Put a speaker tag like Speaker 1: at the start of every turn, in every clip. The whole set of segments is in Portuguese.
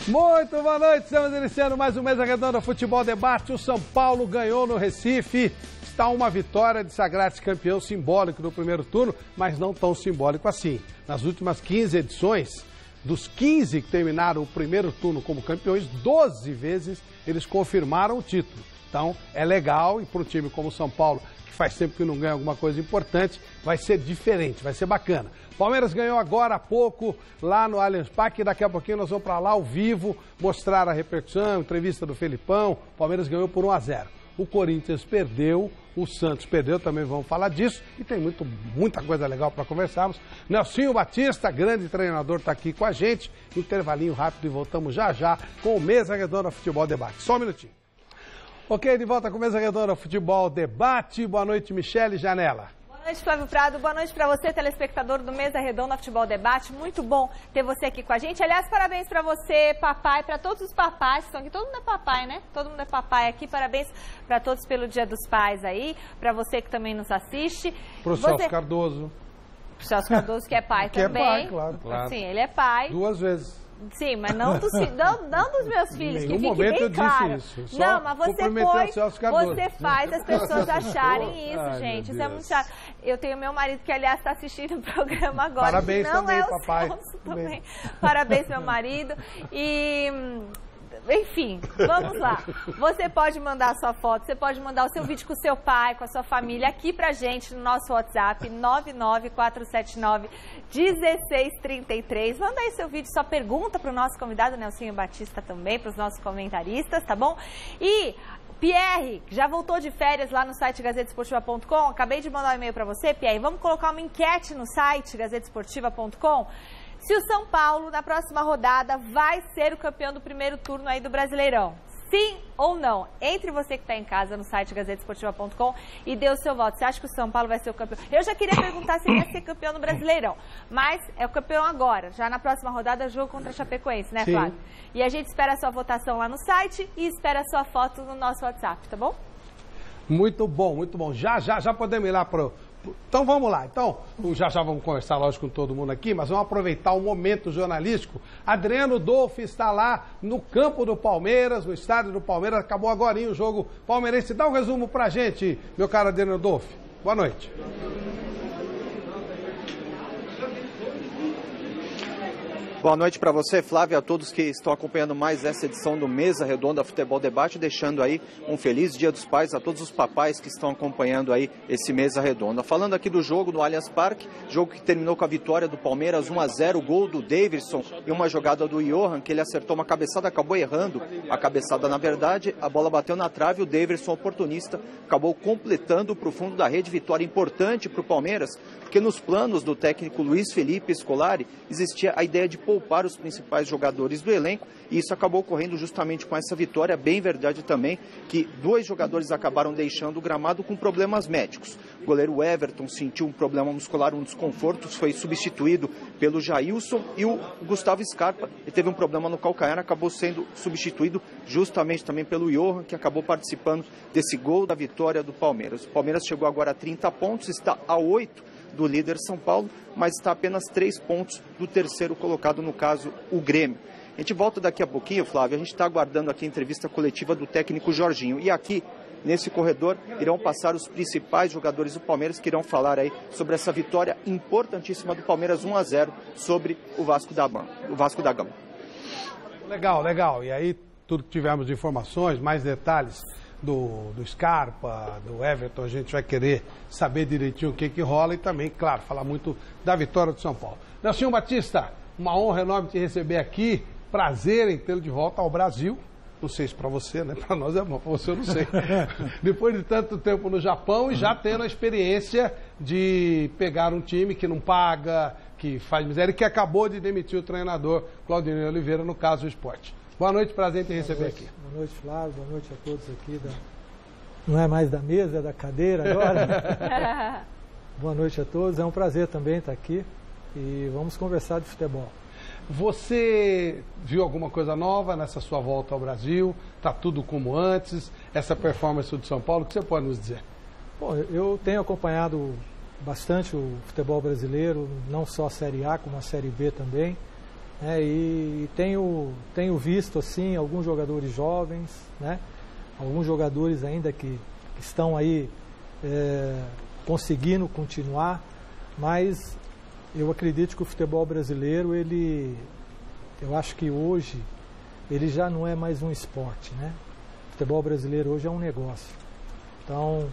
Speaker 1: Muito boa noite, estamos iniciando mais um Mesa Redonda Futebol Debate. O São Paulo ganhou no Recife, está uma vitória de sagrar-se campeão simbólico no primeiro turno, mas não tão simbólico assim. Nas últimas 15 edições, dos 15 que terminaram o primeiro turno como campeões, 12 vezes eles confirmaram o título. Então é legal, e para um time como o São Paulo, que faz tempo que não ganha alguma coisa importante, vai ser diferente, vai ser bacana. Palmeiras ganhou agora há pouco lá no Allianz Parque e daqui a pouquinho nós vamos para lá ao vivo mostrar a repercussão, entrevista do Felipão. Palmeiras ganhou por 1-0. O Corinthians perdeu, o Santos perdeu, também vamos falar disso e tem muita coisa legal para conversarmos. Nelsinho Batista, grande treinador, está aqui com a gente. Intervalinho rápido e voltamos já já com o Mesa Redonda Futebol Debate. Só um minutinho. Ok, de volta com o Mesa Redonda Futebol Debate. Boa noite, Michele Janela.
Speaker 2: Boa noite, Flávio Prado. Boa noite para você, telespectador do Mesa Redonda Futebol Debate. Muito bom ter você aqui com a gente. Aliás, parabéns para você, papai, para todos os papais que estão aqui. Todo mundo é papai, né? Todo mundo é papai aqui. Parabéns para todos pelo Dia dos Pais aí. Para você que também nos assiste.
Speaker 1: Pro Celso Cardoso.
Speaker 2: Pro Celso Cardoso, que é pai
Speaker 1: que
Speaker 2: também.
Speaker 1: É pai, claro.
Speaker 2: Sim, ele é pai.
Speaker 1: 2 vezes.
Speaker 2: Sim, mas não dos meus filhos, que fique bem claro.
Speaker 1: Isso.
Speaker 2: Não, mas você faz as pessoas acharem isso, gente. Isso é muito chato. Eu tenho meu marido que, aliás, está assistindo o programa agora.
Speaker 1: Parabéns
Speaker 2: não
Speaker 1: também,
Speaker 2: é o
Speaker 1: papai.
Speaker 2: Celso também. Parabéns, meu marido. E... enfim, vamos lá. Você pode mandar a sua foto, você pode mandar o seu vídeo com o seu pai, com a sua família, aqui pra gente no nosso WhatsApp, 99479-1633. Manda aí seu vídeo, sua pergunta pro nosso convidado, Nelsinho Batista, também, pros nossos comentaristas, tá bom? E... Pierre, já voltou de férias lá no site gazetesportiva.com? Acabei de mandar um e-mail para você, Pierre. Vamos colocar uma enquete no site gazetesportiva.com? Se o São Paulo, na próxima rodada, vai ser o campeão do primeiro turno aí do Brasileirão. Sim ou não? Entre você que está em casa no site gazetesportiva.com e dê o seu voto. Você acha que o São Paulo vai ser o campeão? Eu já queria perguntar se ele vai ser campeão no Brasileirão, mas é o campeão agora. Já na próxima rodada, jogo contra a Chapecoense, né, Flávio? E a gente espera a sua votação lá no site e espera a sua foto no nosso WhatsApp, tá bom?
Speaker 1: Muito bom, muito bom. Já podemos ir lá pro... Então vamos lá. Então, já vamos conversar, lógico, com todo mundo aqui, mas vamos aproveitar o momento jornalístico. Adriano Dolfi está lá no campo do Palmeiras, no estádio do Palmeiras. Acabou agorinha o jogo palmeirense. Dá um resumo pra gente, meu caro Adriano Dolfi. Boa noite.
Speaker 3: Boa noite para você, Flávio, e a todos que estão acompanhando mais essa edição do Mesa Redonda Futebol Debate, deixando aí um feliz Dia dos Pais a todos os papais que estão acompanhando aí esse Mesa Redonda. Falando aqui do jogo no Allianz Parque, jogo que terminou com a vitória do Palmeiras 1-0, gol do Davidson e uma jogada do Johan, que ele acertou uma cabeçada, acabou errando a cabeçada na verdade, a bola bateu na trave, o Davidson, oportunista, acabou completando para o fundo da rede, vitória importante para o Palmeiras, porque nos planos do técnico Luiz Felipe Scolari existia a ideia de poupar os principais jogadores do elenco e isso acabou ocorrendo justamente com essa vitória. Bem verdade também que 2 jogadores acabaram deixando o gramado com problemas médicos. O goleiro Everton sentiu um problema muscular, um desconforto, foi substituído pelo Jailson e o Gustavo Scarpa teve um problema no calcanhar, acabou sendo substituído justamente também pelo Johan, que acabou participando desse gol da vitória do Palmeiras. O Palmeiras chegou agora a 30 pontos, está a 8 do líder São Paulo, mas está a apenas 3 pontos do terceiro colocado, no caso, o Grêmio. A gente volta daqui a pouquinho, Flávio, a gente está aguardando aqui a entrevista coletiva do técnico Jorginho. E aqui, nesse corredor, irão passar os principais jogadores do Palmeiras que irão falar aí sobre essa vitória importantíssima do Palmeiras 1-0 sobre o Vasco da Gama.
Speaker 1: Legal. E aí, tudo que tivermos de informações, mais detalhes do Scarpa, do Everton, a gente vai querer saber direitinho o que rola e também, claro, falar muito da vitória do São Paulo. Nelsinho Batista, uma honra enorme te receber aqui, prazer em tê-lo de volta ao Brasil. Não sei se para você, né? Para nós é bom, para você eu não sei. Depois de tanto tempo no Japão e já tendo a experiência de pegar um time que não paga, que faz miséria e que acabou de demitir o treinador Claudinei Oliveira, no caso do Sport. Boa noite, prazer em te receber aqui.
Speaker 4: Boa noite, Flávio. Boa noite a todos aqui. Não é mais da mesa, é da cadeira agora. Boa noite a todos. É um prazer também estar aqui e vamos conversar de futebol.
Speaker 1: Você viu alguma coisa nova nessa sua volta ao Brasil? Está tudo como antes? Essa performance do São Paulo, o que você pode nos dizer?
Speaker 4: Bom, eu tenho acompanhado bastante o futebol brasileiro, não só a Série A, como a Série B também. né? E tenho visto assim alguns jogadores jovens, né? Alguns jogadores ainda que estão aí conseguindo continuar, mas eu acredito que o futebol brasileiro, eu acho que hoje ele já não é mais um esporte, né? O futebol brasileiro hoje é um negócio. Então,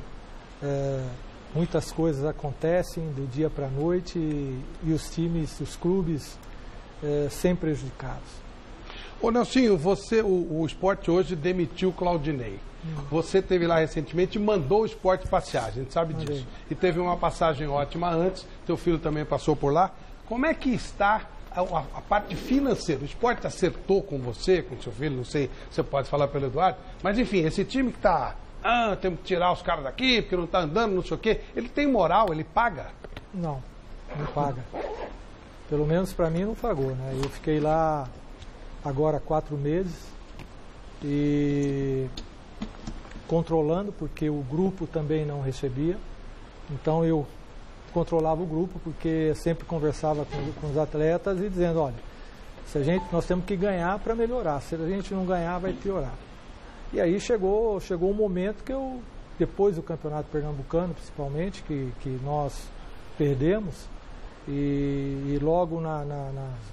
Speaker 4: muitas coisas acontecem do dia para a noite e os times, os clubes, sempre prejudicados.
Speaker 1: Ô Nelsinho, o esporte hoje demitiu o Claudinei. Você esteve lá recentemente e mandou o esporte passear, a gente sabe disso. E teve uma passagem ótima antes, teu filho também passou por lá. Como é que está a parte financeira? O esporte acertou com você, com seu filho, não sei se você pode falar pelo Eduardo, mas enfim, esse time que está, temos que tirar os caras daqui porque não está andando, não sei o quê, ele tem moral, ele paga?
Speaker 4: Não paga. Pelo menos para mim não pagou, né? Eu fiquei lá agora 4 meses e controlando, porque o grupo também não recebia. Então eu controlava o grupo, porque sempre conversava com os atletas e dizendo, olha, nós temos que ganhar para melhorar, se a gente não ganhar vai piorar. E aí chegou um momento que depois do Campeonato Pernambucano principalmente, que nós perdemos, e logo nas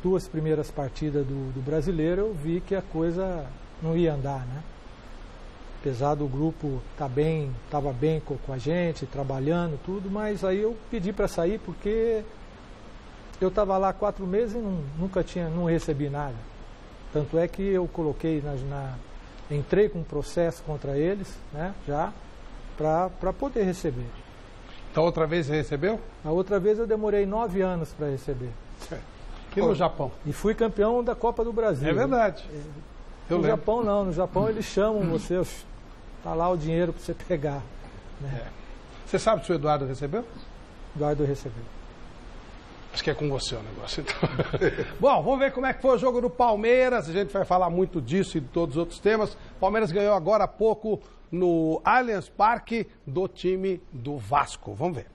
Speaker 4: 2 primeiras partidas do Brasileiro eu vi que a coisa não ia andar, né? Apesar do grupo estava bem com a gente, trabalhando, tudo, mas aí eu pedi para sair porque eu estava lá 4 meses e não recebi nada. Tanto é que eu coloquei, entrei com um processo contra eles, né, já, para poder receber.
Speaker 1: Então outra vez você recebeu?
Speaker 4: A outra vez eu demorei 9 anos para receber.
Speaker 1: E no Japão?
Speaker 4: E fui campeão da Copa do Brasil.
Speaker 1: É verdade.
Speaker 4: No Japão não, no Japão eles chamam você, está lá o dinheiro para você pegar. Né?
Speaker 1: Você sabe se o Eduardo recebeu?
Speaker 4: Eduardo recebeu.
Speaker 1: Acho que é com você o negócio. Então. Bom, vamos ver como é que foi o jogo do Palmeiras. A gente vai falar muito disso e de todos os outros temas. O Palmeiras ganhou agora há pouco no Allianz Parque do time do Vasco. Vamos ver.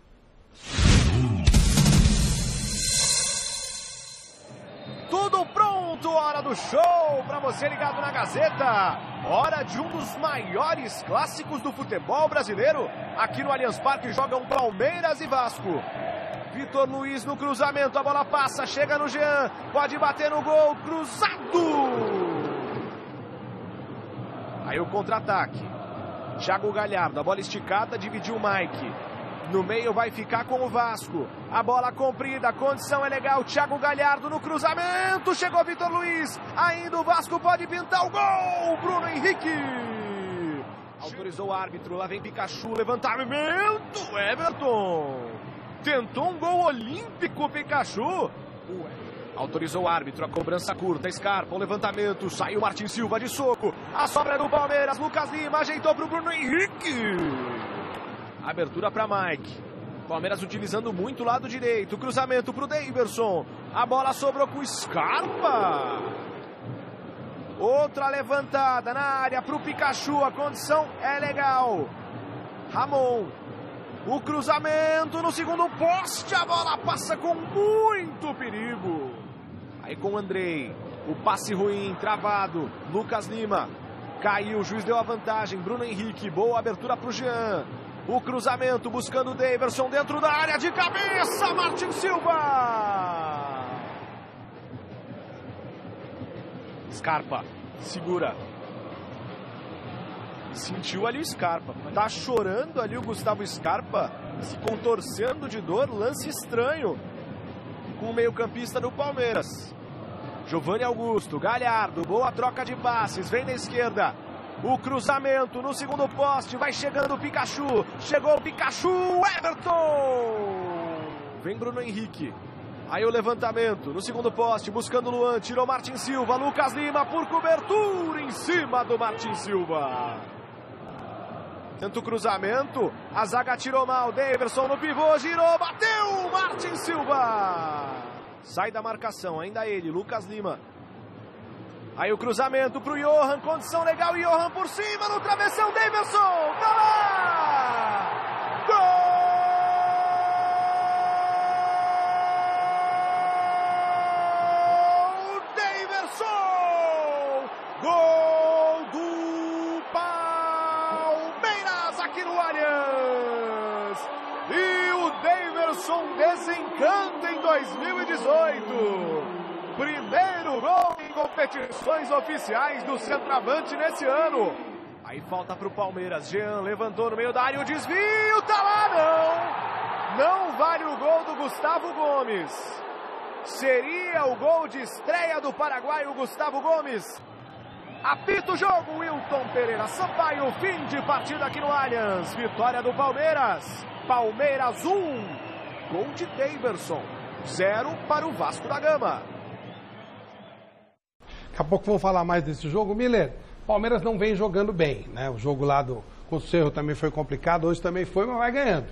Speaker 5: Tudo pronto, hora do show para você ligado na Gazeta. Hora de um dos maiores clássicos do futebol brasileiro. Aqui no Allianz Parque jogam Palmeiras e Vasco. Vitor Luiz no cruzamento, a bola passa, chega no Jean, pode bater no gol, cruzado. Aí o contra-ataque. Thiago Galhardo, a bola esticada, dividiu o Mike. No meio vai ficar com o Vasco. A bola comprida, a condição é legal. Thiago Galhardo no cruzamento. Chegou Vitor Luiz. Ainda o Vasco pode pintar o gol. Bruno Henrique. Autorizou o árbitro. Lá vem Pikachu. Levantamento. Everton. Tentou um gol olímpico, Pikachu. Autorizou o árbitro. A cobrança curta. Scarpa. O levantamento. Saiu Martin Silva de soco. A sobra do Palmeiras. Lucas Lima ajeitou para o Bruno Henrique. Abertura para Mike. Palmeiras utilizando muito o lado direito. Cruzamento para o Daverson. A bola sobrou com Scarpa. Outra levantada na área para o Pikachu. A condição é legal. Ramon. O cruzamento no segundo poste. A bola passa com muito perigo. Aí com o Andrei. O passe ruim, travado. Lucas Lima. Caiu, o juiz deu a vantagem. Bruno Henrique. Boa abertura para o Jean. O cruzamento buscando o Daverson dentro da área de cabeça. Martin Silva. Scarpa. Segura. Sentiu ali o Scarpa. Tá chorando ali o Gustavo Scarpa. Se contorcendo de dor. Lance estranho. Com o meio-campista do Palmeiras. Giovanni Augusto. Galhardo. Boa troca de passes. Vem na esquerda. O cruzamento no segundo poste, vai chegando o Pikachu, chegou o Pikachu, Everton! Vem Bruno Henrique, aí o levantamento no segundo poste, buscando o Luan, tirou Martin Silva, Lucas Lima por cobertura em cima do Martin Silva. Tenta o cruzamento, a zaga tirou mal, Daverson no pivô, girou, bateu, Martin Silva! Sai da marcação, ainda ele, Lucas Lima. Aí o cruzamento pro Johan, condição legal, Johan por cima, no travessão, Daverson, tá lá! Gol Gol do Palmeiras aqui no Allianz. E o Daverson desencanta em 2018. Primeiro gol em competições oficiais do centroavante nesse ano. Aí falta para o Palmeiras. Jean levantou no meio da área, o desvio, tá lá, não vale o gol do Gustavo Gomes. Seria o gol de estreia do paraguaio Gustavo Gomes. Apita o jogo, Wilton Pereira Sampaio. Fim de partida aqui no Allianz. Vitória do Palmeiras. Palmeiras 1. Gol de Daverson. 0 para o Vasco da Gama.
Speaker 1: Daqui a pouco vamos falar mais desse jogo. Miller, Palmeiras não vem jogando bem, né? O jogo lá com o Cerro também foi complicado, hoje também foi, mas vai ganhando.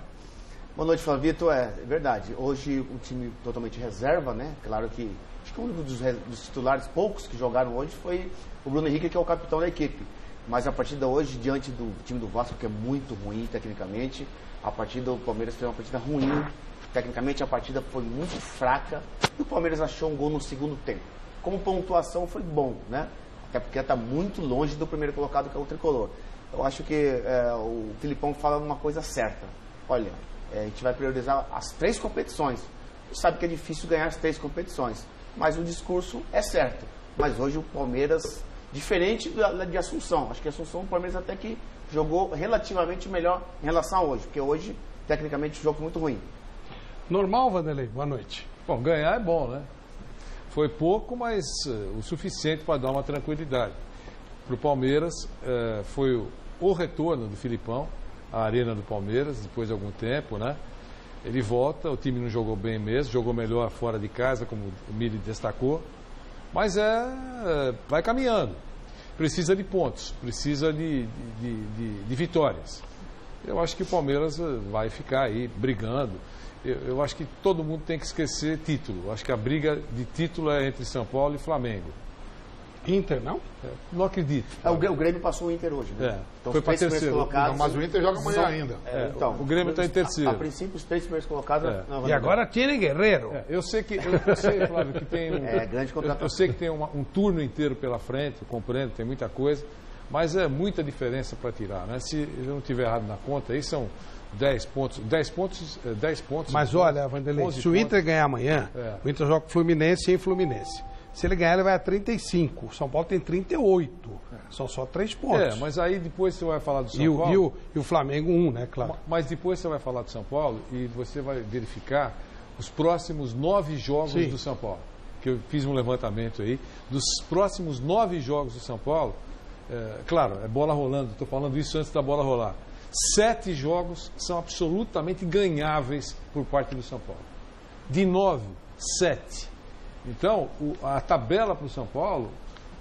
Speaker 6: Boa noite, Flavito. É verdade, hoje o time totalmente reserva, né? Claro que acho que o único dos titulares, poucos que jogaram hoje, foi o Bruno Henrique, que é o capitão da equipe. Mas a partida hoje, diante do time do Vasco, que é muito ruim tecnicamente, a partida do Palmeiras foi uma partida ruim. Tecnicamente a partida foi muito fraca e o Palmeiras achou um gol no segundo tempo. Como pontuação foi bom, né? Até porque está muito longe do primeiro colocado, que é o Tricolor. Eu acho que o Filipão fala uma coisa certa. Olha, a gente vai priorizar as 3 competições. A gente sabe que é difícil ganhar as 3 competições, mas o discurso é certo. Mas hoje o Palmeiras, diferente de Assunção, acho que Assunção o Palmeiras até que jogou relativamente melhor em relação a hoje, porque hoje, tecnicamente, o jogo foi muito ruim.
Speaker 1: Normal, Vanderlei? Boa noite.
Speaker 7: Bom, ganhar é bom, né? Foi pouco, mas o suficiente para dar uma tranquilidade. Para o Palmeiras, foi o retorno do Filipão à Arena do Palmeiras, depois de algum tempo, né? Ele volta, o time não jogou bem mesmo, jogou melhor fora de casa, como o Mili destacou, mas vai caminhando. Precisa de pontos, precisa de vitórias. Eu acho que o Palmeiras vai ficar aí brigando. Eu acho que todo mundo tem que esquecer título. Eu acho que a briga de título é entre São Paulo e Flamengo.
Speaker 1: Inter, não?
Speaker 7: Não acredito.
Speaker 6: O Grêmio passou o Inter hoje, né?
Speaker 7: Então, foi para terceiro.
Speaker 8: Não, mas o Inter joga amanhã ainda.
Speaker 7: Então, o Grêmio está em terceiro.
Speaker 6: A princípio, os 3 primeiros colocados...
Speaker 1: E agora tiene Guerreiro.
Speaker 7: Eu sei, Flávio, que tem
Speaker 6: grande contratação.
Speaker 7: Eu sei que tem um turno inteiro pela frente, eu compreendo, tem muita coisa, mas é muita diferença para tirar, né? Se eu não estiver errado na conta, aí são 10 pontos. 10 pontos.
Speaker 1: Mas olha, Vanderlei, se o Inter ganhar amanhã, o Inter joga com o Fluminense e em Fluminense. Se ele ganhar, ele vai a 35. O São Paulo tem 38. São só 3 pontos.
Speaker 7: Mas aí depois você vai falar do São Paulo.
Speaker 1: E o Flamengo 1, né, claro.
Speaker 7: Mas depois você vai falar do São Paulo e você vai verificar os próximos 9 jogos do São Paulo. Que eu fiz um levantamento aí. Dos próximos 9 jogos do São Paulo, claro, é bola rolando. Estou falando isso antes da bola rolar. 7 jogos são absolutamente ganháveis por parte do São Paulo. De 9, 7. Então, a tabela para o São Paulo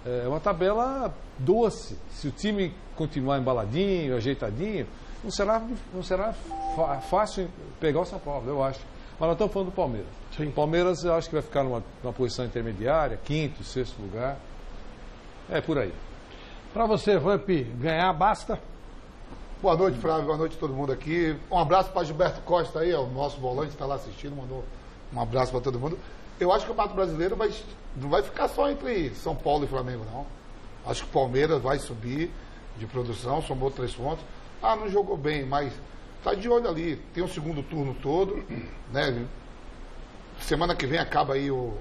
Speaker 7: é uma tabela doce. Se o time continuar embaladinho, ajeitadinho, não será fácil pegar o São Paulo, eu acho. Mas nós estamos falando do Palmeiras. Sim. O Palmeiras, eu acho que vai ficar numa posição intermediária, 5º, 6º lugar. É por aí.
Speaker 1: Para você, Vamp, ganhar basta?
Speaker 8: Boa noite, Flávio. Boa noite a todo mundo aqui. Um abraço para Gilberto Costa aí, o nosso volante, está lá assistindo, mandou um abraço para todo mundo. Eu acho que o Campeonato Brasileiro não vai ficar só entre São Paulo e Flamengo, não. Acho que o Palmeiras vai subir de produção, somou 3 pontos. Não jogou bem, mas está de olho ali. Tem o segundo turno todo, né? Semana que vem acaba aí o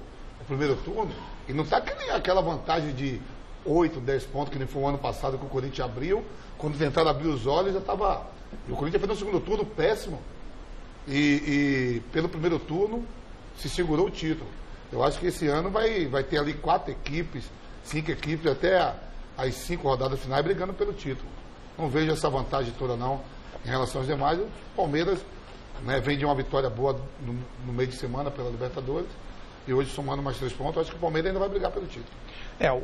Speaker 8: primeiro turno. E não está aquela vantagem de 8, 10 pontos, que nem foi o ano passado que o Corinthians abriu. Quando tentaram abrir os olhos, já estava... E o Corinthians fez um segundo turno péssimo. E pelo primeiro turno, se segurou o título. Eu acho que esse ano vai ter ali 4 equipes, 5 equipes, até as 5 rodadas finais brigando pelo título. Não vejo essa vantagem toda não em relação aos demais. O Palmeiras, né, vem de uma vitória boa no meio de semana pela Libertadores e hoje somando mais 3 pontos, eu acho que o Palmeiras ainda vai brigar pelo título.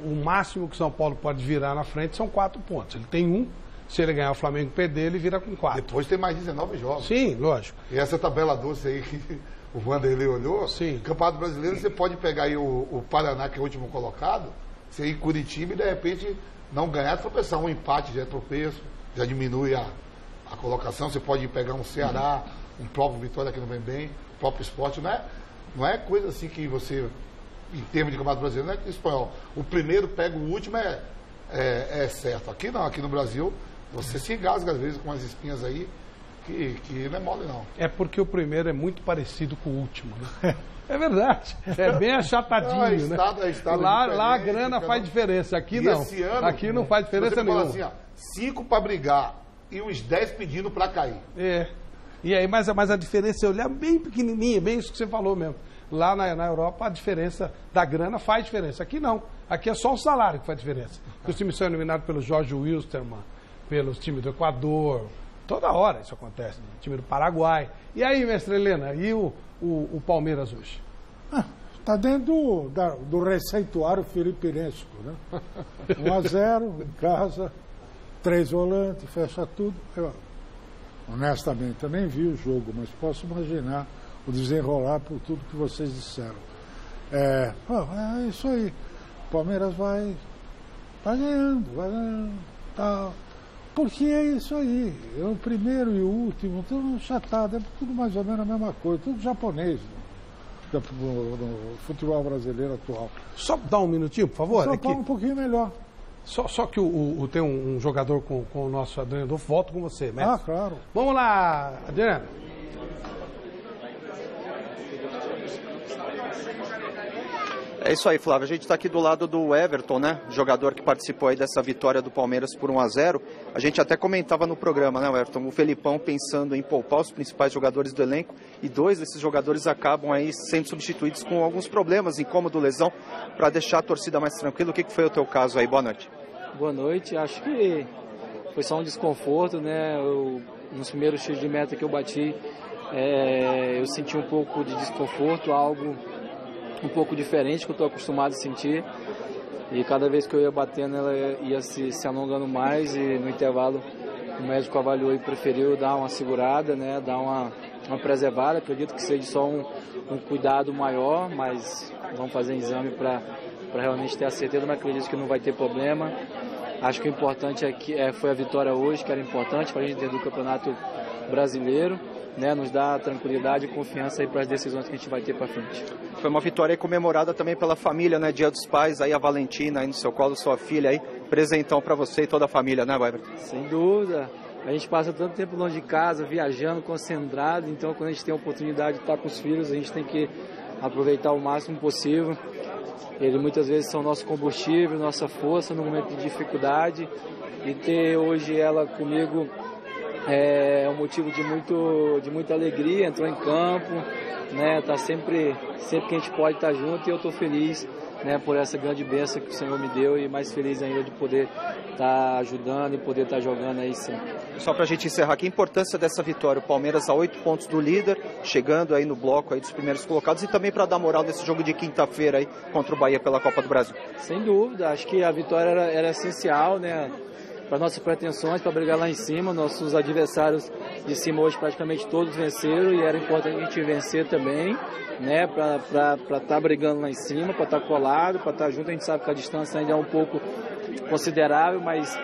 Speaker 1: O máximo que o São Paulo pode virar na frente são 4 pontos. Ele tem 1, se ele ganhar o Flamengo e perder, ele vira com 4.
Speaker 8: Depois tem mais 19 jogos.
Speaker 1: Sim, lógico.
Speaker 8: E essa tabela doce aí que o Vanderlei olhou,
Speaker 1: sim.
Speaker 8: Campeonato Brasileiro, você pode pegar aí o Paraná, que é o último colocado, você ir Curitiba e de repente não ganhar, tropeçar. Um empate já é tropeço, já diminui a colocação. Você pode pegar um Ceará, um próprio Vitória que não vem bem, o próprio Sport. Não é coisa assim que você, em termos de Campeonato Brasileiro, não é que espanhol. O primeiro pega o último, é certo. Aqui não, aqui no Brasil, você se engasga às vezes com umas espinhas aí que não é mole, não.
Speaker 1: É porque o primeiro é muito parecido com o último, né? É verdade. É bem achatadinho, né? Lá a grana faz diferença. Aqui não. Aqui não faz diferença nenhuma.
Speaker 8: Assim, ó, 5 para brigar e uns 10 pedindo para cair.
Speaker 1: É. E aí, mas a diferença é olhar bem pequenininha, bem isso que você falou mesmo. Lá na Europa a diferença da grana faz diferença. Aqui não. Aqui é só o salário que faz diferença. Os times são eliminados pelo Jorge Wilstermann, pelos times do Equador. Toda hora isso acontece. Time do Paraguai. E aí, mestre Helena, e o Palmeiras hoje?
Speaker 9: Está dentro do receituário filipinesco, né? 1-0 em casa, 3 volantes, fecha tudo. Eu, honestamente, eu nem vi o jogo, mas posso imaginar o desenrolar por tudo que vocês disseram. É isso aí. O Palmeiras vai ganhando, tal. Porque é isso aí. O primeiro e o último, tudo chatado, é tudo mais ou menos a mesma coisa, tudo japonês no futebol brasileiro atual.
Speaker 1: Só dá um minutinho, por favor.
Speaker 9: Só um pouquinho melhor.
Speaker 1: Só que tem um jogador com o nosso Adriano Adolfo, volto com você, mestre.
Speaker 9: Ah, claro.
Speaker 1: Vamos lá, Adriano.
Speaker 3: É isso aí, Flávio. A gente está aqui do lado do Everton, né? Jogador que participou aí dessa vitória do Palmeiras por 1-0. A gente até comentava no programa, né, Everton? O Felipão pensando em poupar os principais jogadores do elenco e 2 desses jogadores acabam aí sendo substituídos com alguns problemas, incômodo, lesão, para deixar a torcida mais tranquila. O que foi o teu caso aí? Boa noite.
Speaker 10: Boa noite. Acho que foi só um desconforto, né? Nos primeiros tiros de meta que eu bati, eu senti um pouco de desconforto, algo um pouco diferente que eu estou acostumado a sentir, e cada vez que eu ia batendo ela ia se alongando mais, e no intervalo o médico avaliou e preferiu dar uma segurada, né, dar uma preservada. Acredito que seja só um cuidado maior, mas vamos fazer exame para realmente ter a certeza, mas acredito que não vai ter problema. Acho que o importante foi a vitória hoje, que era importante para a gente dentro do Campeonato Brasileiro, né, nos dá tranquilidade e confiança aí para as decisões que a gente vai ter para frente.
Speaker 3: Foi uma vitória comemorada também pela família, né? Dia dos Pais, aí a Valentina aí no seu colo, sua filha aí, presentão para você e toda a família, né, Weber?
Speaker 10: Sem dúvida. A gente passa tanto tempo longe de casa, viajando, concentrado, então quando a gente tem a oportunidade de estar com os filhos, a gente tem que aproveitar o máximo possível. Eles muitas vezes são nosso combustível, nossa força no momento de dificuldade, e ter hoje ela comigo é um motivo de muita alegria. Entrou em campo, né, tá sempre que a gente pode estar junto, e eu estou feliz, né, por essa grande bênção que o Senhor me deu, e mais feliz ainda de poder estar ajudando e poder estar jogando aí sempre.
Speaker 3: Só para a gente encerrar aqui, a importância dessa vitória, o Palmeiras a 8 pontos do líder, chegando aí no bloco aí dos primeiros colocados, e também para dar moral nesse jogo de quinta-feira aí contra o Bahia pela Copa do Brasil.
Speaker 10: Sem dúvida, acho que a vitória era essencial, né, para nossas pretensões, para brigar lá em cima. Nossos adversários de cima hoje praticamente todos venceram, e era importante a gente vencer também, né, para estar brigando lá em cima, para estar colado, para estar junto. A gente sabe que a distância ainda é um pouco considerável, mas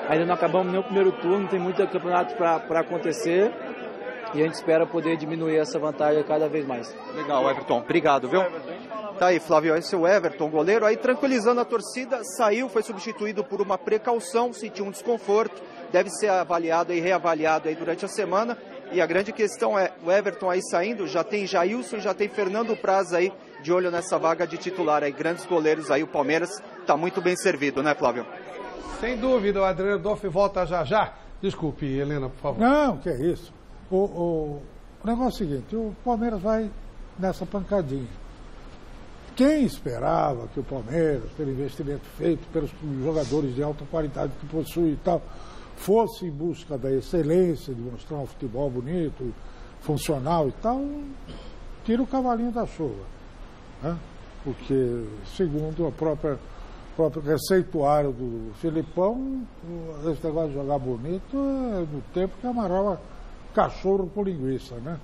Speaker 10: ainda não acabamos nem o primeiro turno, tem muito campeonato para acontecer, e a gente espera poder diminuir essa vantagem cada vez mais.
Speaker 3: Legal, Everton. Obrigado, viu? Tá aí, Flávio, esse é o Everton, goleiro, aí tranquilizando a torcida, saiu, foi substituído por uma precaução, sentiu um desconforto, deve ser avaliado e reavaliado aí durante a semana. E a grande questão é, o Everton aí saindo, já tem Jailson, já tem Fernando Praz aí, de olho nessa vaga de titular aí, grandes goleiros aí, o Palmeiras tá muito bem servido, né, Flávio?
Speaker 1: Sem dúvida, o Adriano Adolfo volta já. Desculpe, Helena, por favor.
Speaker 9: Não, que é isso. O negócio é o seguinte, o Palmeiras vai nessa pancadinha. Quem esperava que o Palmeiras, pelo investimento feito, pelos jogadores de alta qualidade que possui e tal, fosse em busca da excelência, de mostrar um futebol bonito, funcional e tal, tira o cavalinho da chuva, né? Porque, segundo o próprio receituário do Felipão, esse negócio de jogar bonito é do tempo que amarrava cachorro com linguiça, né?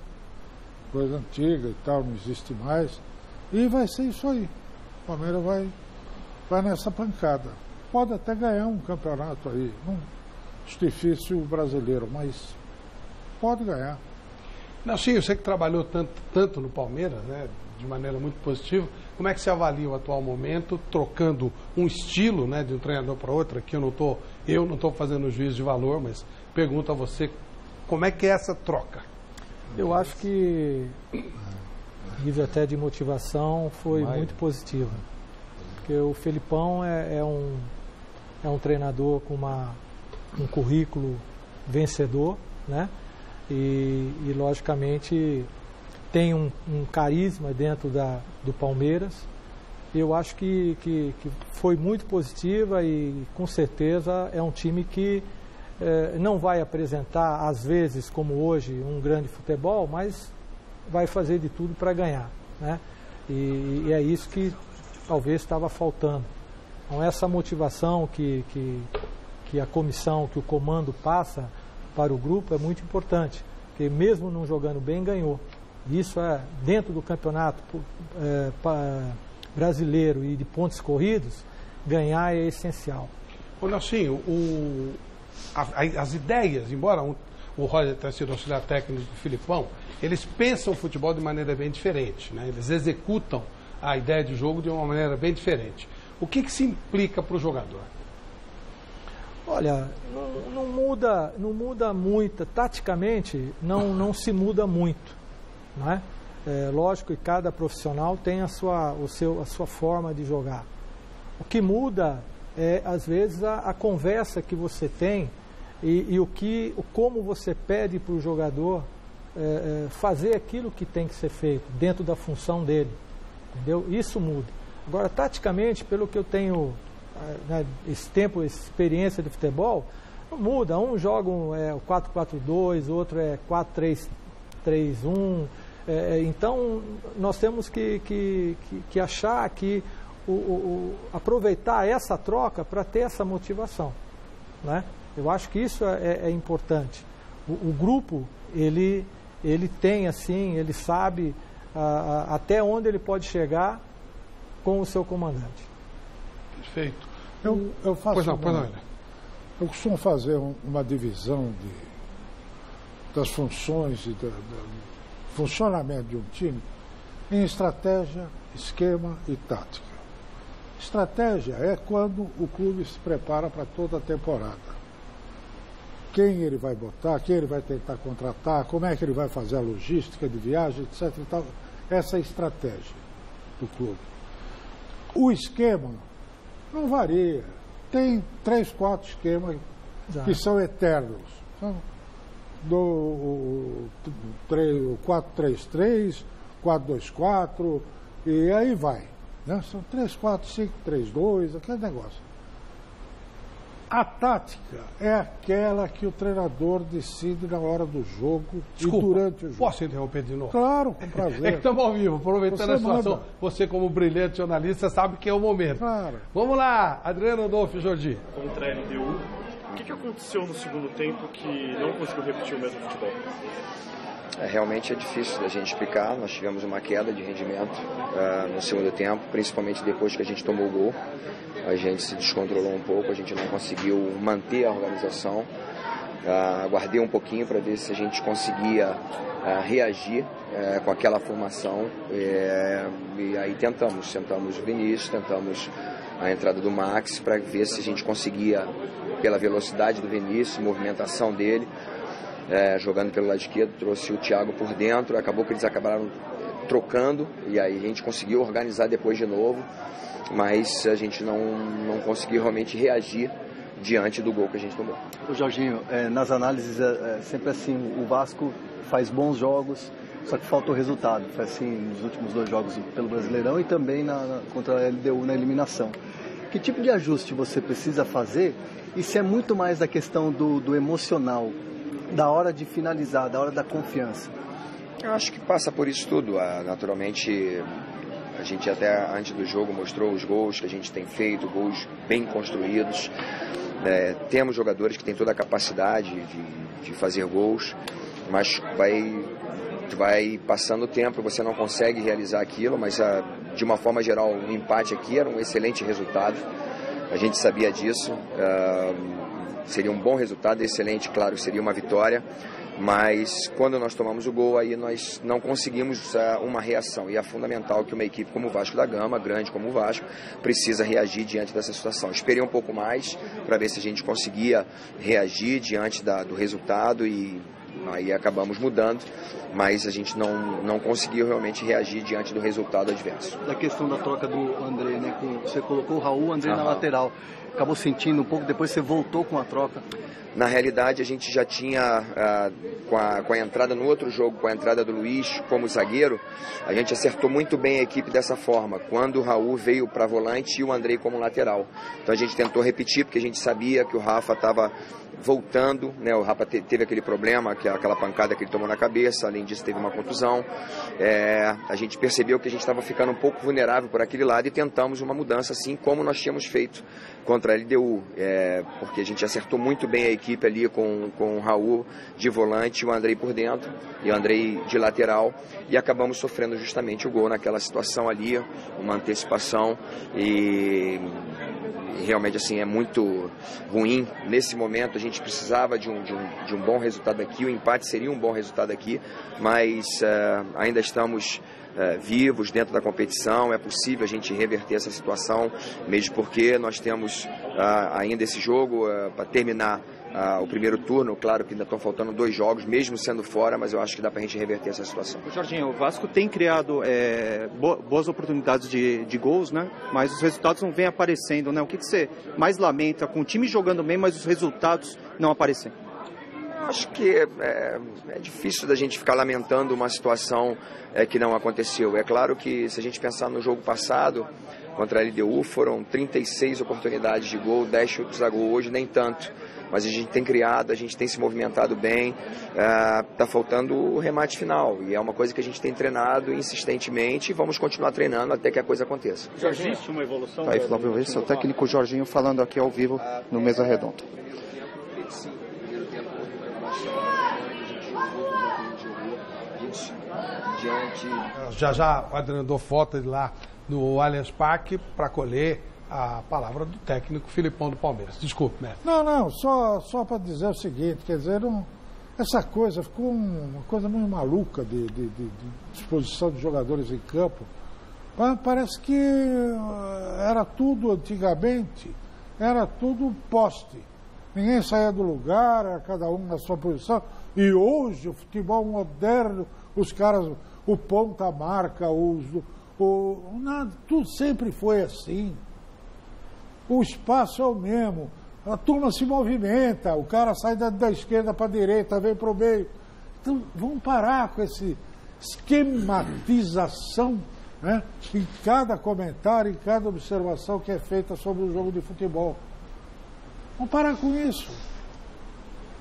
Speaker 9: Coisa antiga e tal, não existe mais. E vai ser isso aí. O Palmeiras vai nessa pancada. Pode até ganhar um campeonato aí. Não difícil brasileiro, mas pode ganhar.
Speaker 1: Nelsinho, você que trabalhou tanto no Palmeiras, né? de maneira muito positiva. Como é que você avalia o atual momento, trocando um estilo, né, de um treinador para outro? Aqui eu não estou fazendo juízo de valor, mas pergunto a você, como é que é essa troca?
Speaker 4: Eu acho que o nível até de motivação foi muito positivo. Porque o Felipão é um treinador com um currículo vencedor, né? E logicamente tem um carisma dentro do Palmeiras. Eu acho que foi muito positiva e com certeza é um time que não vai apresentar, às vezes, como hoje, um grande futebol, mas vai fazer de tudo para ganhar, né? E é isso que talvez estava faltando. Então, essa motivação que a comissão, que o comando passa para o grupo é muito importante, porque mesmo não jogando bem, ganhou. Isso é, dentro do campeonato brasileiro e de pontos corridos, ganhar é essencial.
Speaker 1: Ô Nelsinho, as ideias, embora o Roger tenha sido auxiliar técnico do Filipão, eles pensam o futebol de maneira bem diferente, né? Eles executam a ideia de jogo de uma maneira bem diferente. O que se implica para o jogador?
Speaker 4: Olha, não muda muito, taticamente não se muda muito, não é? Lógico que cada profissional tem a sua forma de jogar. O que muda é, às vezes, a conversa que você tem e como você pede para o jogador fazer aquilo que tem que ser feito dentro da função dele, entendeu? Isso muda. Agora, taticamente, pelo que eu tenho esse tempo, essa experiência de futebol, não muda. Um joga o 4-4-2, outro é 4-3-3-1. Então, nós temos que achar que aproveitar essa troca para ter essa motivação, né? Eu acho que isso é importante. O grupo, ele tem assim, ele sabe até onde ele pode chegar com o seu comandante.
Speaker 1: Perfeito.
Speaker 9: Eu faço eu costumo fazer uma divisão das funções e do funcionamento de um time em estratégia, esquema e tática. Estratégia é quando o clube se prepara para toda a temporada. Quem ele vai botar, quem ele vai tentar contratar, como é que ele vai fazer a logística de viagem, etc. E tal. Essa é a estratégia do clube. O esquema não varia. Tem 3, 4 esquemas que são eternos. São do 4-3-3, 4-2-4, e aí vai, né? São 3-4-5-3-2, aquele negócio. A tática é aquela que o treinador decide na hora do jogo.
Speaker 1: Desculpa,
Speaker 9: e durante o jogo.
Speaker 1: Posso interromper de novo?
Speaker 9: Claro, com prazer.
Speaker 1: É que estamos ao vivo, aproveitando a situação.
Speaker 9: Manda.
Speaker 1: Você, como brilhante jornalista, sabe que é o momento.
Speaker 9: Claro.
Speaker 1: Vamos lá, Adriano Adolfo Jordi.
Speaker 11: Contra a LDU, o que aconteceu no segundo tempo que não conseguiu repetir o mesmo futebol?
Speaker 12: Realmente é difícil da gente explicar. Nós tivemos uma queda de rendimento no segundo tempo, principalmente depois que a gente tomou o gol. A gente se descontrolou um pouco, a gente não conseguiu manter a organização. Aguardei um pouquinho para ver se a gente conseguia reagir com aquela formação. E aí tentamos o Vinícius, tentamos a entrada do Max para ver se a gente conseguia, pela velocidade do Vinícius, movimentação dele, jogando pelo lado esquerdo, trouxe o Thiago por dentro, acabou que eles acabaram trocando e aí a gente conseguiu organizar depois de novo, mas a gente não conseguiu realmente reagir diante do gol que a gente tomou.
Speaker 13: O Jorginho, nas análises é sempre assim, o Vasco faz bons jogos, só que falta o resultado. Foi assim nos últimos 2 jogos pelo Brasileirão e também contra a LDU na eliminação. Que tipo de ajuste você precisa fazer e se é muito mais da questão do emocional, da hora de finalizar, da hora da confiança?
Speaker 12: Eu acho que passa por isso tudo. Naturalmente, a gente até antes do jogo mostrou os gols que a gente tem feito, gols bem construídos. Temos jogadores que têm toda a capacidade de fazer gols, mas vai passando o tempo e você não consegue realizar aquilo, mas de uma forma geral o empate aqui era um excelente resultado. A gente sabia disso. Seria um bom resultado, excelente, claro, seria uma vitória. mas quando nós tomamos o gol, aí nós não conseguimos uma reação. E é fundamental que uma equipe como o Vasco da Gama, grande como o Vasco, precisa reagir diante dessa situação. Esperei um pouco mais para ver se a gente conseguia reagir diante do resultado e aí acabamos mudando, mas a gente não conseguiu realmente reagir diante do resultado adverso.
Speaker 13: Da questão da troca do André, né? Você colocou o Raul, o André na lateral. Acabou sentindo um pouco, depois você voltou com a troca?
Speaker 12: Na realidade, a gente já tinha, com a entrada no outro jogo, com a entrada do Luiz como zagueiro, a gente acertou muito bem a equipe dessa forma, quando o Raul veio para volante e o Andrei como lateral. Então a gente tentou repetir, porque a gente sabia que o Rafa estava voltando, né? O Rafa teve aquele problema, aquela pancada que ele tomou na cabeça, além disso teve uma contusão. A gente percebeu que a gente estava ficando um pouco vulnerável por aquele lado e tentamos uma mudança, assim como nós tínhamos feito contra a LDU, porque a gente acertou muito bem a equipe ali com o Raul de volante e o Andrei por dentro, e o Andrei de lateral, e acabamos sofrendo justamente o gol naquela situação ali, uma antecipação, e realmente assim é muito ruim. Nesse momento a gente precisava de um bom resultado aqui, o empate seria um bom resultado aqui, mas ainda estamos vivos dentro da competição, é possível a gente reverter essa situação, mesmo porque nós temos ainda esse jogo para terminar o primeiro turno. Claro que ainda estão faltando 2 jogos, mesmo sendo fora, mas eu acho que dá para a gente reverter essa situação.
Speaker 3: Jorginho, o Vasco tem criado boas oportunidades de gols, né? Mas os resultados não vêm aparecendo, né? O que você mais lamenta com o time jogando bem, mas os resultados não aparecendo?
Speaker 12: Acho que é difícil da gente ficar lamentando uma situação que não aconteceu. É claro que se a gente pensar no jogo passado, contra a LDU, foram 36 oportunidades de gol, 10 chutes a gol, hoje nem tanto. Mas a gente tem criado, a gente tem se movimentado bem, está faltando o remate final. E é uma coisa que a gente tem treinado insistentemente e vamos continuar treinando até que a coisa aconteça.
Speaker 11: Jorginho, existe uma evolução?
Speaker 3: Tá aí, Flávio, esse é o técnico Jorginho falando aqui ao vivo no Mesa Redonda.
Speaker 1: Já o Adriano deu foto de lá no Allianz Parque para colher a palavra do técnico Filipão do Palmeiras. Desculpe, Neto.
Speaker 9: Não, só para dizer o seguinte, quer dizer, essa coisa ficou uma coisa muito maluca de disposição de jogadores em campo. Parece que era tudo antigamente, era tudo poste. Ninguém saía do lugar, era cada um na sua posição. E hoje, o futebol moderno, os caras, o ponta marca, tudo sempre foi assim. O espaço é o mesmo, a turma se movimenta, o cara sai da esquerda para a direita, vem para o meio. Então, vamos parar com essa esquematização, né, em cada comentário, em cada observação que é feita sobre o jogo de futebol. Vamos parar com isso.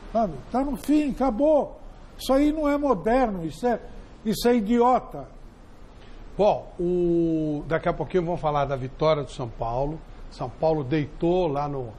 Speaker 9: Está no fim, acabou. Isso aí não é moderno, isso é idiota.
Speaker 1: Bom, daqui a pouquinho vamos falar da vitória do São Paulo. São Paulo deitou lá no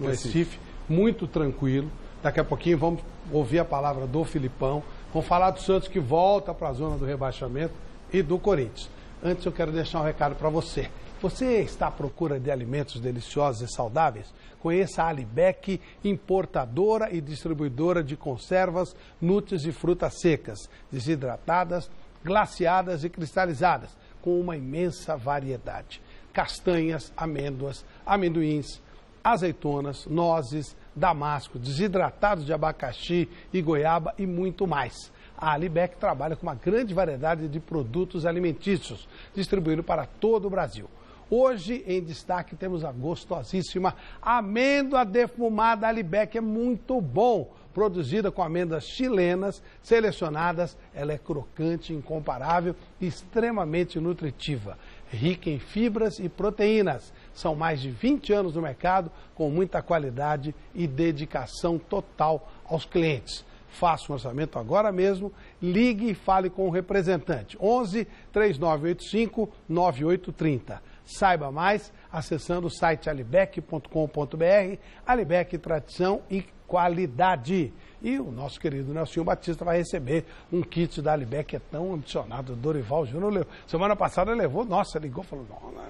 Speaker 1: Recife, muito tranquilo. Daqui a pouquinho vamos ouvir a palavra do Filipão. Vamos falar do Santos que volta para a zona do rebaixamento e do Corinthians. Antes eu quero deixar um recado para você. Você está à procura de alimentos deliciosos e saudáveis? Conheça a Alibec, importadora e distribuidora de conservas, nuts e frutas secas, desidratadas, glaciadas e cristalizadas, com uma imensa variedade. Castanhas, amêndoas, amendoins, azeitonas, nozes, damasco, desidratados de abacaxi e goiaba e muito mais. A Alibec trabalha com uma grande variedade de produtos alimentícios, distribuído para todo o Brasil. Hoje, em destaque, temos a gostosíssima amêndoa defumada Alibec. É muito bom. Produzida com amêndoas chilenas, selecionadas, ela é crocante, incomparável e extremamente nutritiva. Rica em fibras e proteínas. São mais de 20 anos no mercado, com muita qualidade e dedicação total aos clientes. Faça um orçamento agora mesmo, ligue e fale com o representante. 11 3985 9830. Saiba mais acessando o site alibec.com.br. Alibec, tradição e qualidade. E o nosso querido Nelsinho Batista vai receber um kit da Alibec, que é tão ambicionado. Dorival Júnior, semana passada levou, ligou, falou,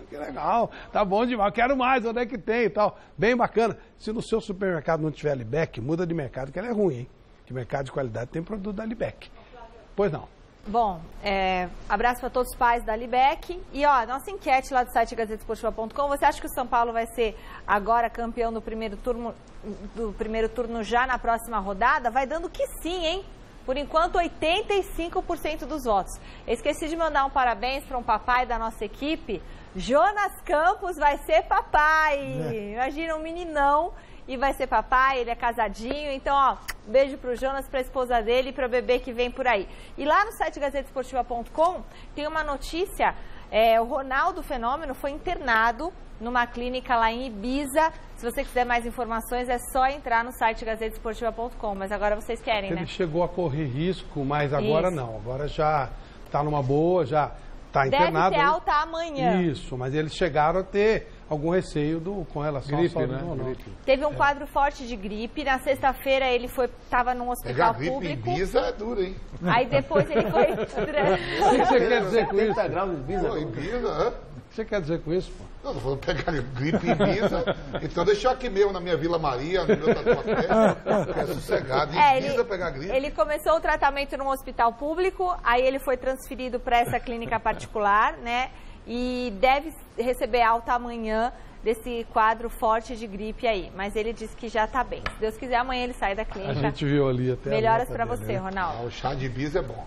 Speaker 1: que legal, tá bom demais, quero mais, onde é que tem e tal. Bem bacana. Se no seu supermercado não tiver Alibec, muda de mercado, que ela é ruim, hein? que mercado de qualidade tem produto da Libec. Pois não.
Speaker 2: Bom, abraço para todos os pais da Libec. E, ó, nossa enquete lá do site gazetesportiva.com, você acha que o São Paulo vai ser agora campeão do primeiro turno já na próxima rodada? Vai dando que sim, hein? Por enquanto, 85% dos votos. Eu esqueci de mandar um parabéns para um papai da nossa equipe. Jonas Campos vai ser papai. Imagina, um meninão e vai ser papai, ele é casadinho. Então, ó, beijo pro Jonas, pra esposa dele e pro bebê que vem por aí. E lá no site gazetesportiva.com tem uma notícia, o Ronaldo Fenômeno foi internado numa clínica lá em Ibiza. Se você quiser mais informações, é só entrar no site gazetesportiva.com. Mas agora vocês querem, né?
Speaker 1: Ele chegou a correr risco, mas agora não. Agora já tá numa boa, já tá internado.
Speaker 2: Deve ter alta amanhã.
Speaker 1: Isso, mas eles chegaram a ter algum receio com relação
Speaker 7: gripe,
Speaker 1: à
Speaker 7: né?
Speaker 1: gripe.
Speaker 2: Teve um quadro forte de gripe. Na sexta-feira ele estava num hospital
Speaker 8: público. Pegar gripe em Ibiza é duro, hein?
Speaker 2: Aí depois ele foi...
Speaker 1: O que você quer dizer com isso?
Speaker 6: 70 graus em Ibiza.
Speaker 8: Pô, Ibiza,
Speaker 1: O que você quer dizer com isso, pô?
Speaker 8: Não, tô falando pegar gripe em Ibiza. Então deixa eu aqui mesmo na minha Vila Maria, no meu Tatuapé, que é sossegado. Em Ibiza pegar gripe.
Speaker 2: Ele começou o tratamento num hospital público, aí ele foi transferido para essa clínica particular, né? E deve receber alta amanhã desse quadro forte de gripe aí. Mas ele disse que já está bem. Se Deus quiser, amanhã ele sai da clínica.
Speaker 1: A gente viu ali até.
Speaker 2: Melhoras para você, Ronaldo.
Speaker 8: O chá de Ibiza é bom.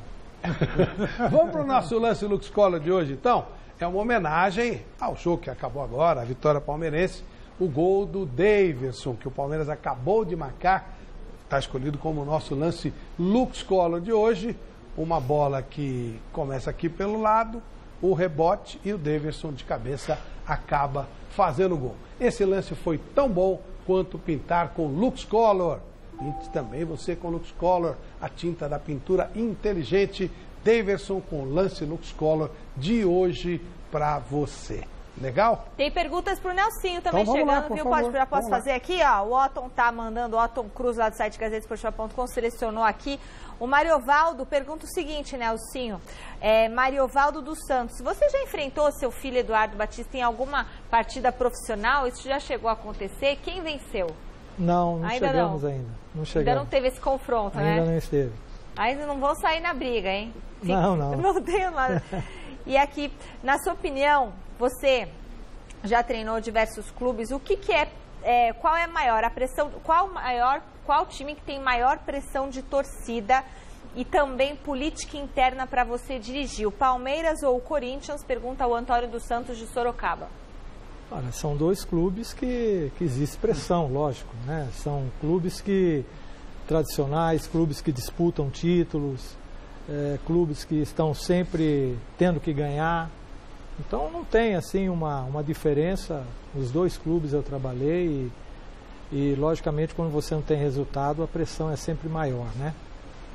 Speaker 1: Vamos para o nosso lance Lux Cola de hoje, então? É uma homenagem ao jogo que acabou agora, a vitória palmeirense, o gol do Daverson, que o Palmeiras acabou de marcar, está escolhido como o nosso lance Lux Cola de hoje. Uma bola que começa aqui pelo lado, o rebote e o Daverson de cabeça acaba fazendo o gol. Esse lance foi tão bom quanto pintar com Lux Color. Pinte também você com Lux Color, a tinta da pintura inteligente. Daverson com lance Lux Color de hoje para você. Legal?
Speaker 2: Tem perguntas pro Nelsinho também
Speaker 1: então,
Speaker 2: chegando,
Speaker 1: lá,
Speaker 2: viu?
Speaker 1: Favor,
Speaker 2: Já posso fazer aqui, ó. O Otton tá mandando, o Otton Cruz lá do site gazetesportiva.com selecionou aqui. O Mariovaldo pergunta o seguinte, Nelsinho. Mariovaldo dos Santos, você já enfrentou seu filho Eduardo Batista em alguma partida profissional? Isso já chegou a acontecer? Quem venceu?
Speaker 4: Não
Speaker 2: ainda
Speaker 4: chegamos
Speaker 2: não.
Speaker 4: ainda. Não chegamos.
Speaker 2: Ainda não teve esse confronto, né?
Speaker 4: Ainda não esteve.
Speaker 2: Ainda não vão sair na briga, hein?
Speaker 4: Não.
Speaker 2: Não tenho nada. E aqui, na sua opinião, você já treinou diversos clubes, o que qual é maior, a pressão, qual time que tem maior pressão de torcida e também política interna para você dirigir? O Palmeiras ou o Corinthians? Pergunta o Antônio dos Santos de Sorocaba.
Speaker 4: Olha, são dois clubes que existe pressão, lógico, né? São clubes tradicionais, clubes que disputam títulos, clubes que estão sempre tendo que ganhar. Então não tem assim uma diferença. Os dois clubes eu trabalhei e logicamente quando você não tem resultado a pressão é sempre maior, né?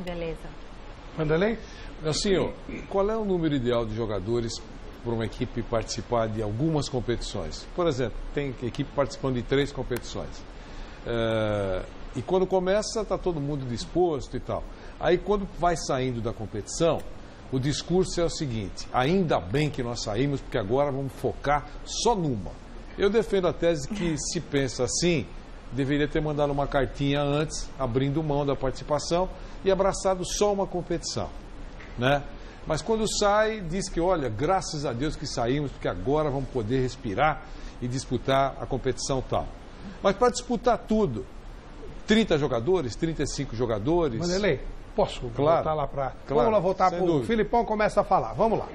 Speaker 2: Beleza.
Speaker 1: Vanderlei?
Speaker 7: Assim, qual é o número ideal de jogadores para uma equipe participar de algumas competições? Por exemplo, tem equipe participando de 3 competições. E quando começa, está todo mundo disposto e tal. Aí, quando vai saindo da competição, o discurso é o seguinte: ainda bem que nós saímos, porque agora vamos focar só numa. Eu defendo a tese que, se pensa assim, deveria ter mandado uma cartinha antes, abrindo mão da participação e abraçado só uma competição, né? Mas quando sai, diz que, olha, graças a Deus que saímos, porque agora vamos poder respirar e disputar a competição tal. Mas para disputar tudo, 30 jogadores, 35 jogadores...
Speaker 1: Vanderlei, posso voltar lá para...
Speaker 7: Claro,
Speaker 1: vamos lá voltar para o
Speaker 7: dúvida.
Speaker 1: Filipão, começa a falar. Vamos lá.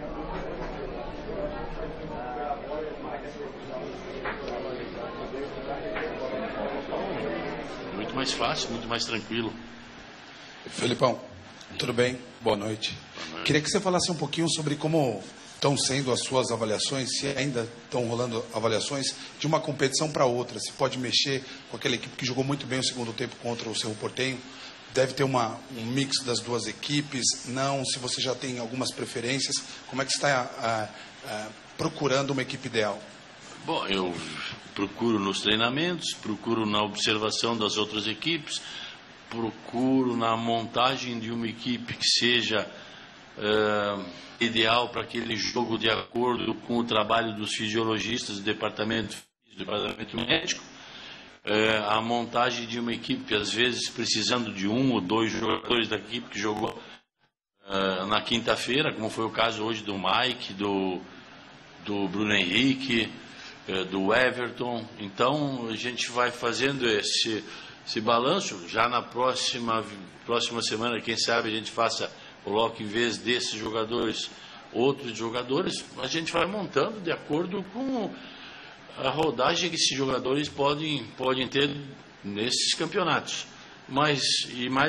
Speaker 14: Muito mais fácil, muito mais tranquilo.
Speaker 15: Felipão, tudo bem? Boa noite. Queria que você falasse um pouquinho sobre como estão sendo as suas avaliações, se ainda estão rolando avaliações de uma competição para outra. Se pode mexer com aquela equipe que jogou muito bem o segundo tempo contra o Cerro Porteño. Deve ter um mix das duas equipes. Não, se você já tem algumas preferências, como é que você está procurando uma equipe ideal?
Speaker 14: Bom, eu procuro nos treinamentos, procuro na observação das outras equipes, procuro na montagem de uma equipe que seja ideal para aquele jogo de acordo com o trabalho dos fisiologistas do departamento médico. a montagem de uma equipe, às vezes precisando de 1 ou 2 jogadores da equipe que jogou na quinta-feira, como foi o caso hoje do Mike, do Bruno Henrique, do Everton. Então a gente vai fazendo esse balanço. Já na próxima semana, quem sabe a gente coloque em vez desses jogadores outros jogadores. A gente vai montando de acordo com a rodagem que esses jogadores podem ter nesses campeonatos. Mais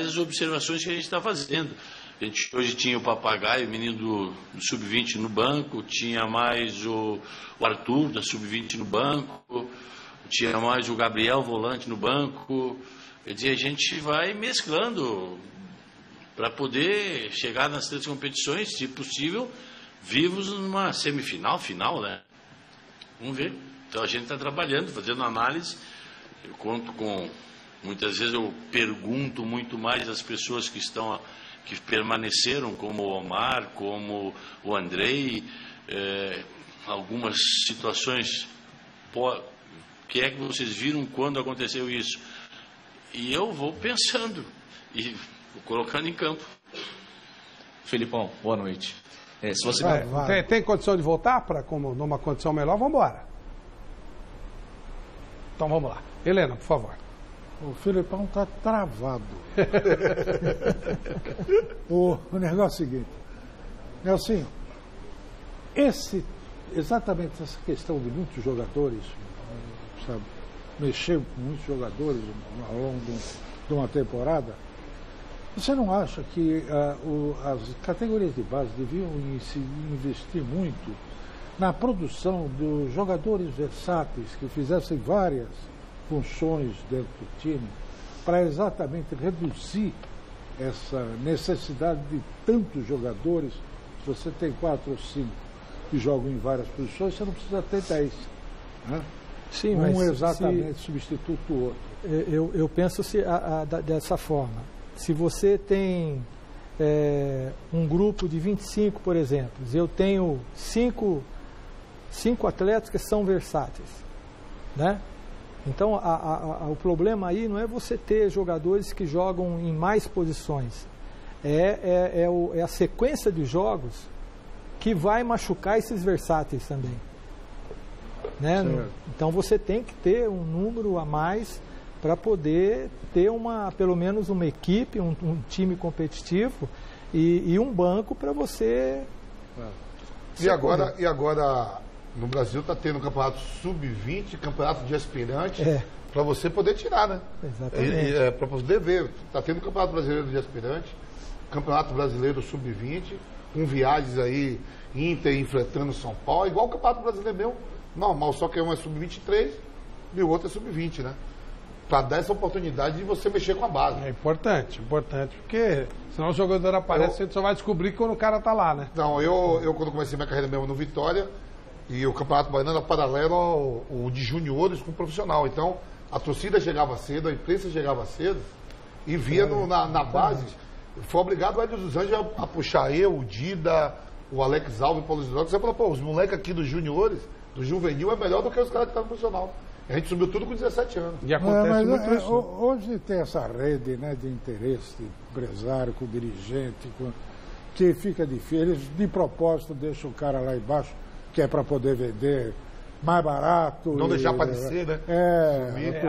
Speaker 14: as observações que a gente está fazendo. A gente hoje tinha o Papagaio, o menino do Sub-20 no banco, tinha mais o Arthur, da Sub-20 no banco, tinha mais o Gabriel, volante, no banco. Quer dizer, a gente vai mesclando para poder chegar nas 3 competições, se possível, vivos numa semifinal, final, né? Vamos ver. Então a gente está trabalhando, fazendo análise. Eu conto com... Muitas vezes eu pergunto muito mais às pessoas que permaneceram, como o Omar, como o Andrei, algumas situações, que é que vocês viram quando aconteceu isso? E eu vou pensando e vou colocando em campo.
Speaker 16: Felipão, boa noite. Se você
Speaker 1: tem condição de voltar numa condição melhor? Vamos embora. Então vamos lá. Helena, por favor.
Speaker 9: O Felipão está travado. O negócio é o seguinte, Nelsinho, exatamente essa questão de muitos jogadores, sabe, mexer com muitos jogadores ao longo de uma temporada, você não acha que as categorias de base deviam investir muito na produção de jogadores versáteis que fizessem várias funções dentro do time, para exatamente reduzir essa necessidade de tantos jogadores? Se você tem 4 ou 5 que jogam em várias posições, você não precisa ter 10. Né?
Speaker 4: Sim, mas
Speaker 9: exatamente substituto o outro.
Speaker 4: Eu penso dessa forma. Se você tem um grupo de 25, por exemplo, eu tenho 5 atletas que são versáteis, né? Então, o problema aí não é você ter jogadores que jogam em mais posições. É a sequência de jogos que vai machucar esses versáteis também. Né? Então, você tem que ter um número a mais para poder ter pelo menos uma equipe, um time competitivo e um banco para você...
Speaker 8: E agora... No Brasil está tendo campeonato sub-20, campeonato de aspirantes, para você poder tirar, né?
Speaker 4: Exatamente.
Speaker 8: Para poder ver. Está tendo campeonato brasileiro de aspirantes, campeonato brasileiro sub-20, com viagens aí, Inter enfrentando São Paulo, igual o campeonato brasileiro mesmo, normal, só que um é sub-23 e o outro é sub-20, né? Para dar essa oportunidade de você mexer com a base.
Speaker 1: É importante, porque senão o jogador aparece, você só vai descobrir quando o cara está lá, né?
Speaker 8: Não, eu quando comecei minha carreira mesmo no Vitória, e o Campeonato Baiano era paralelo ao de juniores com o profissional. Então, a torcida chegava cedo, a imprensa chegava cedo e via na base. Foi obrigado o Hélio dos Anjos a puxar o Dida, o Alex Alves, o Paulo Isidoro. Você falou, os moleques aqui dos juniores, do juvenil, é melhor do que os caras que estão no profissional. A gente subiu tudo com 17 anos.
Speaker 1: E acontece muito isso.
Speaker 9: Hoje tem essa rede, né, de interesse, de empresário com dirigente, que fica difícil. Eles, de propósito, deixam o cara lá embaixo, que é para poder vender mais barato.
Speaker 8: Não deixar aparecer, né?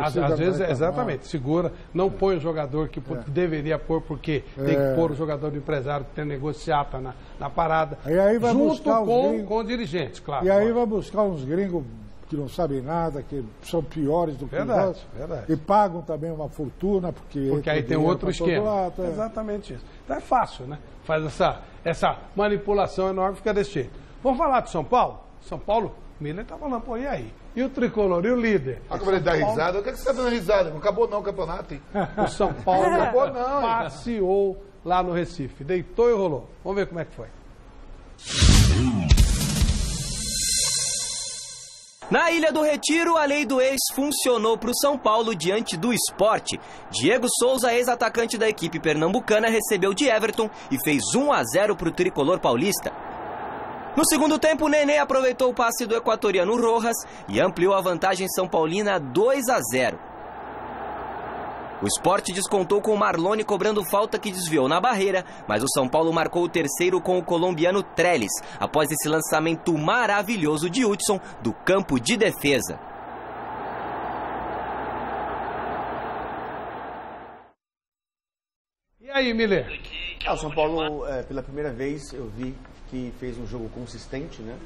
Speaker 1: Às vezes, exatamente, segura, não põe o jogador que deveria pôr, porque tem que pôr o jogador do empresário que tem negociata na parada,
Speaker 9: aí vai
Speaker 1: junto
Speaker 9: buscar
Speaker 1: com dirigentes, claro.
Speaker 9: E aí vai buscar uns gringos que não sabem nada, que são piores do que nós. E pagam também uma fortuna, porque
Speaker 1: aí tem outro esquema. Exatamente isso. Então é fácil, né? Faz essa manipulação enorme, fica desse jeito. Vamos falar de São Paulo? São Paulo, Miller tá falando, pô, e aí? E o tricolor, e o líder?
Speaker 8: Olha como ele dá risada. O que você está dando risada? Não acabou não o campeonato, hein?
Speaker 1: O São Paulo passeou lá no Recife. Deitou e rolou. Vamos ver como é que foi.
Speaker 17: Na Ilha do Retiro, a lei do ex funcionou para o São Paulo diante do Sport. Diego Souza, ex-atacante da equipe pernambucana, recebeu de Everton e fez 1-0 para o tricolor paulista. No segundo tempo, o Nenê aproveitou o passe do equatoriano Rojas e ampliou a vantagem são paulina 2-0. O Sport descontou com o Marlone cobrando falta que desviou na barreira, mas o São Paulo marcou o terceiro com o colombiano Trellis, após esse lançamento maravilhoso de Hudson do campo de defesa.
Speaker 1: E aí, Miller?
Speaker 6: O São Paulo, pela primeira vez, eu vi que fez um jogo consistente, né?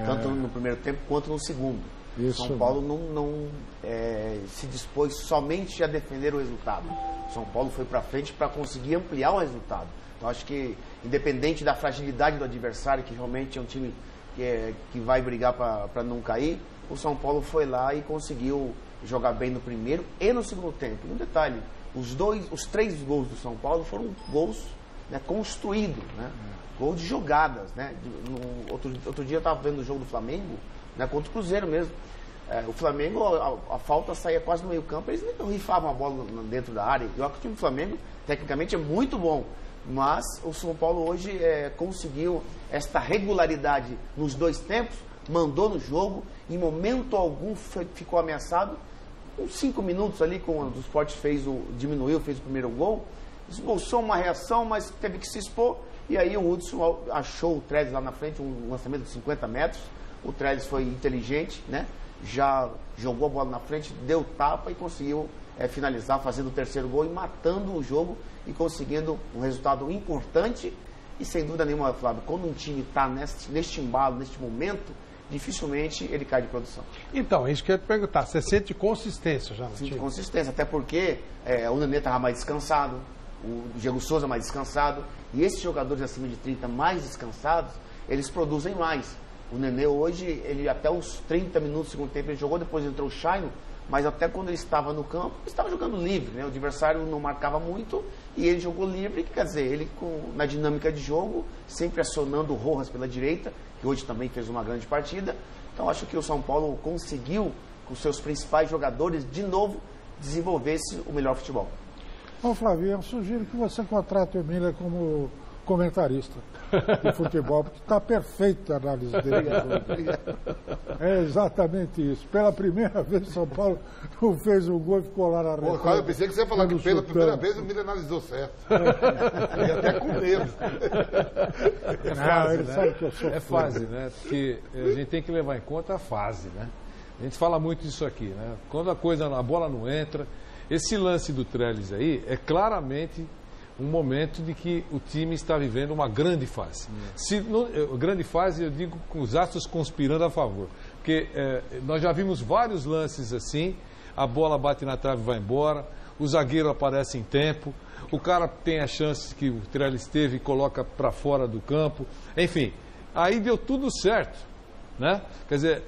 Speaker 6: Tanto no primeiro tempo quanto no segundo. O São Paulo não se dispôs somente a defender o resultado. O São Paulo foi para frente para conseguir ampliar o resultado. Então, acho que, independente da fragilidade do adversário, que realmente é um time que vai brigar para não cair, o São Paulo foi lá e conseguiu jogar bem no primeiro e no segundo tempo. E um detalhe, os 3 gols do São Paulo foram gols, né, construídos, né? Gols de jogadas, né? Outro dia eu estava vendo o jogo do Flamengo, né, contra o Cruzeiro mesmo. O Flamengo, a falta saía quase no meio campo, eles nem rifavam a bola dentro da área. Eu acho que o time do Flamengo, tecnicamente, é muito bom, mas o São Paulo hoje conseguiu esta regularidade nos 2 tempos, mandou no jogo, em momento algum ficou ameaçado. Uns 5 minutos ali, quando o Sport diminuiu, fez o primeiro gol, esboçou uma reação, mas teve que se expor, e aí o Hudson achou o Trellis lá na frente, um lançamento de 50 metros, o Trellis foi inteligente, né? Já jogou a bola na frente, deu tapa e conseguiu finalizar, fazendo o terceiro gol e matando o jogo e conseguindo um resultado importante. E sem dúvida nenhuma, Flávio, quando um time está neste embalo, neste momento, dificilmente ele cai de produção.
Speaker 1: Então, é isso que eu ia te perguntar. Você sente consistência já no time?
Speaker 6: Sente consistência, até porque o Nenê estava mais descansado, o Diego Souza mais descansado, e esses jogadores acima de 30 mais descansados, eles produzem mais. O Nenê hoje, ele até os 30 minutos do segundo tempo ele jogou, depois entrou o Shaino, mas até quando ele estava no campo, ele estava jogando livre, né? O adversário não marcava muito e ele jogou livre, quer dizer, ele na dinâmica de jogo, sempre acionando o Rojas pela direita, que hoje também fez uma grande partida. Então acho que o São Paulo conseguiu, com seus principais jogadores, de novo, desenvolver o melhor futebol.
Speaker 9: Ô Flávio, eu sugiro que você contrate o Miller como comentarista de futebol, porque está perfeita a análise dele. É exatamente isso. Pela primeira vez, São Paulo não fez um gol e ficou lá na reta.
Speaker 8: Eu pensei que você ia falar que pela primeira vez o Miller analisou certo. E até com medo.
Speaker 7: É fase, né? Sabe que eu sou fase, né? Porque a gente tem que levar em conta a fase, né? A gente fala muito disso aqui, né? Quando a bola não entra, esse lance do Trellis aí é claramente um momento de que o time está vivendo uma grande fase. Grande fase, eu digo, com os astros conspirando a favor. Porque nós já vimos vários lances assim, a bola bate na trave e vai embora, o zagueiro aparece em tempo, o cara tem a chance que o Trellis teve e coloca para fora do campo. Enfim, aí deu tudo certo, né? Quer dizer,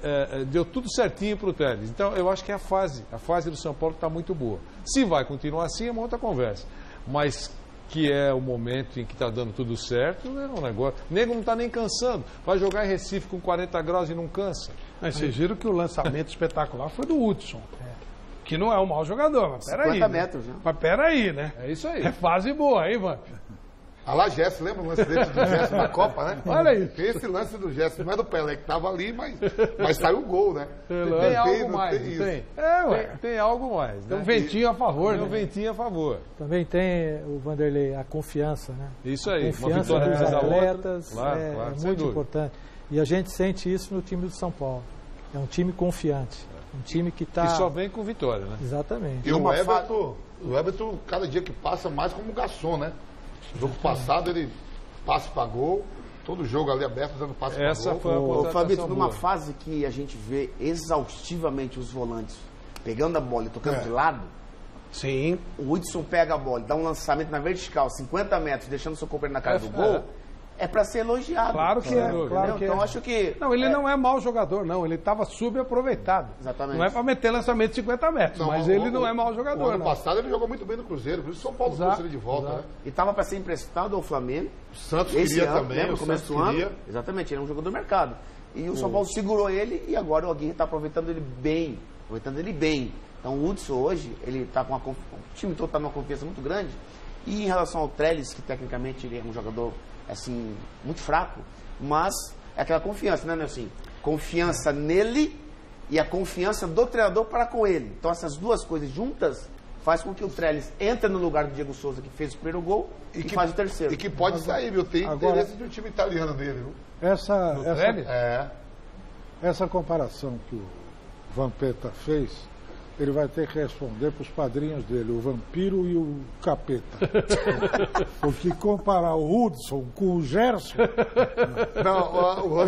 Speaker 7: deu tudo certinho para o Trellis. Então, eu acho que a fase do São Paulo está muito boa. Se vai continuar assim, é uma outra conversa. Mas que é o momento em que está dando tudo certo, é um negócio. O nego não está nem cansando. Vai jogar em Recife com 40 graus e não cansa.
Speaker 1: Mas vocês viram que o lançamento espetacular foi do Hudson. Que não é um mau jogador, mas peraí.
Speaker 6: 50 metros, né?
Speaker 1: Mas peraí, né?
Speaker 7: É isso aí.
Speaker 1: É fase boa, hein, mano?
Speaker 8: Ah lá, Gerson, lembra o lance do Gerson na Copa, né?
Speaker 1: Olha aí.
Speaker 8: Esse lance do Gerson não é do Pelé que estava ali, mas saiu o gol, né?
Speaker 7: Tem algo mais, não tem? Tem algo mais. Né?
Speaker 1: Tem um ventinho a favor,
Speaker 7: né? Um ventinho a favor.
Speaker 4: Também tem, o Vanderlei, a confiança, né?
Speaker 7: Isso aí.
Speaker 4: A confiança dos atletas é muito importante. E a gente sente isso no time do São Paulo. É um time confiante. Um time que está...
Speaker 7: Que só vem com vitória, né?
Speaker 4: Exatamente.
Speaker 8: E o Everton, cada dia que passa, mais como garçom, né? No jogo passado ele passa para gol, todo jogo ali aberto dando passe para gol.
Speaker 7: Essa foi a contratação
Speaker 6: Fabito, numa fase que a gente vê exaustivamente os volantes pegando a bola e tocando de lado.
Speaker 1: Sim.
Speaker 6: O Hudson pega a bola, dá um lançamento na vertical, 50 metros, deixando o seu companheiro na cara do gol. É para ser elogiado.
Speaker 1: Claro que é. Claro que
Speaker 6: então acho que...
Speaker 1: Não, ele não é mau jogador, não. Ele estava subaproveitado.
Speaker 6: Exatamente.
Speaker 1: Não é para meter lançamento de 50 metros, mas ele não é mau jogador.
Speaker 8: No ano passado ele jogou muito bem no Cruzeiro, por isso o São Paulo trouxe ele de volta, né?
Speaker 6: E estava para ser emprestado ao Flamengo.
Speaker 8: O Santos queria também,
Speaker 6: no começo do ano. Exatamente, ele é um jogador do mercado. E o São Paulo segurou ele e agora o Aguirre está aproveitando ele bem. Então o Hudson hoje, ele está com o time todo está numa confiança muito grande. E em relação ao Trellis, que tecnicamente ele é um jogador assim, muito fraco, mas é aquela confiança, né, Nelson? Confiança nele e a confiança do treinador para com ele. Então essas duas coisas juntas faz com que o Trellis entre no lugar do Diego Souza, que fez o primeiro gol, e que faz o terceiro.
Speaker 8: E que pode sair, viu? Tem interesse de um time italiano dele, viu?
Speaker 9: Essa comparação que o Vampeta fez, ele vai ter que responder para os padrinhos dele, o Vampiro e o Capeta. Porque comparar o Hudson com o Gerson...
Speaker 8: Não, o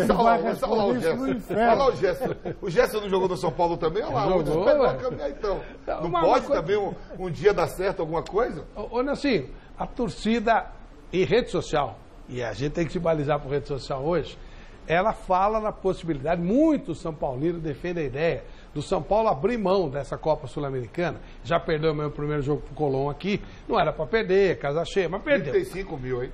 Speaker 8: Gerson. O Gerson não jogou no São Paulo também? Olha lá, o Hudson pegou a caminhar então. Não pode também um dia dar certo alguma coisa?
Speaker 1: Olha assim, a torcida em rede social, e a gente tem que se balizar por rede social hoje, ela fala na possibilidade, muitos São Paulinos defendem a ideia do São Paulo abrir mão dessa Copa Sul-Americana. Já perdeu o meu primeiro jogo pro Colón aqui, não era para perder, casa cheia, mas perdeu.
Speaker 8: 35 mil, hein?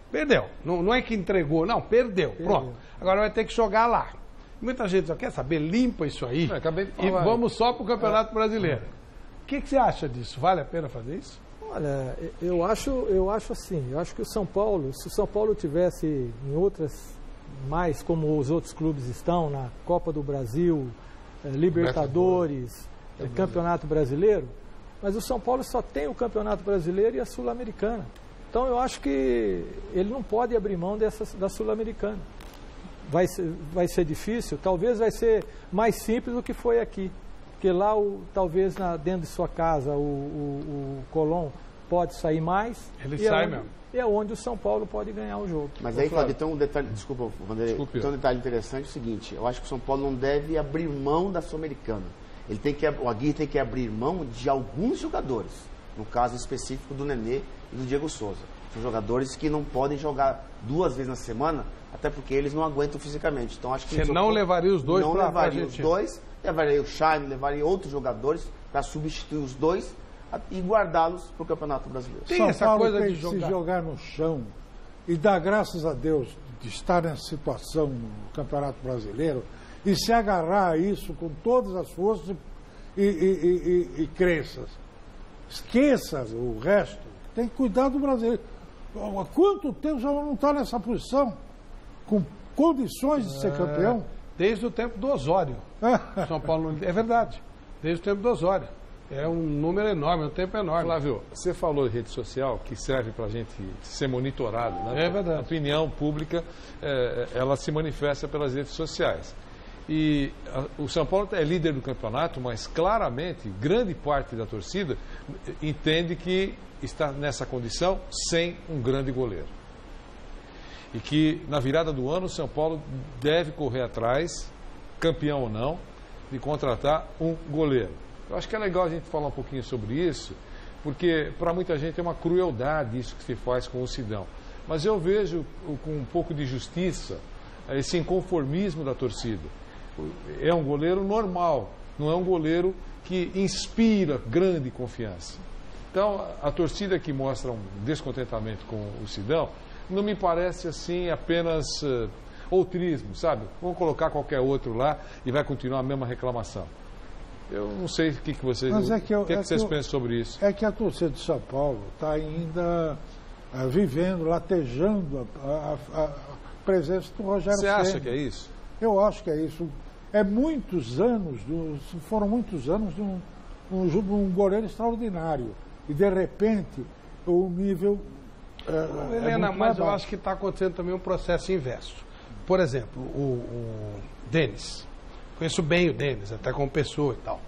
Speaker 1: Perdeu. Não é que entregou, não, perdeu. Pronto. Agora vai ter que jogar lá. Muita gente só quer saber, limpa isso aí e vamos só pro Campeonato Brasileiro. O que você acha disso? Vale a pena fazer isso?
Speaker 4: Olha, eu acho assim, eu acho que o São Paulo, se o São Paulo tivesse em outras, mais como os outros clubes estão, na Copa do Brasil, Libertadores, Campeonato Brasileiro, mas o São Paulo só tem o Campeonato Brasileiro e a Sul-Americana. Então eu acho que ele não pode abrir mão da Sul-Americana. Vai ser difícil, talvez vai ser mais simples do que foi aqui. Porque lá, talvez dentro de sua casa, o Colón pode sair mais.
Speaker 1: Ele sai mesmo.
Speaker 4: E é onde o São Paulo pode ganhar o jogo.
Speaker 6: Mas aí, Flávio, tem um detalhe, desculpa, Vanderlei, tem um detalhe interessante, é o seguinte, eu acho que o São Paulo não deve abrir mão da Sul-Americana. O Aguirre tem que abrir mão de alguns jogadores, no caso específico do Nenê e do Diego Souza. São jogadores que não podem jogar 2 vezes na semana, até porque eles não aguentam fisicamente. Então, acho que
Speaker 1: você não levaria os dois para a
Speaker 6: levaria os dois, levaria o Shine, levaria outros jogadores para substituir os dois e guardá-los para o Campeonato Brasileiro.
Speaker 9: Tem essa coisa de se jogar no chão e dar graças a Deus de estar nessa situação no Campeonato Brasileiro e se agarrar a isso com todas as forças e crenças. Esqueça o resto. Tem que cuidar do brasileiro. Há quanto tempo já não está nessa posição? Com condições de ser campeão?
Speaker 1: Desde o tempo do Osório. São Paulo, é verdade. Desde o tempo do Osório. É um número enorme, um tempo enorme.
Speaker 7: Flávio, você falou de rede social, que serve para a gente ser monitorado, né?
Speaker 1: É verdade.
Speaker 7: A opinião pública, ela se manifesta pelas redes sociais. E o São Paulo é líder do campeonato, mas claramente, grande parte da torcida entende que está nessa condição sem um grande goleiro. E que na virada do ano o São Paulo deve correr atrás, campeão ou não, de contratar um goleiro. Eu acho que é legal a gente falar um pouquinho sobre isso, porque para muita gente é uma crueldade isso que se faz com o Sidão. Mas eu vejo com um pouco de justiça esse inconformismo da torcida. É um goleiro normal, não é um goleiro que inspira grande confiança. Então, a torcida que mostra um descontentamento com o Sidão não me parece assim apenas outrismo, sabe? Vamos colocar qualquer outro lá e vai continuar a mesma reclamação. Eu não sei o que vocês, vocês pensam sobre isso.
Speaker 9: É que a torcida de São Paulo está ainda vivendo, latejando a presença do Rogério Ceni.
Speaker 7: Você acha que é isso?
Speaker 9: Eu acho que é isso. É muitos anos, foram muitos anos de um goleiro extraordinário. E, de repente, o nível...
Speaker 1: Helena, mas eu acho que está acontecendo também um processo inverso. Por exemplo, o Denis. Conheço bem o Denis, até como pessoa e tal.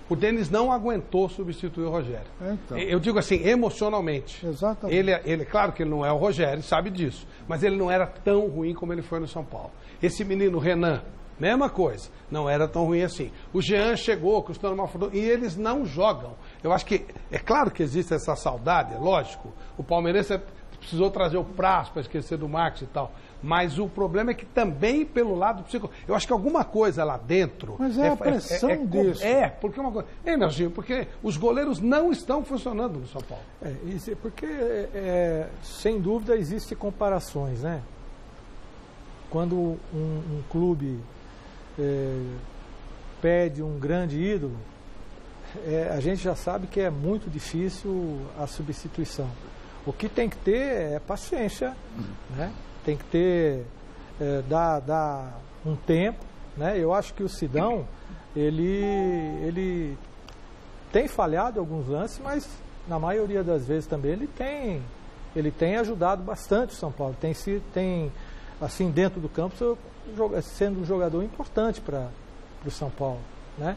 Speaker 1: O Denis não aguentou substituir o Rogério.
Speaker 9: Então.
Speaker 1: Eu digo assim, emocionalmente.
Speaker 9: Exatamente.
Speaker 1: Ele, claro que ele não é o Rogério, sabe disso. Mas ele não era tão ruim como ele foi no São Paulo. Esse menino, Renan, mesma coisa. Não era tão ruim assim. O Jean chegou, custando uma fortuna, e eles não jogam. Eu acho que, é claro que existe essa saudade, é lógico. O palmeirense precisou trazer o Praz para esquecer do Marcos e tal. Mas o problema é que também pelo lado psicológico. Eu acho que alguma coisa lá dentro...
Speaker 9: Mas é a pressão disso.
Speaker 1: Porque uma coisa... Nerginho, porque os goleiros não estão funcionando no São Paulo.
Speaker 4: Porque, sem dúvida, existem comparações, né? Quando um clube pede um grande ídolo, a gente já sabe que é muito difícil a substituição. O que tem que ter é paciência, né? Tem que ter, dar um tempo, né? Eu acho que o Sidão, ele tem falhado em alguns lances, mas na maioria das vezes também ele tem ajudado bastante o São Paulo. Tem assim, dentro do campo, sendo um jogador importante para o São Paulo, né?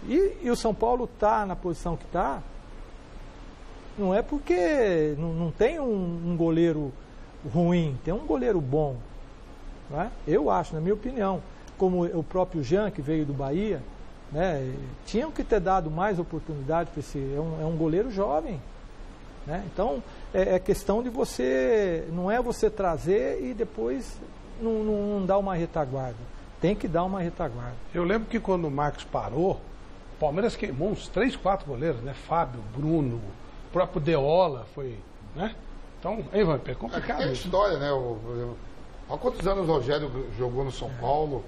Speaker 4: E o São Paulo está na posição que está, não é porque não tem um goleiro ruim, tem um goleiro bom, né? Eu acho, na minha opinião, como o próprio Jean, que veio do Bahia, né? Tinham que ter dado mais oportunidade para esse. É um goleiro jovem, né? Então é questão de você, não é você trazer e depois não dar uma retaguarda. Tem que dar uma retaguarda.
Speaker 1: Eu lembro que quando o Marcos parou, o Palmeiras queimou uns 3, 4 goleiros, né? Fábio, Bruno, o próprio Deola foi, né? Então, aí, Vampir, é complicado.
Speaker 8: É história, né? Há quantos anos o Rogério jogou no São Paulo,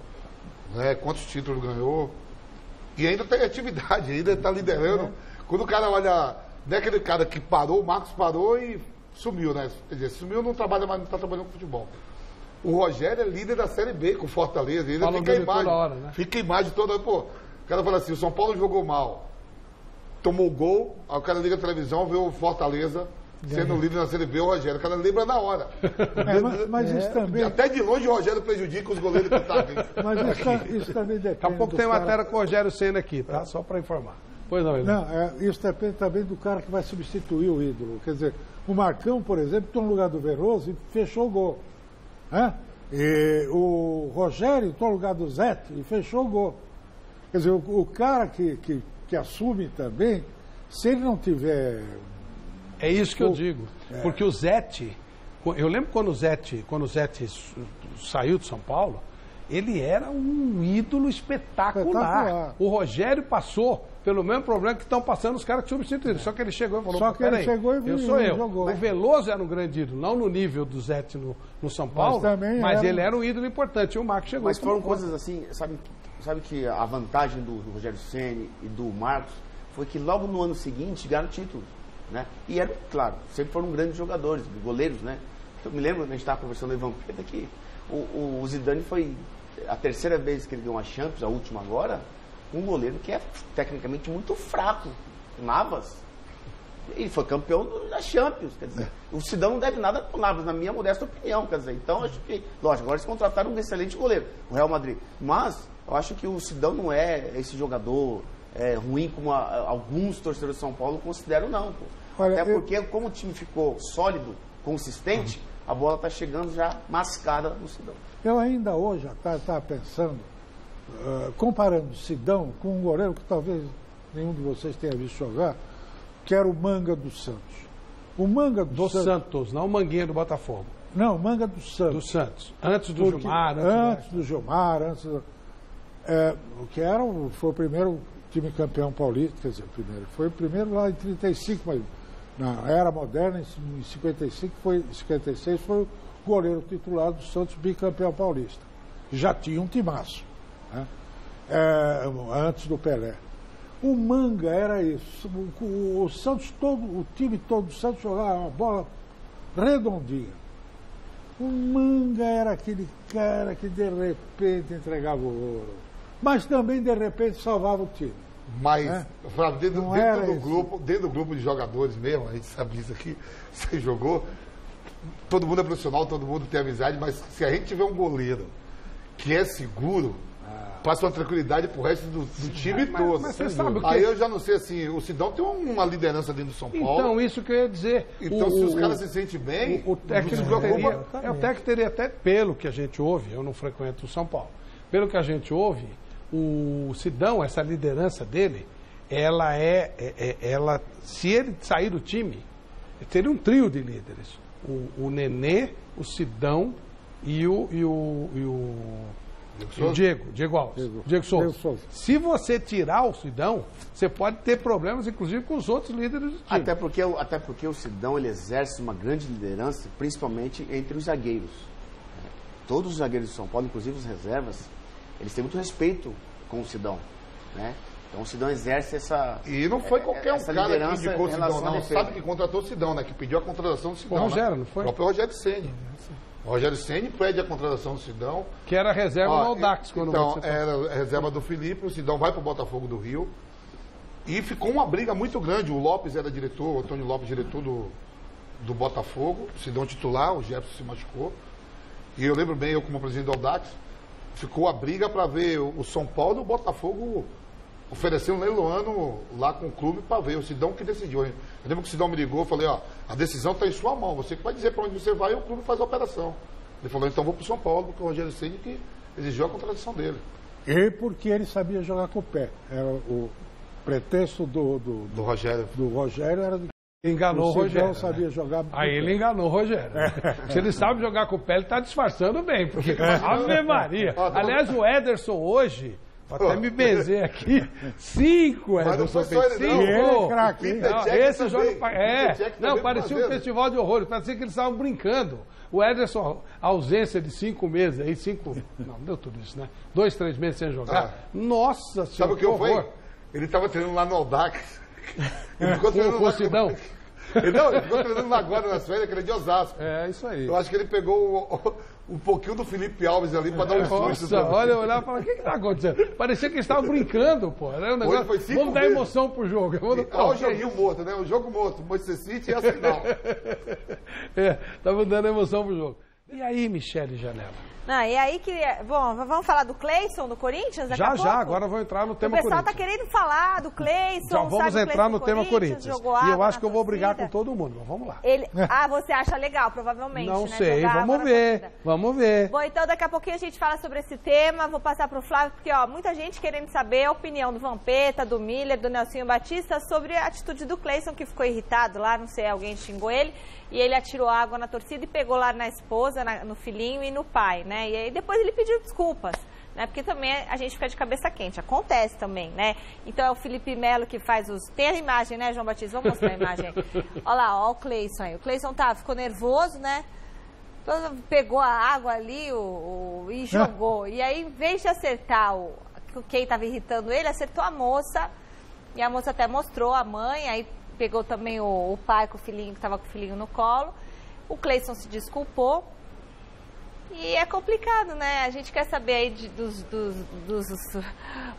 Speaker 8: né? Quantos títulos ganhou? E ainda tem atividade, ainda está liderando. Quando o cara olha, não é aquele cara que parou, o Marcos parou e sumiu, né? Quer dizer, sumiu, não trabalha mais, não está trabalhando com futebol. O Rogério é líder da Série B com Fortaleza, ainda fica a imagem. Toda hora, né? Fica a imagem toda hora. Pô, o cara fala assim, o São Paulo jogou mal, tomou gol, aí o cara liga a televisão, vê o Fortaleza sendo líder na Série B, o Rogério. O cara lembra na hora.
Speaker 9: Mas isso também...
Speaker 8: Até de longe o Rogério prejudica os goleiros que estavam.
Speaker 9: Mas isso também depende.
Speaker 1: Daqui a pouco tem matéria com o Rogério Ceni aqui, tá? Só para informar. Pois não,
Speaker 9: isso depende também do cara que vai substituir o ídolo. Quer dizer, o Marcão, por exemplo, está no lugar do Veloso e fechou o gol. Né? E o Rogério está no lugar do Zete e fechou o gol. Quer dizer, o cara que assume também, se ele não tiver...
Speaker 1: É isso que eu digo. Porque o Zete... Eu lembro quando o Zete saiu de São Paulo, ele era um ídolo espetacular. O Rogério passou pelo mesmo problema que estão passando os caras que substituíram. Só que ele chegou e falou, peraí, eu sou eu. O Veloso era um grande ídolo, não no nível do Zete no São Paulo, mas ele era um ídolo importante. E o Marcos chegou.
Speaker 6: Mas foram coisas assim, sabe que a vantagem do Rogério Ceni e do Marcos foi que logo no ano seguinte ganharam título, né? E era, claro, sempre foram grandes jogadores, goleiros, né? Eu me lembro, a gente estava conversando com o Ivan Pedro, que o Zidane foi a terceira vez que ele ganhou uma Champions, a última agora, um goleiro que é tecnicamente muito fraco, Navas. Ele foi campeão da Champions, quer dizer, o Sidão não deve nada pro Navas, na minha modesta opinião, quer dizer, então acho que, lógico, agora eles contrataram um excelente goleiro, o Real Madrid, mas eu acho que o Sidão não é esse jogador ruim como alguns torcedores de São Paulo consideram, não, pô. Olha, até porque como o time ficou sólido, consistente, a bola está chegando já mascada no Sidão.
Speaker 9: Eu ainda hoje estava pensando, comparando o Sidão com um goleiro que talvez nenhum de vocês tenha visto jogar, que era o Manga dos Santos. O Manga dos
Speaker 1: Santos, não o Manguinha do Botafogo.
Speaker 9: Não, o Manga dos Santos.
Speaker 1: Do Santos. Antes do Gilmar.
Speaker 9: Antes do Gilmar, foi o primeiro time campeão paulista, quer dizer, foi o primeiro lá em 35, mas na era moderna, em 56 foi o goleiro titular do Santos, bicampeão paulista. Já tinha um timaço, né? Antes do Pelé. O Manga era isso. O Santos o time todo do Santos jogava uma bola redondinha. O Manga era aquele cara que de repente entregava o ouro, mas também de repente salvava o time.
Speaker 8: Mas, Flávio, dentro do grupo de jogadores mesmo, a gente sabe disso aqui, você jogou, todo mundo é profissional, todo mundo tem amizade, mas se a gente tiver um goleiro que é seguro, passa uma tranquilidade pro resto do time todo.
Speaker 1: Mas você sabe o que...
Speaker 8: Aí eu já não sei, assim, o Sidão tem uma liderança dentro do São Paulo.
Speaker 1: Então, isso que eu ia dizer.
Speaker 8: Então, se os caras se sentem bem,
Speaker 1: o técnico teria até, pelo que a gente ouve, eu não frequento o São Paulo, pelo que a gente ouve, o Sidão, essa liderança dele, ela se ele sair do time, teria um trio de líderes. O Nenê, o Sidão e o Diego Alves. Diego Souza. Se você tirar o Sidão, você pode ter problemas, inclusive, com os outros líderes do time.
Speaker 6: Até porque o Sidão ele exerce uma grande liderança, principalmente entre os zagueiros. Todos os zagueiros de São Paulo, inclusive os reservas, eles têm muito respeito com o Sidão, né? Então o Sidão exerce essa...
Speaker 8: E não foi qualquer um cara que indicou o Sidão, não. Sabe que contratou o Sidão, né? Que pediu a contratação do Sidão.
Speaker 1: O Rogério, não foi?
Speaker 8: O próprio Rogério Ceni. O Rogério Ceni pede a contratação do Sidão.
Speaker 1: Que era reserva no Audax.
Speaker 8: Então, era reserva do Felipe, o Sidão vai para o Botafogo do Rio. E ficou uma briga muito grande. O Lopes era diretor, o Antônio Lopes, diretor do Botafogo, Sidão titular, o Jefferson se machucou. E eu lembro bem, eu como presidente do Audax, ficou a briga para ver o São Paulo e o Botafogo oferecendo um leiloano lá com o clube para ver. O Sidão que decidiu. Eu lembro que o Sidão me ligou, eu falei, ó, a decisão está em sua mão, você que vai dizer para onde você vai e o clube faz a operação. Ele falou, então vou para o São Paulo, porque o Rogério Ceni que exigiu a contratação dele.
Speaker 9: E porque ele sabia jogar com o pé. Era o pretexto do
Speaker 8: Rogério.
Speaker 9: Do Rogério era de
Speaker 1: enganou o Rogério.
Speaker 9: Sabia jogar.
Speaker 1: Aí ele enganou o Rogério. Se ele sabe jogar com o pé, ele está disfarçando bem. Porque, Ave Maria. Aliás, o Ederson hoje, vou até me benzer aqui, 5, Ederson fez 5.
Speaker 9: Ele é craque.
Speaker 1: Esse jogo. Não, parecia um festival de horrores. Parecia que eles estavam brincando. O Ederson, a ausência de 5 meses, aí 5. Não deu tudo isso, né? 2, 3 meses sem jogar. Nossa senhora.
Speaker 8: Sabe o que eu fui? Ele estava treinando lá no Audax.
Speaker 1: Ele ficou treinando com o Sidão?
Speaker 8: Não, ele ficou treinando lá agora nas férias, que ele é de Osasco.
Speaker 1: É, isso aí.
Speaker 8: Eu acho que ele pegou um pouquinho do Felipe Alves ali para dar um susto.
Speaker 1: Nossa, olha, eu olhava e falava, o que está acontecendo? Parecia que eles estavam brincando, pô. Era um negócio, vamos dar emoção pro jogo.
Speaker 8: O joguinho morto, né? O jogo morto. Manchester City e Arsenal.
Speaker 1: Estavam dando emoção pro jogo. E aí, Michele Janela?
Speaker 2: Não, e aí que... Bom, vamos falar do Cleison, do Corinthians?
Speaker 1: Já, agora eu vou entrar no tema Corinthians.
Speaker 2: O pessoal tá querendo falar do Cleison.
Speaker 1: Já vamos entrar no tema Corinthians. E eu acho que eu vou brigar com todo mundo, mas vamos lá.
Speaker 2: Você acha legal, provavelmente,
Speaker 1: não
Speaker 2: né?
Speaker 1: Sei, vamos ver.
Speaker 2: Bom, então daqui a pouquinho a gente fala sobre esse tema. Vou passar pro Flávio, porque, ó, muita gente querendo saber a opinião do Vampeta, do Miller, do Nelsinho Batista sobre a atitude do Cleison, que ficou irritado lá, não sei, alguém xingou ele. E ele atirou água na torcida e pegou lá na esposa, no filhinho e no pai, né? E aí depois ele pediu desculpas, né? Porque também a gente fica de cabeça quente, acontece também, né? Então é o Felipe Melo que faz os... Tem a imagem, né, João Batista? Vamos mostrar a imagem aí. Olha lá, ó o Cleison aí. O Cleison ficou nervoso, né? Então, pegou a água ali e jogou. E aí, em vez de acertar quem estava irritando ele, acertou a moça. E a moça até mostrou a mãe, aí pegou também o pai com o filhinho, que estava com o filhinho no colo. O Cleison se desculpou. E é complicado, né? A gente quer saber aí dos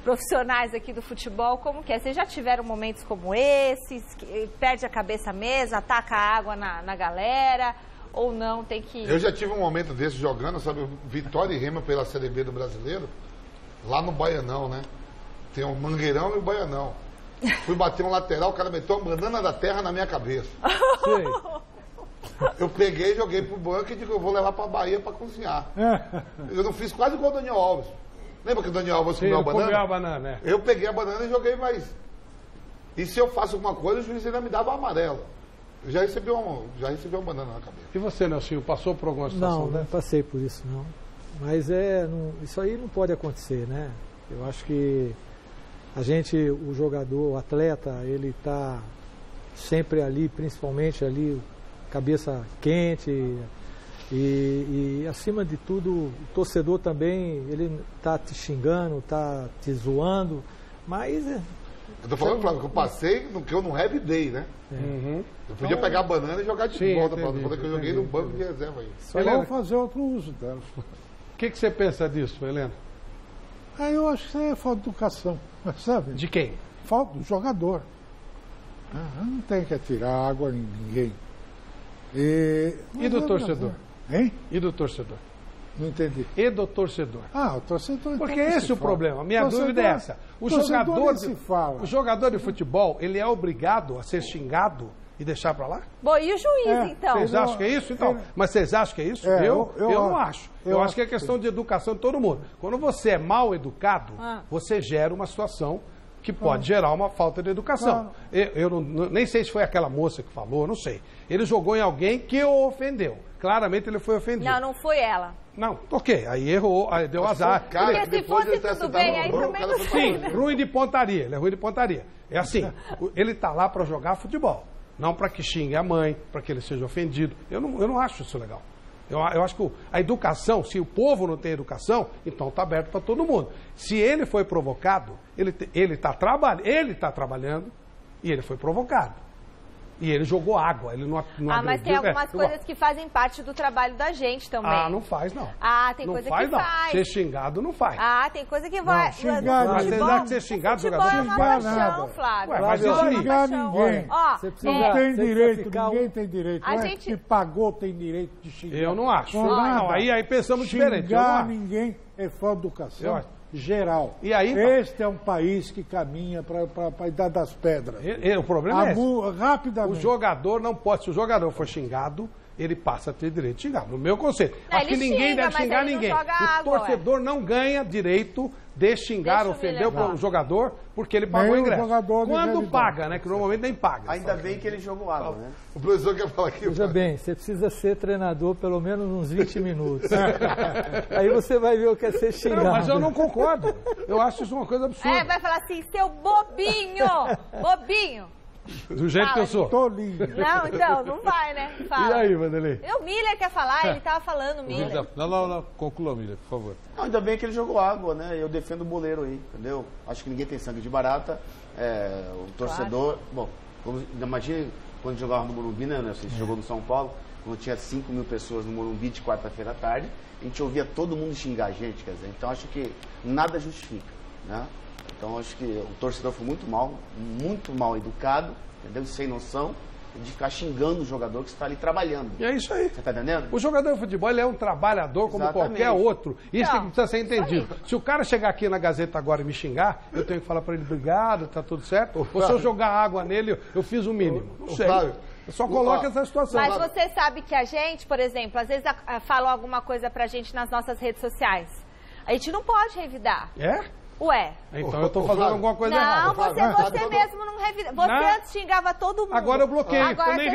Speaker 2: profissionais aqui do futebol como que é. Vocês já tiveram momentos como esses? Que perde a cabeça mesmo, ataca a água na galera? Ou não, tem que...
Speaker 8: Eu já tive um momento desse jogando, sabe? Vitória e Rema pela Série B do Brasileiro. Lá no Baianão, né? Tem o Mangueirão e o Baianão. Fui bater um lateral, o cara meteu uma banana da terra na minha cabeça. Eu peguei, joguei pro banco e digo, eu vou levar pra Bahia pra cozinhar. Eu não fiz quase igual o Daniel Alves. Lembra que o Daniel Alves comeu a banana?
Speaker 1: Comeu a banana, é.
Speaker 8: Eu peguei a banana e joguei mais. E se eu faço alguma coisa, o juiz ainda me dava amarelo. Eu já recebi uma banana na cabeça.
Speaker 1: E você, Nelsinho, passou por alguma situação?
Speaker 4: Não passei por isso, não. Mas isso aí não pode acontecer, né? Eu acho que o jogador, o atleta, ele está sempre ali, principalmente ali, cabeça quente e acima de tudo, o torcedor também, ele está te xingando, está te zoando, mas...
Speaker 8: Eu tô falando, Flávio, que eu passei no que eu não revidei, né? Eu podia pegar a banana e jogar de volta, que eu joguei no banco de reserva aí.
Speaker 9: Só vou fazer outro uso dela.
Speaker 1: O que você pensa disso, Helena?
Speaker 9: Eu acho que isso é falta de educação, sabe?
Speaker 1: De quem?
Speaker 9: Falta do jogador. Não tem que atirar água em ninguém. E
Speaker 1: do torcedor?
Speaker 9: Hein?
Speaker 1: E do torcedor?
Speaker 9: Não entendi.
Speaker 1: E do torcedor?
Speaker 9: O torcedor...
Speaker 1: Porque esse é o problema. Minha dúvida é essa. O jogador de futebol, ele é obrigado a ser xingado e deixar pra lá?
Speaker 2: Bom, e o juiz, então?
Speaker 1: Vocês acham que é isso? Então, mas vocês acham que é isso? Eu não acho. Eu acho que é questão de educação de todo mundo. Quando você é mal educado, você gera uma situação que pode gerar uma falta de educação. Eu nem sei se foi aquela moça que falou, não sei. Ele jogou em alguém que o ofendeu. Claramente ele foi ofendido.
Speaker 2: Não foi ela.
Speaker 1: Não, ok, aí errou, aí deu azar.
Speaker 2: Porque se fosse tudo bem, aí também não sei.
Speaker 1: Sim, ruim de pontaria, ele é ruim de pontaria. É assim, ele tá lá para jogar futebol, não para que xingue a mãe, para que ele seja ofendido. Eu não acho isso legal. Eu acho que a educação, se o povo não tem educação, então está aberto para todo mundo. Se ele foi provocado, ele está trabalhando e ele foi provocado. E ele jogou água, ele não
Speaker 2: mas tem algumas coisas que fazem parte do trabalho da gente também.
Speaker 1: Não faz, não.
Speaker 2: Tem
Speaker 1: não
Speaker 2: coisa
Speaker 1: faz,
Speaker 2: que
Speaker 1: não.
Speaker 2: faz.
Speaker 1: Ser xingado não faz.
Speaker 2: Tem coisa que vai...
Speaker 1: Não, xingar, apesar de ser xingado,
Speaker 2: jogador... Futebol é uma paixão, Flávio.
Speaker 1: Mas isso aí...
Speaker 9: Xingar ninguém. Não tem direito, ninguém tem direito.
Speaker 2: A gente...
Speaker 9: Que pagou tem direito de xingar.
Speaker 1: Eu não acho. Não, aí pensamos diferente.
Speaker 9: Xingar ninguém é falta de educação. Geral.
Speaker 1: E aí,
Speaker 9: este é um país que caminha para a idade das pedras.
Speaker 1: O problema é esse.
Speaker 9: Rapidamente.
Speaker 1: O jogador não pode, se o jogador for xingado, ele passa a ter direito de xingar. No meu conceito. Acho que ninguém deve xingar ninguém. O torcedor não ganha direito de xingar, ofender o jogador, porque ele pagou o ingresso. Quando paga, né? Que normalmente nem paga.
Speaker 6: Ainda bem que ele jogou água, né?
Speaker 8: O professor quer falar aqui.
Speaker 4: Veja bem, você precisa ser treinador pelo menos uns 20 minutos. Aí você vai ver o que é ser xingado.
Speaker 1: Não, mas eu não concordo. Eu acho isso uma coisa absurda.
Speaker 2: Vai falar assim, seu bobinho! Bobinho!
Speaker 1: Do jeito que eu sou.
Speaker 9: Tolinho.
Speaker 2: Não, então, não vai, né? Fala.
Speaker 1: E aí, Vanderlei?
Speaker 2: O Miller quer falar, ele tava falando, o Miller.
Speaker 7: Não, conclua, Miller, por favor.
Speaker 6: Ainda bem que ele jogou água, né? Eu defendo o boleiro aí, entendeu? Acho que ninguém tem sangue de barata. O torcedor... Bom, imagine quando jogava no Morumbi, né? Você jogou no São Paulo, quando tinha 5 mil pessoas no Morumbi de quarta-feira à tarde, a gente ouvia todo mundo xingar a gente, quer dizer. Então, acho que nada justifica, né? Então, acho que o torcedor foi muito mal educado, entendeu? Sem noção de ficar xingando o jogador que está ali trabalhando.
Speaker 1: E é isso aí.
Speaker 6: Você está entendendo?
Speaker 1: O jogador de futebol ele é um trabalhador como qualquer outro. Isso que precisa ser entendido. Se o cara chegar aqui na Gazeta agora e me xingar, eu tenho que falar para ele, obrigado, tá tudo certo. Ou se eu jogar água nele, eu fiz o mínimo. Não sei. Eu só coloco essa situação.
Speaker 2: Mas você sabe que a gente, por exemplo, às vezes falam alguma coisa pra gente nas nossas redes sociais. A gente não pode revidar. Ué.
Speaker 1: Então eu tô fazendo alguma coisa errada.
Speaker 2: Não, você mesmo não revida. Você antes xingava todo mundo.
Speaker 1: Agora eu bloqueio, eu nem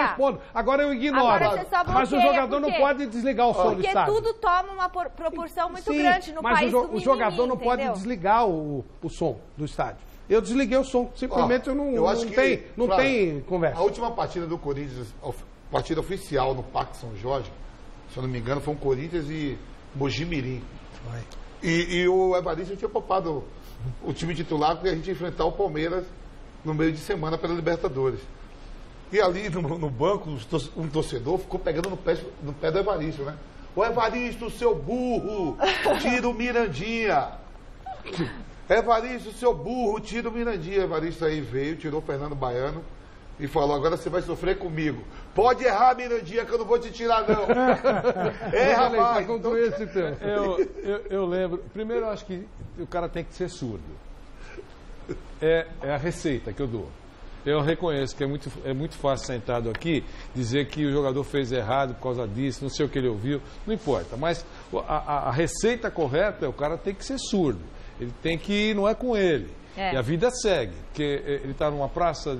Speaker 1: respondo. Agora eu ignoro.
Speaker 2: Agora você só bloqueia,
Speaker 1: mas o jogador não pode desligar o som do estádio.
Speaker 2: Porque tudo toma uma proporção muito grande no país do mimimi,
Speaker 1: mas o jogador não pode desligar o som do estádio. Eu desliguei o som, simplesmente não tem conversa.
Speaker 8: A última partida do Corinthians, partida oficial no Parque São Jorge, se eu não me engano, foi um Corinthians e Mojimirim. E o Evaristo tinha poupado o time titular porque a gente ia enfrentar o Palmeiras no meio de semana pela Libertadores. E ali no banco, um torcedor ficou pegando no pé do Evaristo, né? Ô Evaristo, seu burro, tira o Mirandinha. Evaristo, seu burro, tira o Mirandinha. Evaristo aí veio, tirou o Fernando Baiano e falou, agora você vai sofrer comigo. Pode errar, Mirandinha, que eu não vou te tirar, não. Rapaz.
Speaker 7: Eu lembro. Primeiro, eu acho que o cara tem que ser surdo. É a receita que eu dou. Eu reconheço que é muito fácil sentado aqui dizer que o jogador fez errado por causa disso, não sei o que ele ouviu, não importa. Mas a receita correta é o cara tem que ser surdo. Ele tem que ir, não é com ele. E a vida segue. Porque ele está numa praça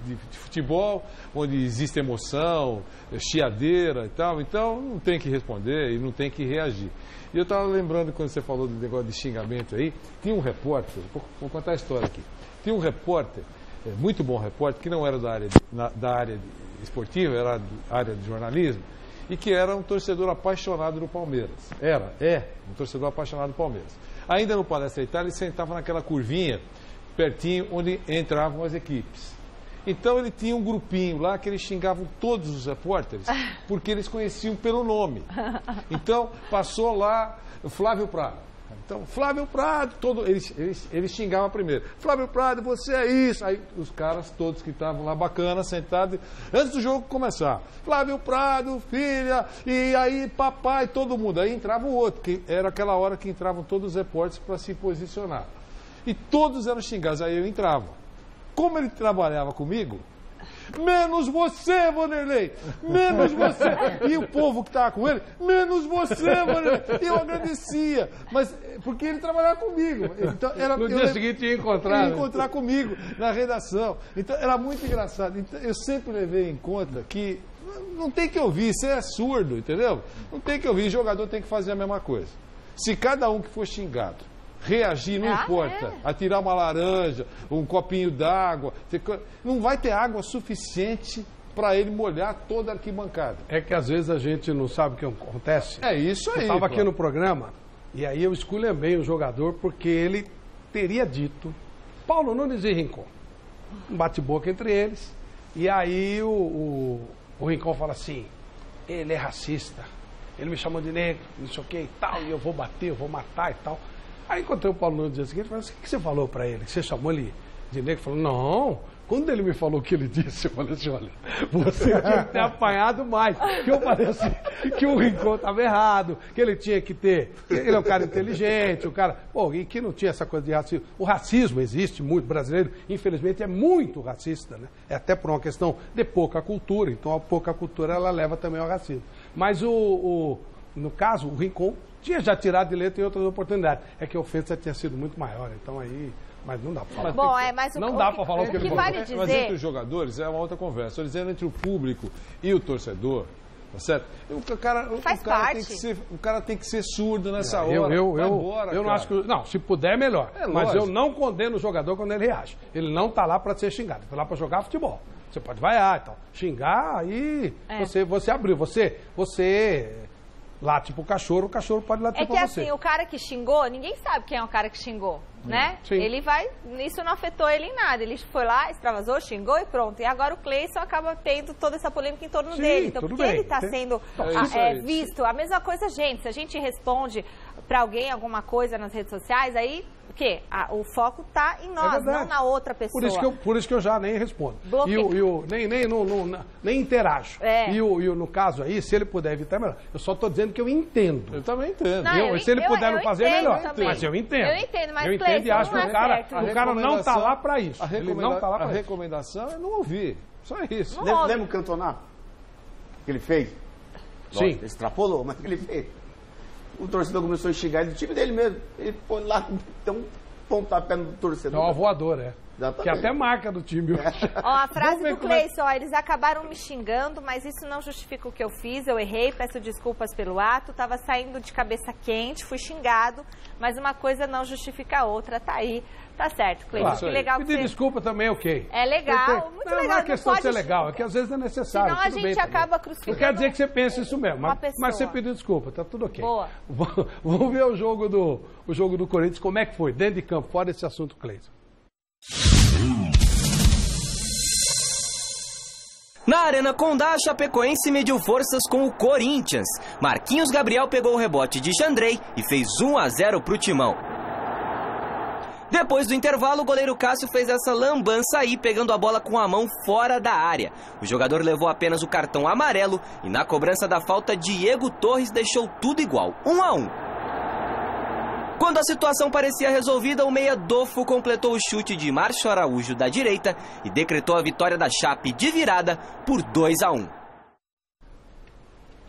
Speaker 7: de futebol, onde existe emoção, chiadeira e tal, então não tem que responder e não tem que reagir. E eu estava lembrando, quando você falou do negócio de xingamento aí, tinha um repórter, vou contar a história aqui, tinha um repórter, muito bom repórter, que não era da área esportiva, era da área de jornalismo, e que era um torcedor apaixonado do Palmeiras. Um torcedor apaixonado do Palmeiras. Ainda no Palestra Itália, ele sentava naquela curvinha, pertinho, onde entravam as equipes. Então ele tinha um grupinho lá que eles xingavam todos os repórteres, porque eles conheciam pelo nome. Então passou lá o Flávio Prado. Então, Flávio Prado, eles xingavam primeiro. Flávio Prado, você é isso. Aí os caras todos que estavam lá bacana, sentados, antes do jogo começar. Flávio Prado, filha, e aí papai, todo mundo. Aí entrava o outro, que era aquela hora que entravam todos os repórteres para se posicionar. E todos eram xingados, aí eu entrava. Como ele trabalhava comigo, menos você, Vanderlei, menos você. E o povo que estava com ele, menos você, Vanderlei. E eu agradecia, mas porque ele trabalhava comigo. Então,
Speaker 1: no dia seguinte ia
Speaker 7: encontrar comigo na redação. Então era muito engraçado. Então, eu sempre levei em conta que não tem que ouvir, você é surdo, entendeu? Não tem que ouvir, o jogador tem que fazer a mesma coisa. Se cada um que for xingado reagir, não importa, atirar uma laranja, um copinho d'água, não vai ter água suficiente para ele molhar toda a arquibancada.
Speaker 1: É que às vezes a gente não sabe o que acontece.
Speaker 7: É isso aí.
Speaker 1: Eu estava aqui no programa e aí eu esculhambei o jogador porque ele teria dito Paulo Nunes e Rincon. Um bate-boca entre eles. E aí o Rincon fala assim, ele é racista, ele me chamou de negro, não sei o que e tal, e eu vou bater, eu vou matar e tal. Aí encontrei o Paulo no dia seguinte e falei assim, o que você falou pra ele? Você chamou ele de negro? Ele falou, não, quando ele me falou o que ele disse, eu falei assim, olha, você tinha que ter apanhado mais. Que eu falei assim, que o Rincon estava errado, que ele tinha que ter, ele é um cara inteligente, e que não tinha essa coisa de racismo. O racismo existe muito, brasileiro, infelizmente, é muito racista, né? É até por uma questão de pouca cultura, então a pouca cultura ela leva também ao racismo. Mas no caso, o Rincon tinha já tirado de letra em outras oportunidades. É que a ofensa tinha sido muito maior, então aí... Mas não dá para falar.
Speaker 2: Bom, mas
Speaker 1: não dá para falar o que ele falou.
Speaker 2: Vale dizer...
Speaker 7: Mas entre os jogadores é uma outra conversa. Estou dizendo entre o público e o torcedor, tá certo? O cara tem que ser surdo nessa hora. Eu não acho que... Não, se puder, melhor. Mas eu não condeno o jogador quando ele reage. Ele não está lá para ser xingado. Ele está lá para jogar futebol. Você pode vaiar e tal. Xingar, aí você abriu. Você late pro cachorro, o cachorro pode latir pra você.
Speaker 2: É que assim, o cara que xingou, ninguém sabe quem é o cara que xingou, né?
Speaker 1: Sim.
Speaker 2: Ele vai, isso não afetou ele em nada. Ele foi lá, extravasou, xingou e pronto. E agora o Cleison acaba tendo toda essa polêmica em torno dele. Então, porque ele está sendo visto. A mesma coisa, gente, se a gente responde pra alguém alguma coisa nas redes sociais, aí o quê? O foco tá em nós, não na outra pessoa.
Speaker 1: Por isso que eu já nem respondo. Nem interajo. No caso aí, se ele puder evitar, melhor. Eu só tô dizendo que eu entendo.
Speaker 7: Eu também entendo.
Speaker 1: Se ele puder não fazer, melhor.
Speaker 2: Também.
Speaker 1: Mas eu entendo.
Speaker 2: Eu entendo, mas
Speaker 1: eu entendo e acho que o cara não tá lá pra isso.
Speaker 7: A recomendação é não ouvir. Só isso.
Speaker 6: Lembra o Cantona? Que ele fez?
Speaker 1: Sim.
Speaker 6: Ele extrapolou, mas o que ele fez? O torcedor começou a xingar ele do time dele mesmo. Ele foi lá, deu um pontapé no torcedor.
Speaker 1: É uma voadora,
Speaker 6: Exatamente.
Speaker 1: Que até marca do time.
Speaker 2: Ó, a frase do Cleison, eles acabaram me xingando, mas isso não justifica o que eu fiz, eu errei, peço desculpas pelo ato, tava saindo de cabeça quente, fui xingado, mas uma coisa não justifica a outra, tá aí. Tá certo, Cleison. Que legal que
Speaker 1: pedir desculpa também, ok.
Speaker 2: É legal, muito legal.
Speaker 1: Não é questão de ser legal, é que às vezes é necessário.
Speaker 2: Senão a gente acaba crucificando.
Speaker 1: Não quer dizer que você pense isso mesmo, mas você pediu desculpa, tá tudo ok.
Speaker 2: Boa.
Speaker 1: Vamos ver o jogo do Corinthians, como é que foi, dentro de campo, fora esse assunto, Cleison.
Speaker 17: Na Arena Condá, a Chapecoense mediu forças com o Corinthians. Marquinhos Gabriel pegou o rebote de Jandrei e fez 1-0 pro Timão. Depois do intervalo, o goleiro Cássio fez essa lambança aí, pegando a bola com a mão fora da área. O jogador levou apenas o cartão amarelo e na cobrança da falta, Diego Torres deixou tudo igual, 1-1. Quando a situação parecia resolvida, o meia Dofo completou o chute de Márcio Araújo da direita e decretou a vitória da Chape de virada por 2-1.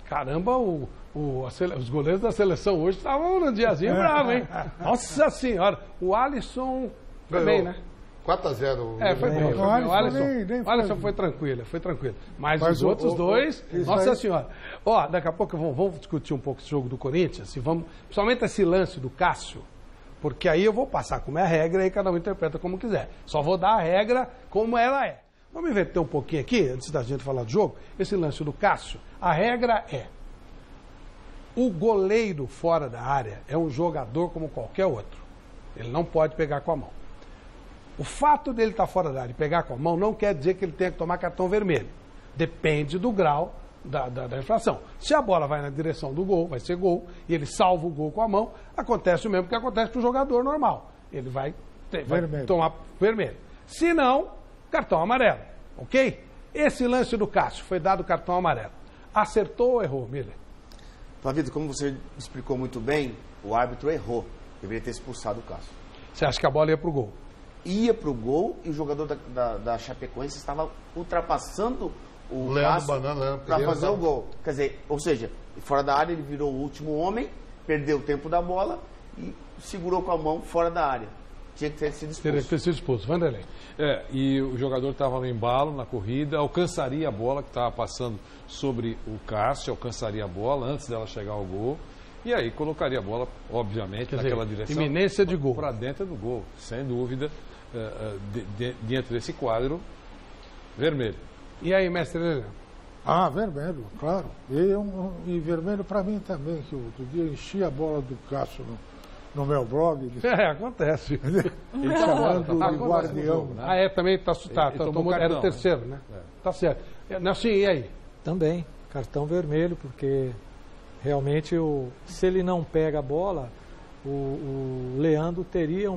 Speaker 1: Caramba, os goleiros da seleção hoje estavam num diazinho bravo, hein? Nossa Senhora, o Alisson foi bem, né?
Speaker 8: 4-0.
Speaker 1: Foi bem. O Alisson foi tranquilo. Mas os outros dois, Nossa Senhora. Ó, daqui a pouco vamos discutir um pouco esse jogo do Corinthians, principalmente esse lance do Cássio, porque aí eu vou passar como é a regra e cada um interpreta como quiser. Só vou dar a regra como ela é. Vamos inverter um pouquinho aqui, antes da gente falar do jogo, esse lance do Cássio. A regra é: o goleiro fora da área é um jogador como qualquer outro. Ele não pode pegar com a mão. O fato dele estar fora da área e pegar com a mão não quer dizer que ele tenha que tomar cartão vermelho. Depende do grau da infração. Se a bola vai na direção do gol, vai ser gol, e ele salva o gol com a mão, acontece o mesmo que acontece com o jogador normal. Ele vai tomar vermelho. Se não, cartão amarelo. Ok? Esse lance do Cássio foi dado cartão amarelo. Acertou ou errou, Miller?
Speaker 6: Flavio, como você explicou muito bem, o árbitro errou. Deveria ter expulsado o Cássio.
Speaker 1: Você acha que a bola ia pro gol?
Speaker 6: Ia pro gol e o jogador da Chapecoense estava ultrapassando o Cássio para fazer o gol. Quer dizer, ou seja, fora da área ele virou o último homem, perdeu o tempo da bola e segurou com a mão fora da área. Tinha que ter sido expulso.
Speaker 1: Teria que ter sido expulso. Vanderlei.
Speaker 7: E o jogador estava no embalo, na corrida, alcançaria a bola que estava passando sobre o Cássio, alcançaria a bola antes dela chegar ao gol. E aí colocaria a bola, obviamente, naquela direção.
Speaker 1: Iminência de gol.
Speaker 7: Para dentro do gol, sem dúvida, dentro desse quadro vermelho.
Speaker 1: E aí, mestre Helena?
Speaker 9: Vermelho, claro. E vermelho para mim também, que outro dia enchi a bola do Cássio no meu blog.
Speaker 1: Acontece.
Speaker 9: Ele chamando de guardião.
Speaker 1: Também era o terceiro, né? Tá certo. Nelson, e aí?
Speaker 4: Também, cartão vermelho, porque realmente se ele não pega a bola, o Leandro teria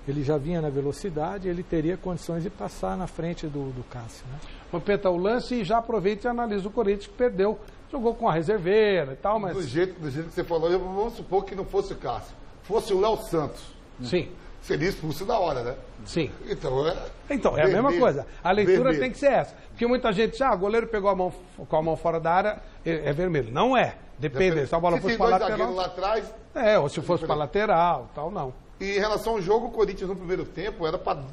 Speaker 4: ele já vinha na velocidade, ele teria condições de passar na frente do Cássio, né?
Speaker 1: Vampeta, o lance e já aproveita e analisa o Corinthians que perdeu, jogou com a reserveira e tal, mas...
Speaker 8: Do jeito que você falou, vamos supor que não fosse o Cássio, fosse o Léo Santos.
Speaker 1: Sim.
Speaker 8: Seria expulso na hora, né?
Speaker 1: Sim.
Speaker 8: Então
Speaker 1: é a mesma coisa. A leitura tem que ser essa. Porque muita gente diz, o goleiro pegou com a mão fora da área, é vermelho. Não é. Depende. Se a bola fosse para lateral...
Speaker 8: lá atrás...
Speaker 1: ou se fosse para lateral, tal, não.
Speaker 8: E em relação ao jogo, o Corinthians no primeiro tempo era para...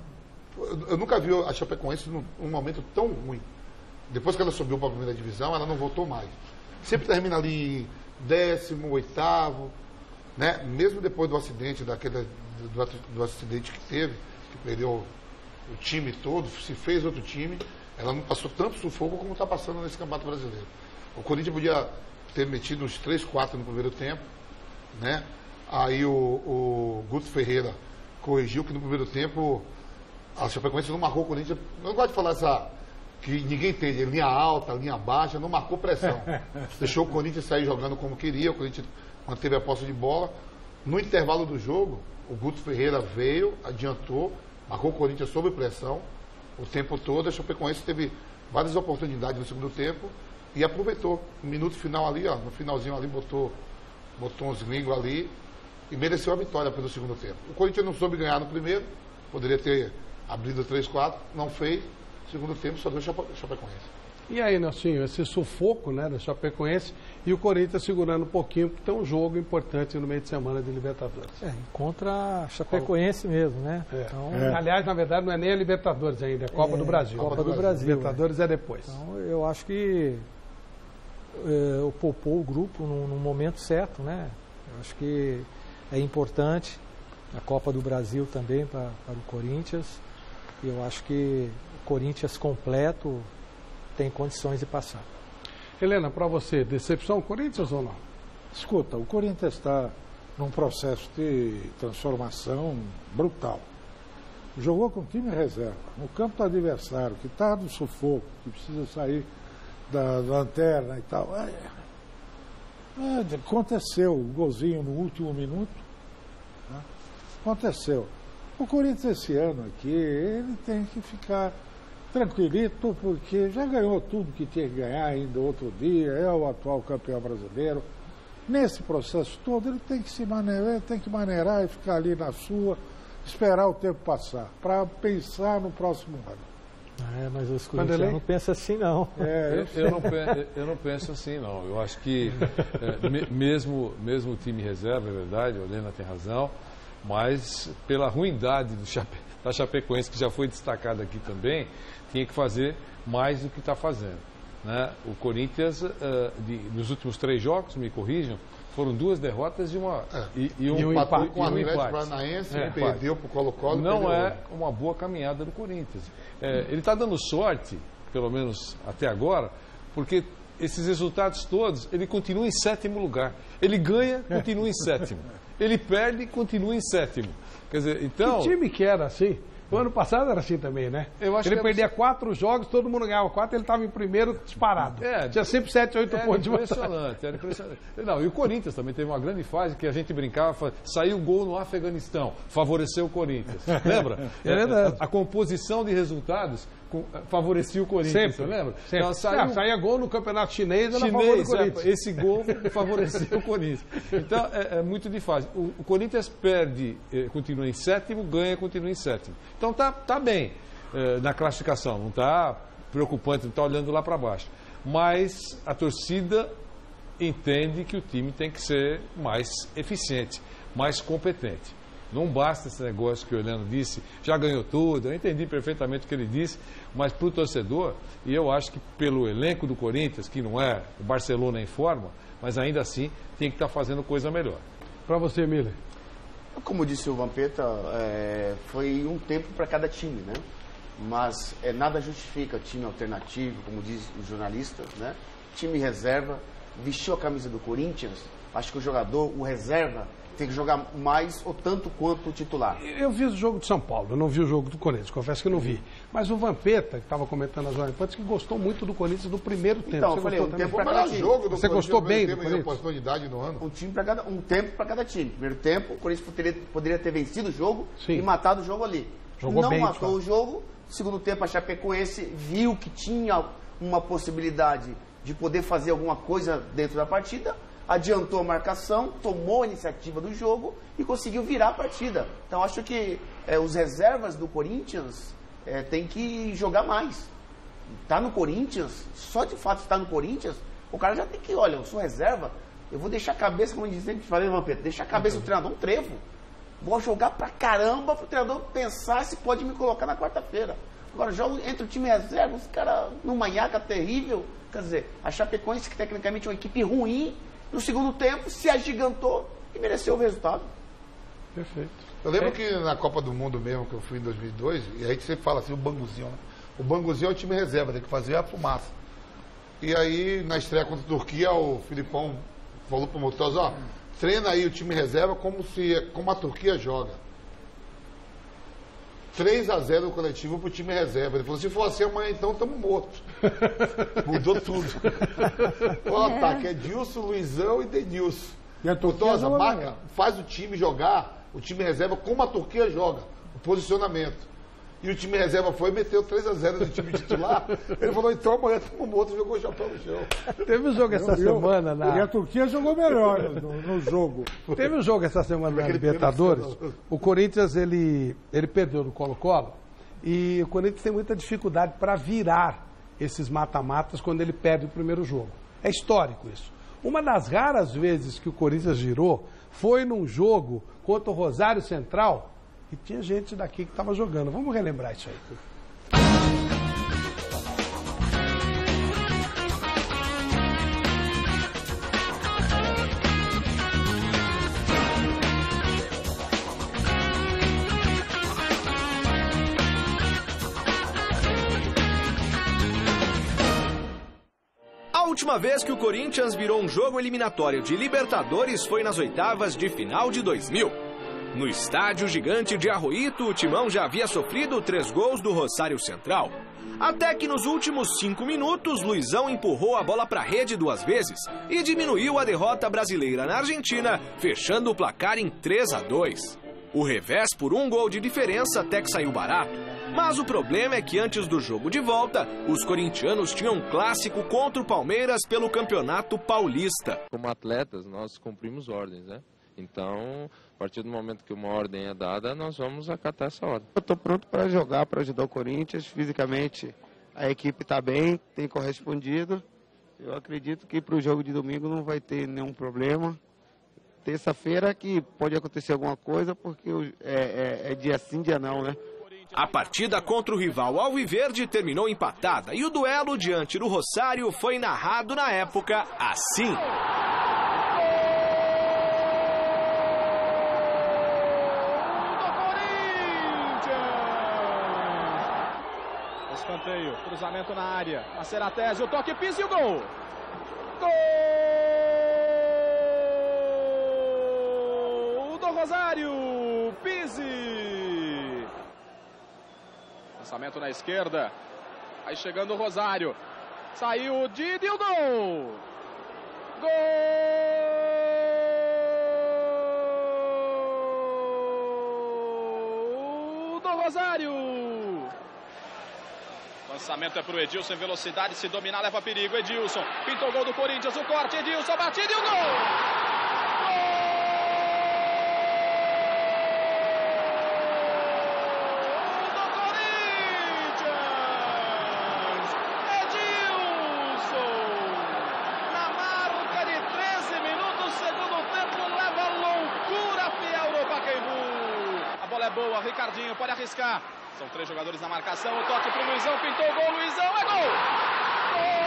Speaker 8: Eu nunca vi a Chapecoense num momento tão ruim. Depois que ela subiu para a primeira divisão, ela não voltou mais. Sempre termina ali em 18º, né? Mesmo depois do acidente, do acidente que teve, que perdeu o time todo, se fez outro time, ela não passou tanto sufoco como está passando nesse Campeonato Brasileiro. O Corinthians podia ter metido uns 3, 4 no primeiro tempo, né? Aí o Guto Ferreira corrigiu que no primeiro tempo a Chapecoense não marcou o Corinthians. Eu não gosto de falar que ninguém entende, linha alta, linha baixa, não marcou pressão. Deixou o Corinthians sair jogando como queria, o Corinthians manteve a posse de bola. No intervalo do jogo, o Guto Ferreira veio, adiantou, marcou o Corinthians sob pressão o tempo todo. A Chapecoense teve várias oportunidades no segundo tempo e aproveitou. No minuto final ali, no finalzinho ali, botou uns gringos ali e mereceu a vitória pelo segundo tempo. O Corinthians não soube ganhar no primeiro, poderia ter abrido 3-4, não fez. Segundo tempo só deu Chapecoense.
Speaker 1: E aí, Nelsinho, esse sufoco, né, da Chapecoense e o Corinthians segurando um pouquinho, porque tem um jogo importante no meio de semana de Libertadores.
Speaker 4: Contra a Chapecoense mesmo, né?
Speaker 1: Então, aliás, na verdade, não é nem a Libertadores ainda, é a Copa do Brasil.
Speaker 4: Copa do Brasil.
Speaker 1: Libertadores é depois.
Speaker 4: Então, eu acho que poupou o grupo no momento certo, né? Eu acho que é importante a Copa do Brasil também para o Corinthians. E eu acho que o Corinthians completo tem condições de passar.
Speaker 1: Helena, para você, decepção Corinthians ou não?
Speaker 9: Escuta, o Corinthians está num processo de transformação brutal. Jogou com time reserva, no campo do adversário, que está no sufoco, que precisa sair da lanterna e tal. Aconteceu o golzinho no último minuto. Né? Aconteceu. O Corinthians esse ano aqui, ele tem que ficar tranquilito, porque já ganhou tudo que tinha que ganhar ainda outro dia, é o atual campeão brasileiro. Nesse processo todo, ele tem que se maneirar, tem que maneirar e ficar ali na sua, esperar o tempo passar, para pensar no próximo ano.
Speaker 4: Mas os corintianos não pensam assim, não.
Speaker 7: Eu não penso assim, não. Eu acho que mesmo o time reserva, é verdade, a Helena tem razão, mas pela ruindade da Chapecoense, que já foi destacada aqui também, tinha que fazer mais do que está fazendo. Né? O Corinthians, nos últimos 3 jogos, me corrijam, foram 2 derrotas e um empate.
Speaker 8: Com o Atlético Paranaense, perdeu para o Colo-Colo.
Speaker 7: Não é uma boa caminhada do Corinthians. Ele está dando sorte, pelo menos até agora, porque esses resultados todos, ele continua em 7º lugar. Ele ganha, continua em 7º. Ele perde, continua em 7º. Quer dizer, então...
Speaker 1: Que time que era assim? O ano passado era assim também, né? Ele perdia 4 jogos, todo mundo ganhava 4, ele estava em primeiro disparado. Tinha sempre 7, 8 pontos de vantagem.
Speaker 7: Era impressionante. Não, e o Corinthians também teve uma grande fase que a gente brincava, saiu gol no Afeganistão, favoreceu o Corinthians. Lembra?
Speaker 1: É verdade.
Speaker 7: A composição de resultados favorecia o Corinthians,
Speaker 1: sempre,
Speaker 7: lembra?
Speaker 1: Sempre. Então, saía gol no campeonato chinês, era a favor do Corinthians.
Speaker 7: Esse gol favoreceu o Corinthians. Então, é muito de fase. O Corinthians perde, continua em 7º, ganha, continua em 7º. Então, tá bem na classificação, não está preocupante, não está olhando lá para baixo. Mas a torcida entende que o time tem que ser mais eficiente, mais competente. Não basta esse negócio que o Heleno disse, já ganhou tudo, eu entendi perfeitamente o que ele disse, mas para o torcedor, e eu acho que pelo elenco do Corinthians, que não é o Barcelona em forma, mas ainda assim tem que estar fazendo coisa melhor.
Speaker 1: Para você, Miller?
Speaker 6: Como disse o Vampeta, foi um tempo para cada time, né? Mas nada justifica time alternativo, como diz o jornalista, né? Time reserva, vestiu a camisa do Corinthians, acho que o jogador, o reserva, tem que jogar mais ou tanto quanto o titular.
Speaker 1: Eu vi o jogo do São Paulo, eu não vi o jogo do Corinthians, confesso que não vi. Mas o Vampeta, que estava comentando a Jovem Pan, disse que gostou muito do Corinthians no primeiro tempo.
Speaker 6: Então,
Speaker 1: você
Speaker 6: eu falei, um tempo para cada time.
Speaker 1: Você gostou bem do Corinthians?
Speaker 8: Oportunidade no ano.
Speaker 6: Um tempo para cada time. Primeiro tempo, o Corinthians poderia ter vencido o jogo e matado o jogo ali.
Speaker 1: Jogou bem,
Speaker 6: matou o jogo. Segundo tempo, a Chapecoense viu que tinha uma possibilidade de poder fazer alguma coisa dentro da partida, adiantou a marcação, tomou a iniciativa do jogo e conseguiu virar a partida. Então, acho que os reservas do Corinthians tem que jogar mais. Tá no Corinthians, só de fato estar no Corinthians, o cara já tem que, olha, eu sou reserva, eu vou deixar a cabeça, como eu sempre falei, Vampeta, deixar a cabeça do treinador um trevo. Vou jogar pra caramba pro treinador pensar se pode me colocar na quarta-feira. Agora, jogo entre o time reserva, os caras numa nhaca terrível. Quer dizer, a Chapecoense, que tecnicamente é uma equipe ruim, no segundo tempo se agigantou e mereceu o resultado.
Speaker 1: Perfeito.
Speaker 8: Eu lembro que na Copa do Mundo mesmo, que eu fui em 2002, e a gente sempre fala assim, o Banguzinho, né? O Banguzinho é o time reserva, tem que fazer a fumaça. E aí, na estreia contra a Turquia, o Filipão falou pro Murtosa, ó, treina aí o time reserva como a Turquia joga. 3-0 no coletivo pro time reserva. Ele falou, se for assim amanhã então estamos mortos. Mudou tudo. O ataque é Dilson, Luizão e Denilson.
Speaker 9: E a Turquia
Speaker 8: marca, faz o time jogar, o time reserva como a Turquia joga, o posicionamento. E o time reserva foi e meteu 3-0 no time titular. Ele falou, então amanhã estamos mortos, jogou o chapéu no chão.
Speaker 1: Teve um jogo essa semana
Speaker 9: E a Turquia jogou melhor no jogo.
Speaker 1: Teve um jogo essa semana na Libertadores. O Corinthians, ele perdeu no Colo-Colo. E o Corinthians tem muita dificuldade para virar esses mata-matas quando ele perde o primeiro jogo. É histórico isso. Uma das raras vezes que o Corinthians girou foi num jogo contra o Rosário Central. E tinha gente daqui que estava jogando. Vamos relembrar isso aí.
Speaker 18: A última vez que o Corinthians virou um jogo eliminatório de Libertadores foi nas oitavas de final de 2000. No estádio gigante de Arroito, o Timão já havia sofrido 3 gols do Rosário Central. Até que nos últimos 5 minutos, Luizão empurrou a bola para a rede 2 vezes e diminuiu a derrota brasileira na Argentina, fechando o placar em 3-2. O revés por 1 gol de diferença até que saiu barato. Mas o problema é que antes do jogo de volta, os corintianos tinham um clássico contra o Palmeiras pelo Campeonato Paulista.
Speaker 19: Como atletas, nós cumprimos ordens, né? Então, a partir do momento que uma ordem é dada, nós vamos acatar essa ordem. Eu estou pronto para jogar, para ajudar o Corinthians. Fisicamente, a equipe está bem, tem correspondido. Eu acredito que para o jogo de domingo não vai ter nenhum problema. Terça-feira que pode acontecer alguma coisa, porque é dia sim, dia não, né?
Speaker 18: A partida contra o rival Alviverde terminou empatada e o duelo diante do Rosário foi narrado na época assim.
Speaker 20: Escanteio, cruzamento na área, a Seratese, o toque, Pizzi e o gol! Gol do Rosário, Pizzi! Lançamento na esquerda, aí chegando o Rosário, saiu o Didi e o gol! Gol do Rosário! Lançamento é pro Edilson em velocidade, se dominar leva perigo, Edilson, pintou o gol do Corinthians, o corte, Edilson, a batida e o gol! Gol do Corinthians! Edilson! Na marca de 13 minutos, segundo tempo, leva loucura fiel no Pacaembu. A bola é boa, Ricardinho pode arriscar. São 3 jogadores na marcação, o toque pro Luizão, pintou o gol, Luizão, é gol! Gol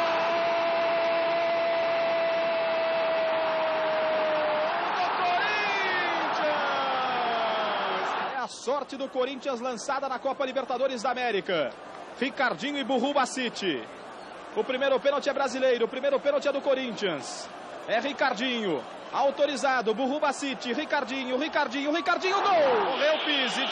Speaker 20: do Corinthians! É a sorte do Corinthians lançada na Copa Libertadores da América. Ricardinho e Burru Bacite. O primeiro pênalti é brasileiro, o primeiro pênalti é do Corinthians. É Ricardinho. Autorizado, Burrubacite, Ricardinho, gol! Correu Pizzi,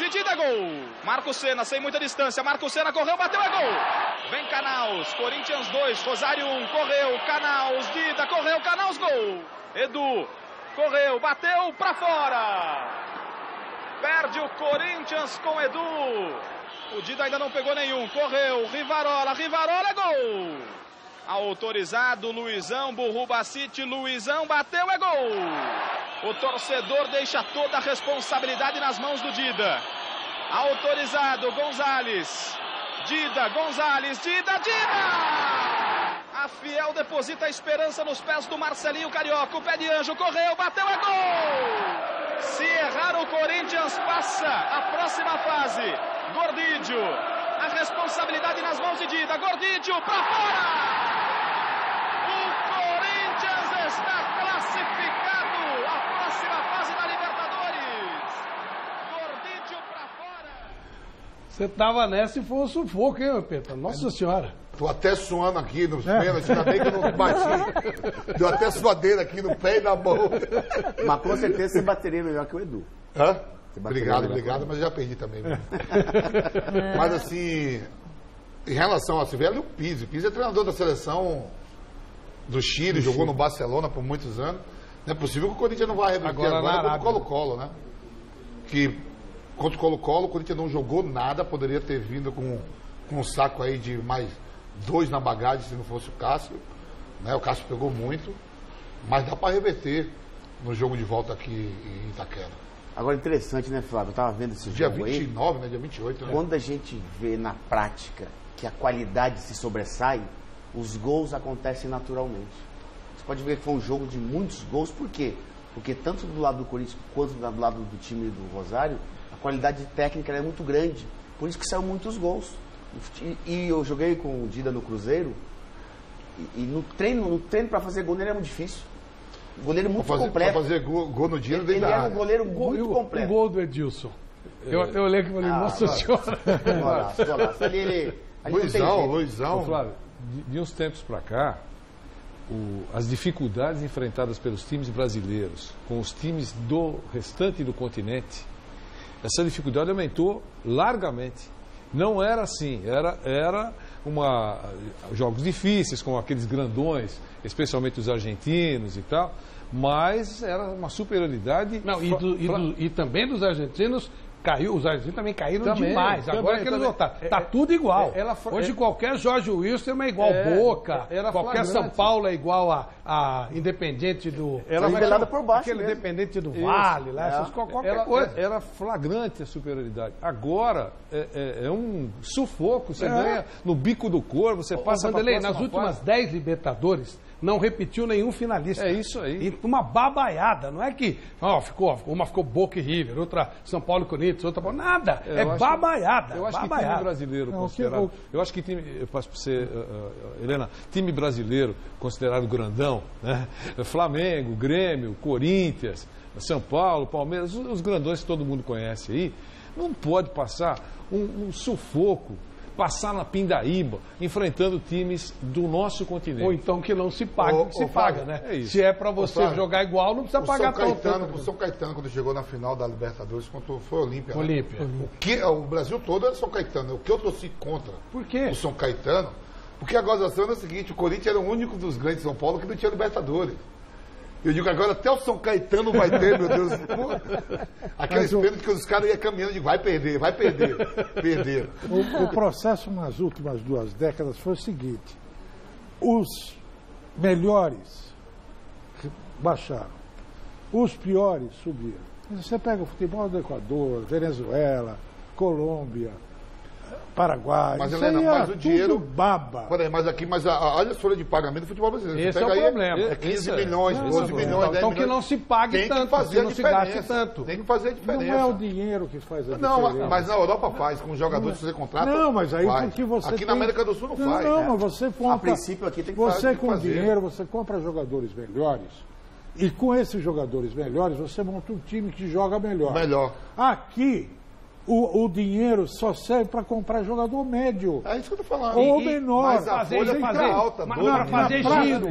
Speaker 20: Dida, gol! Marco Senna, sem muita distância, Marco Senna correu, bateu, é gol! Vem Canaus, Corinthians 2, Rosário 1, correu, Canaus, Dida, correu, Canaus, gol! Edu, correu, bateu, pra fora! Perde o Corinthians com Edu. O Dida ainda não pegou nenhum, correu, Rivarola, é gol! Autorizado, Luizão, Burrubacite, Luizão, bateu, é gol! O torcedor deixa toda a responsabilidade nas mãos do Dida. Autorizado, Gonzalez. Dida! A Fiel deposita a esperança nos pés do Marcelinho Carioca. O pé de anjo, correu, bateu, é gol! Se errar o Corinthians passa a próxima fase. Gordídio. A responsabilidade nas mãos de Dida. Gordídio, pra fora! Está classificado à próxima fase da Libertadores. Gordídio pra fora.
Speaker 1: Você tava nessa e foi um sufoco, hein, Peta? Nossa Senhora.
Speaker 8: Tô até suando aqui nos pênaltis, ainda bem que eu não bati. Deu até suadeira aqui no pé e na mão.
Speaker 6: Mas com certeza você bateria melhor que o Edu.
Speaker 8: Hã? Obrigado, mas já perdi também. Mas assim, em relação a Silvério, o Pizzi é treinador da seleção do Chile, jogou no Barcelona por muitos anos. Não é possível que o Corinthians não vá reverter agora contra o Colo-Colo, né? Que contra o Colo-Colo, o Corinthians não jogou nada, poderia ter vindo com um saco aí de mais 2 na bagagem se não fosse o Cássio, né? O Cássio pegou muito, mas dá para reverter no jogo de volta aqui em Itaquera.
Speaker 6: Agora interessante, né, Flávio? Eu tava vendo esse
Speaker 8: dia
Speaker 6: jogo
Speaker 8: 29,
Speaker 6: aí,
Speaker 8: né? Dia 28, né?
Speaker 6: Quando a gente vê na prática que a qualidade se sobressai, os gols acontecem naturalmente. Você pode ver que foi um jogo de muitos gols, por quê? Porque tanto do lado do Corinthians quanto do lado do time do Rosário, a qualidade técnica é muito grande. Por isso que saiu muitos gols. E eu joguei com o Dida no Cruzeiro, e no treino para fazer gol nele é muito difícil. O goleiro muito completo.
Speaker 8: Para fazer gol no Dida,
Speaker 6: ele é um goleiro muito completo.
Speaker 1: O gol do Edilson. Eu olhei que falei, nossa senhora.
Speaker 8: Luizão.
Speaker 7: Flávio, de uns tempos para cá, as dificuldades enfrentadas pelos times brasileiros com os times do restante do continente, essa dificuldade aumentou largamente. Não era assim, era jogos difíceis, com aqueles grandões, especialmente os argentinos e tal, mas era uma superioridade.
Speaker 1: Não, e também dos argentinos. Os argentinos também caíram demais. Agora que eles voltaram. Tá tudo igual. Hoje qualquer Jorge Wilson é igual Boca. Qualquer São Paulo é igual a Independente do...
Speaker 6: Era nivelada por baixo
Speaker 1: aquele Independente do Vale. Qualquer coisa.
Speaker 7: Era flagrante a superioridade. Agora é um sufoco. Você ganha no bico do corpo, você passa para a próxima
Speaker 1: nas últimas 10 Libertadores, não repetiu nenhum finalista.
Speaker 7: É isso aí.
Speaker 1: E uma babaiada. Não é que uma ficou Boca e River, outra São Paulo e Corinthians, outra... Nada. Babaiada.
Speaker 7: Eu acho que time brasileiro considerado... Eu acho que Helena, time brasileiro considerado grandão, né? Flamengo, Grêmio, Corinthians, São Paulo, Palmeiras, os grandões que todo mundo conhece aí, não pode passar um sufoco, passar na pindaíba, enfrentando times do nosso continente.
Speaker 1: Ou então que não se paga, que se paga, né?
Speaker 7: É isso.
Speaker 1: Se é para você jogar igual, não precisa pagar tanto.
Speaker 8: O São Caetano, quando chegou na final da Libertadores, foi Olímpia. O Brasil todo era São Caetano. O que eu torci contra
Speaker 1: Por quê?
Speaker 8: O São Caetano, porque a gozação era o seguinte, o Corinthians era o único dos grandes de São Paulo que não tinha Libertadores. Eu digo agora até o São Caetano vai ter, meu Deus. Aqueles pênaltis que os caras iam caminhando de vai perder. Perder.
Speaker 9: O processo nas últimas 2 décadas foi o seguinte: os melhores baixaram, os piores subiram. Você pega o futebol do Equador, Venezuela, Colômbia, Paraguai,
Speaker 8: mas, Helena, mas o dinheiro
Speaker 9: baba.
Speaker 8: Peraí, mas olha a folha de pagamento do futebol brasileiro.
Speaker 1: Esse é o problema.
Speaker 8: É 15 milhões, 12 milhões, 10
Speaker 1: então que não se pague tanto, que não se gaste tanto.
Speaker 8: Tem que fazer a diferença.
Speaker 9: Não é o dinheiro que faz a diferença.
Speaker 8: Não, mas na Europa faz, com os jogadores que você contrata.
Speaker 9: Não, mas aí porque você
Speaker 8: aqui na América do Sul não faz.
Speaker 9: Não, mas você compra.
Speaker 6: A princípio aqui tem que
Speaker 9: fazer. Você com dinheiro, você compra jogadores melhores. E com esses jogadores melhores, você monta um time que joga melhor.
Speaker 8: Aqui,
Speaker 9: o dinheiro só serve para comprar jogador médio.
Speaker 8: É isso que eu tô falando.
Speaker 9: Ou menor.
Speaker 8: Mas a folha fica alta.
Speaker 1: Para fazer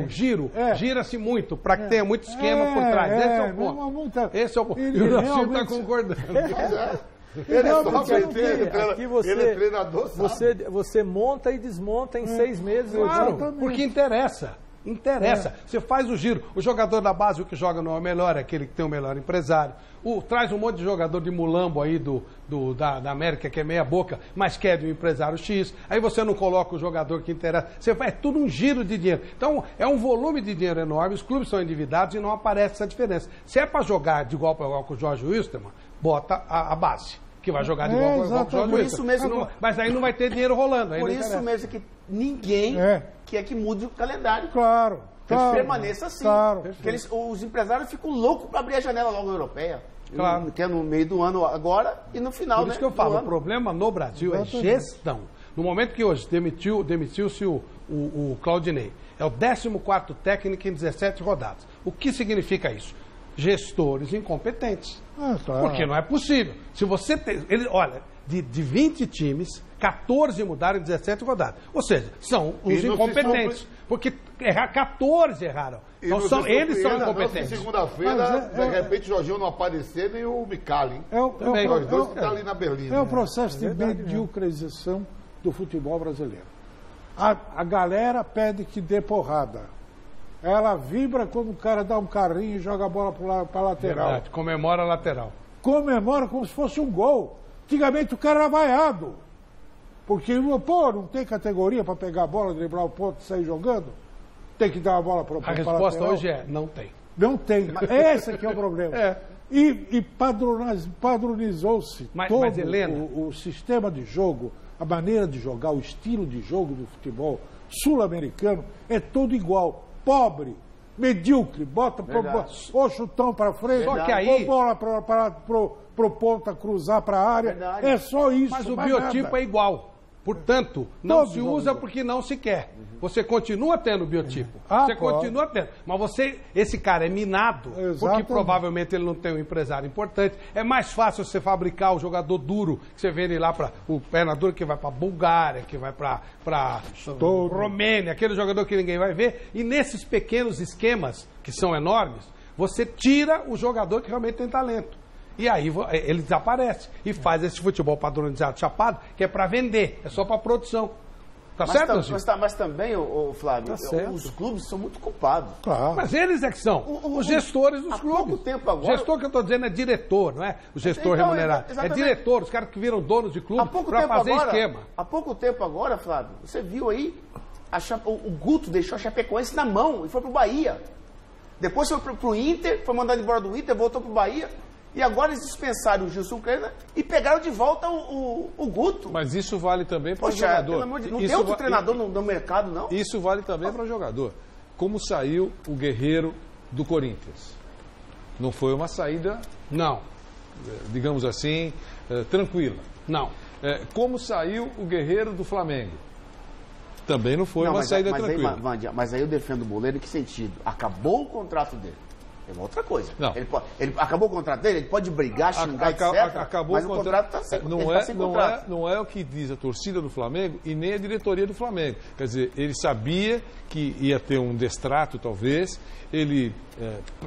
Speaker 1: giro, gira-se muito, para que tenha muito esquema por trás. Esse é o ponto. Esse é o ponto. E o Nelson está concordando.
Speaker 9: Ele é treinador,
Speaker 4: você monta e desmonta em 6 meses.
Speaker 1: Claro, porque interessa. Você faz o giro. O jogador da base, o que joga não é o melhor, é aquele que tem o melhor empresário. Traz um monte de jogador de mulambo aí da América, que é meia boca, mas quer de um empresário X. Aí você não coloca o jogador que interessa. Você faz tudo um giro de dinheiro. Então, é um volume de dinheiro enorme, os clubes são endividados e não aparece essa diferença. Se é para jogar de igual para igual com o Jorge Wilstermann, bota a base, que vai jogar de igual para igual com o Jorge Wilstermann. Mas aí não vai ter dinheiro rolando.
Speaker 6: Por isso mesmo que ninguém quer que mude o calendário.
Speaker 9: Claro.
Speaker 6: Que permaneça assim. Claro. Porque os empresários ficam loucos para abrir a janela logo europeia.
Speaker 1: Claro.
Speaker 6: Que é no meio do ano agora e no final,
Speaker 1: Por isso que eu falo, o problema no Brasil é gestão. No momento que hoje demitiu-se o Claudinei, é o 14º técnico em 17 rodadas. O que significa isso? Gestores incompetentes. Porque não é possível. Se você tem... Olha, de 20 times, 14 mudaram em 17 rodadas. Ou seja, são os incompetentes. Porque 14 erraram. Então eles são incompetentes.
Speaker 8: Segunda-feira, de repente, o Jorginho não aparecer nem o Micali. Os dois que estão ali na Berlim.
Speaker 9: É o processo de mediocrização do futebol brasileiro. A galera pede que dê porrada. Ela vibra quando o cara dá um carrinho e joga a bola para a lateral.
Speaker 1: Verdade, comemora a lateral.
Speaker 9: Comemora como se fosse um gol. Antigamente o cara era vaiado. Porque, não tem categoria para pegar a bola, driblar o ponto e sair jogando? Tem que dar a bola para a lateral?
Speaker 1: A resposta hoje é, não tem.
Speaker 9: Não tem. Esse aqui é o problema. E padronizou-se todo o sistema de jogo, a maneira de jogar, o estilo de jogo do futebol sul-americano é todo igual. Pobre, medíocre, bota o chutão para frente, ou bola pro ponta cruzar para a área. Verdade. É só isso.
Speaker 1: Mas o biotipo é igual. Portanto, não se usa porque não se quer. Você continua tendo o biotipo. Continua tendo. Mas esse cara é minado, porque provavelmente ele não tem um empresário importante. É mais fácil você fabricar o jogador duro, que você vê ele lá para o perna dura que vai para Bulgária, que vai para Romênia, aquele jogador que ninguém vai ver. E nesses pequenos esquemas, que são enormes, você tira o jogador que realmente tem talento. E aí ele desaparece e faz esse futebol padronizado chapado, que é para vender, é só para produção. Certo,
Speaker 6: mas também, Flávio, os clubes são muito culpados.
Speaker 1: Claro. Mas eles é que são os gestores dos clubes.
Speaker 6: Há pouco tempo agora...
Speaker 1: O gestor que eu estou dizendo é diretor, não é o gestor remunerado. É diretor, os caras que viram donos de clube para fazer esquema.
Speaker 6: Há pouco tempo agora, Flávio, você viu aí, o Guto deixou a Chapecoense na mão e foi pro Bahia. Depois foi pro Inter, foi mandado embora do Inter, voltou pro Bahia. E agora eles dispensaram o Gilson Kleina e pegaram de volta o Guto.
Speaker 7: Mas isso vale também para o jogador.
Speaker 6: Pelo amor de Deus, não tem outro treinador no mercado, não?
Speaker 7: Isso vale também para o jogador. Como saiu o Guerreiro do Corinthians? Não foi uma saída, digamos assim, tranquila.
Speaker 1: Não.
Speaker 7: Como saiu o Guerreiro do Flamengo? Também não foi uma saída tranquila.
Speaker 6: Mas aí eu defendo o Boleiro em que sentido? Acabou o contrato dele. É uma outra coisa.
Speaker 7: Não.
Speaker 6: Ele acabou o contrato dele, ele pode brigar, xingar, etc.
Speaker 7: Acabou
Speaker 6: mas o contrato está sem contrato.
Speaker 7: Não é o que diz a torcida do Flamengo e nem a diretoria do Flamengo. Quer dizer, ele sabia que ia ter um destrato, talvez. Ele,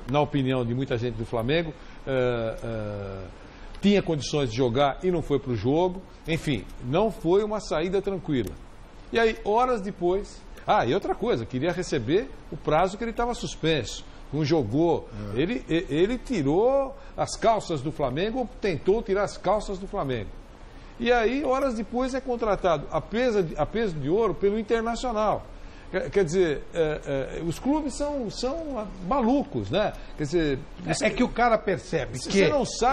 Speaker 7: na opinião de muita gente do Flamengo, tinha condições de jogar e não foi para o jogo. Enfim, não foi uma saída tranquila. E aí, horas depois... e outra coisa, queria receber o prazo que ele estava suspenso. Não jogou. Ele tirou as calças do Flamengo, ou tentou tirar as calças do Flamengo. E aí, horas depois, é contratado a peso de ouro pelo Internacional. Quer dizer, os clubes são malucos, né? Quer dizer,
Speaker 1: é que o cara percebe que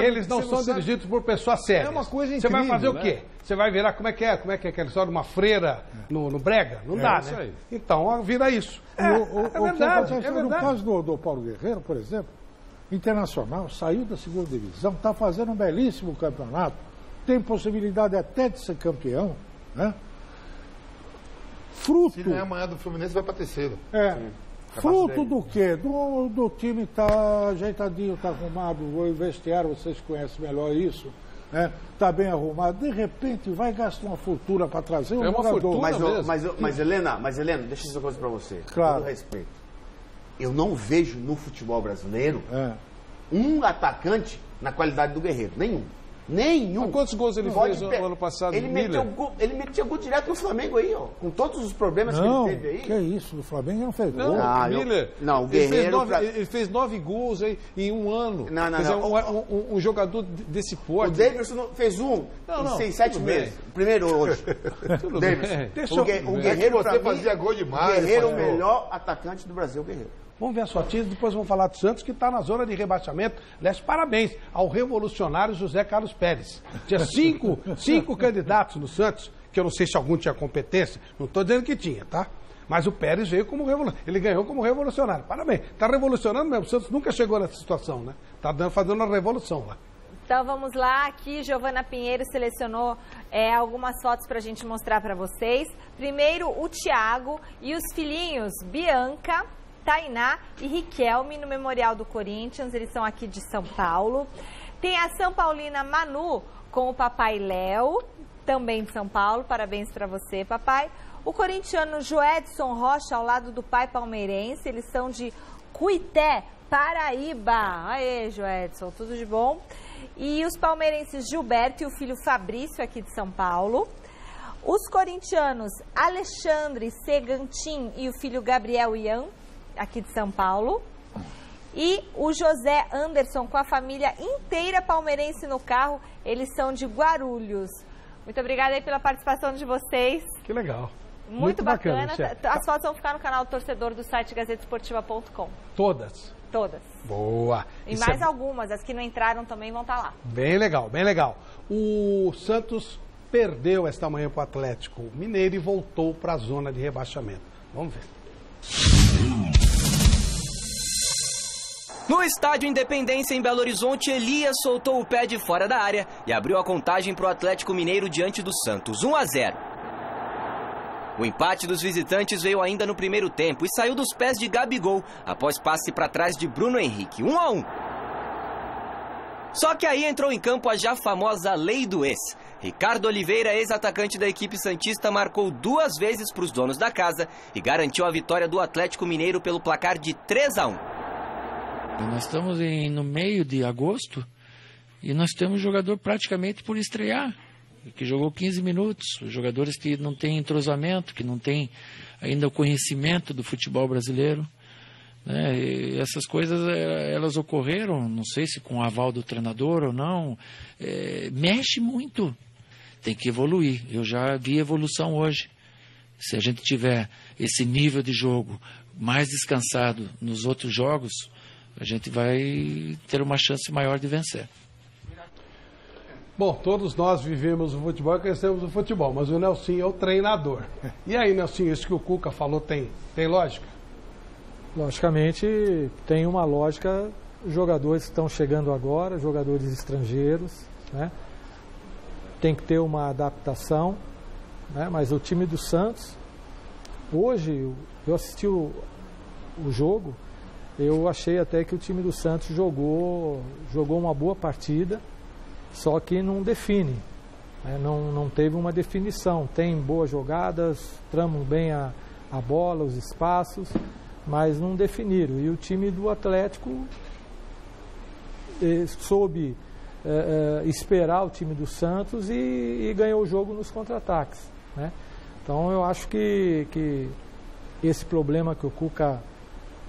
Speaker 1: eles não são dirigidos por pessoas sérias.
Speaker 7: É uma coisa incrível.
Speaker 1: Você vai fazer o quê? Você vai virar, como é que é aquela história de uma freira no Brega? Não dá, né?
Speaker 7: Aí.
Speaker 1: Então, vira isso. É verdade.
Speaker 9: No caso do Paulo Guerreiro, por exemplo, Internacional saiu da segunda divisão, está fazendo um belíssimo campeonato, tem possibilidade até de ser campeão, né?
Speaker 8: Se ganhar amanhã do Fluminense, vai para terceiro.
Speaker 9: Fruto do quê? Do time tá ajeitadinho, tá arrumado, o vestiário, vocês conhecem melhor isso. né? Tá bem arrumado, de repente vai gastar uma fortuna para trazer um jogador.
Speaker 6: Mas Helena, deixa eu dizer uma coisa para você.
Speaker 9: Claro.
Speaker 6: Com todo respeito. Eu não vejo no futebol brasileiro um atacante na qualidade do Guerreiro. Nenhum. Mas
Speaker 7: quantos gols ele fez no ano passado?
Speaker 6: Ele meteu gol direto no Flamengo aí, ó. Com todos os problemas que ele teve aí.
Speaker 9: Que isso, o Flamengo não fez
Speaker 7: gol.
Speaker 6: Não, o Guerreiro...
Speaker 7: Ele fez 9 gols aí em um ano. Um jogador desse porte.
Speaker 6: O Davidson fez em 7 meses. Primeiro hoje.
Speaker 7: Tudo
Speaker 6: Davidson. O Guerreiro, pra mim,
Speaker 8: fazia gol demais.
Speaker 6: O Guerreiro é o melhor atacante do Brasil, o Guerreiro.
Speaker 1: Vamos ver a sua notícia, depois vamos falar do Santos, que está na zona de rebaixamento. Aliás, parabéns ao revolucionário José Carlos Pérez. Tinha cinco candidatos no Santos, que eu não sei se algum tinha competência, não estou dizendo que tinha, tá? Mas o Pérez veio como revolucionário, ele ganhou como revolucionário. Parabéns, está revolucionando mesmo, o Santos nunca chegou nessa situação, né? Está fazendo uma revolução lá.
Speaker 2: Então vamos lá, aqui Giovana Pinheiro selecionou algumas fotos para a gente mostrar para vocês. Primeiro o Thiago e os filhinhos Bianca, Tainá e Riquelme no Memorial do Corinthians, eles são aqui de São Paulo. Tem a São Paulina Manu com o papai Léo, também de São Paulo, parabéns para você, papai. O corintiano Joedson Rocha ao lado do pai palmeirense, eles são de Cuité, Paraíba. Aê, Joedson, tudo de bom. E os palmeirenses Gilberto e o filho Fabrício aqui de São Paulo. Os corintianos Alexandre Segantin e o filho Gabriel Ian, aqui de São Paulo, e o José Anderson com a família inteira palmeirense no carro, eles são de Guarulhos. Muito obrigada aí pela participação de vocês.
Speaker 1: Que legal.
Speaker 2: Muito bacana. As fotos vão ficar no canal do torcedor do site gazetesportiva.com.
Speaker 1: Todas?
Speaker 2: Todas.
Speaker 1: Boa.
Speaker 2: E mais algumas, as que não entraram também vão estar lá.
Speaker 1: Bem legal, bem legal. O Santos perdeu esta manhã para o Atlético Mineiro e voltou para a zona de rebaixamento. Vamos ver.
Speaker 17: No estádio Independência, em Belo Horizonte, Elias soltou o pé de fora da área e abriu a contagem para o Atlético Mineiro diante do Santos, 1-0. O empate dos visitantes veio ainda no primeiro tempo e saiu dos pés de Gabigol, após passe para trás de Bruno Henrique, 1-1. Só que aí entrou em campo a já famosa lei do ex. Ricardo Oliveira, ex-atacante da equipe santista, marcou 2 vezes para os donos da casa e garantiu a vitória do Atlético Mineiro pelo placar de 3-1.
Speaker 21: Nós estamos no meio de agosto e nós temos jogador praticamente por estrear, que jogou 15 minutos, jogadores que não têm entrosamento, que não têm ainda o conhecimento do futebol brasileiro. Né? E essas coisas, elas ocorreram, não sei se com o aval do treinador ou não, mexe muito, tem que evoluir. Eu já vi evolução hoje. Se a gente tiver esse nível de jogo mais descansado nos outros jogos, a gente vai ter uma chance maior de vencer.
Speaker 1: Bom, todos nós vivemos o futebol e conhecemos o futebol, mas o Nelsinho é o treinador. E aí, Nelsinho, isso que o Cuca falou tem lógica?
Speaker 4: Logicamente, tem uma lógica. Os jogadores que estão chegando agora, jogadores estrangeiros, né? Tem que ter uma adaptação, né? Mas o time do Santos, hoje, eu assisti o jogo, eu achei até que o time do Santos jogou uma boa partida, só que não define, né? Não teve uma definição. Tem boas jogadas, tramam bem a bola, os espaços, mas não definiram. E o time do Atlético soube esperar o time do Santos e ganhou o jogo nos contra-ataques, né? Então eu acho que esse problema que o Cuca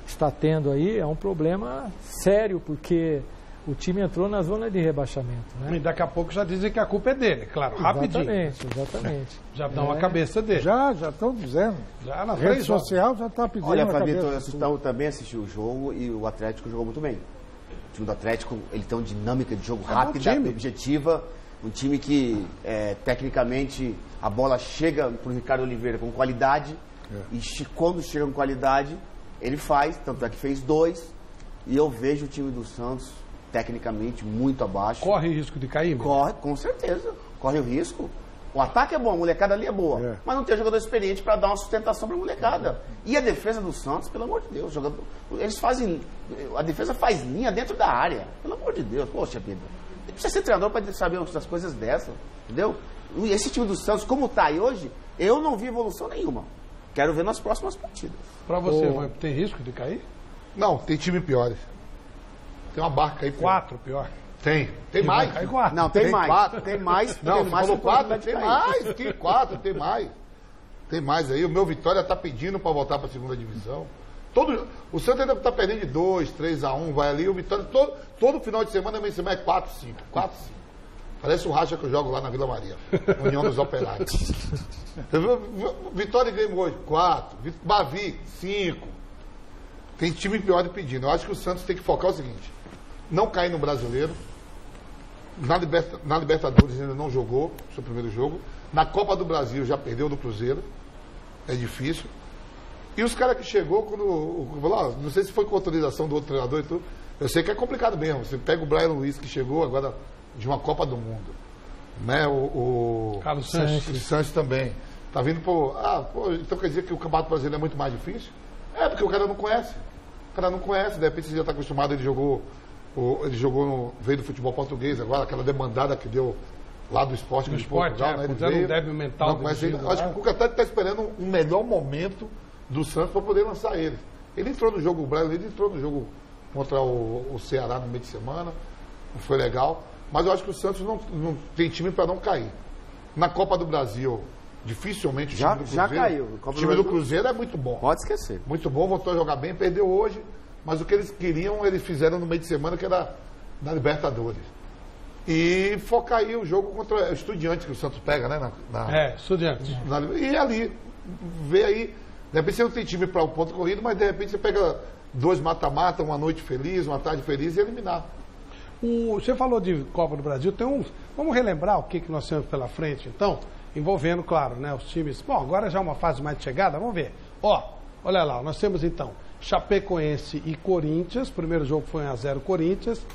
Speaker 4: está tendo aí é um problema sério, porque o time entrou na zona de rebaixamento, né?
Speaker 1: E daqui a pouco já dizem que a culpa é dele, claro, rapidinho.
Speaker 4: Exatamente.
Speaker 1: Já dão a cabeça dele.
Speaker 9: Já estão dizendo.
Speaker 1: Já na
Speaker 9: rede social já está pedindo.
Speaker 6: Olha, Fabito, eu também assisti o jogo e o Atlético jogou muito bem. O time do Atlético, ele tem uma dinâmica de jogo rápida, objetiva, um time que tecnicamente a bola chega para o Ricardo Oliveira com qualidade e quando chega com qualidade ele faz, tanto é que fez 2, e eu vejo o time do Santos tecnicamente muito abaixo.
Speaker 1: Corre risco de cair?
Speaker 6: Corre, com certeza. Corre o risco. O ataque é bom, a molecada ali é boa. Mas não tem jogador experiente para dar uma sustentação para a molecada. E a defesa do Santos, pelo amor de Deus, eles fazem. A defesa faz linha dentro da área. Pelo amor de Deus, poxa vida. Não precisa ser treinador para saber essas coisas dessas, entendeu? E esse time do Santos, como tá aí hoje, eu não vi evolução nenhuma. Quero ver nas próximas partidas.
Speaker 1: Para você, tem risco de cair?
Speaker 8: Não, tem time piores. Tem uma barca aí pior.
Speaker 1: 4 pior.
Speaker 8: Tem mais.
Speaker 6: Não, tem mais. 4, tem mais.
Speaker 8: Não,
Speaker 6: tem mais.
Speaker 8: Falou 4, tem mais. Tem 4, tem mais. Tem mais aí. O meu Vitória tá pedindo para voltar para a segunda divisão. O Santos ainda tá perdendo de 2, 3-1, vai ali. O Vitória, todo final de semana, minha semana é 4, 5. 4, 5. Parece o racha que eu jogo lá na Vila Maria. União dos Operários. Vitória e Grêmio hoje, 4. Bavi, 5. Tem time pior de pedindo. Eu acho que o Santos tem que focar o seguinte: não cair no Brasileiro. Na Libertadores ainda não jogou, seu primeiro jogo. Na Copa do Brasil já perdeu do Cruzeiro. É difícil. E os caras que chegou, quando não sei se foi com autorização do outro treinador e tudo, eu sei que é complicado mesmo. Você pega o Brian Luiz, que chegou agora de uma Copa do Mundo. Né? O
Speaker 1: Carlos Sanches.
Speaker 8: O Sanches também. Tá vindo então quer dizer que o Campeonato Brasileiro é muito mais difícil? É, porque o cara não conhece. O cara não conhece, de repente você já está acostumado, veio do futebol português agora, aquela demandada que deu lá do esporte de Portugal, né? Ele veio,
Speaker 1: um débil mental.
Speaker 8: Não conhece ele. Acho que o Cuca está esperando um melhor momento do Santos para poder lançar ele. Ele entrou no jogo brasileiro, ele entrou no jogo contra o Ceará no meio de semana, não foi legal, mas eu acho que o Santos não tem time para não cair. Na Copa do Brasil, dificilmente o time do Cruzeiro. Já caiu. O time do Cruzeiro é muito bom.
Speaker 6: Pode esquecer.
Speaker 8: Muito bom, voltou a jogar bem, perdeu hoje, mas o que eles queriam, eles fizeram no meio de semana, que era na Libertadores. E focar aí o jogo contra o Estudiantes, que o Santos pega, né?
Speaker 1: Estudiantes.
Speaker 8: E ali, vê aí, de repente você não tem time para o ponto corrido, mas de repente você pega 2 mata-mata, uma noite feliz, uma tarde feliz e eliminar.
Speaker 1: Você falou de Copa do Brasil, vamos relembrar o que nós temos pela frente, então, envolvendo, claro, né, os times. Bom, agora já é uma fase mais de chegada, vamos ver. Olha lá, nós temos então Chapecoense e Corinthians, o primeiro jogo foi 1-0 Corinthians.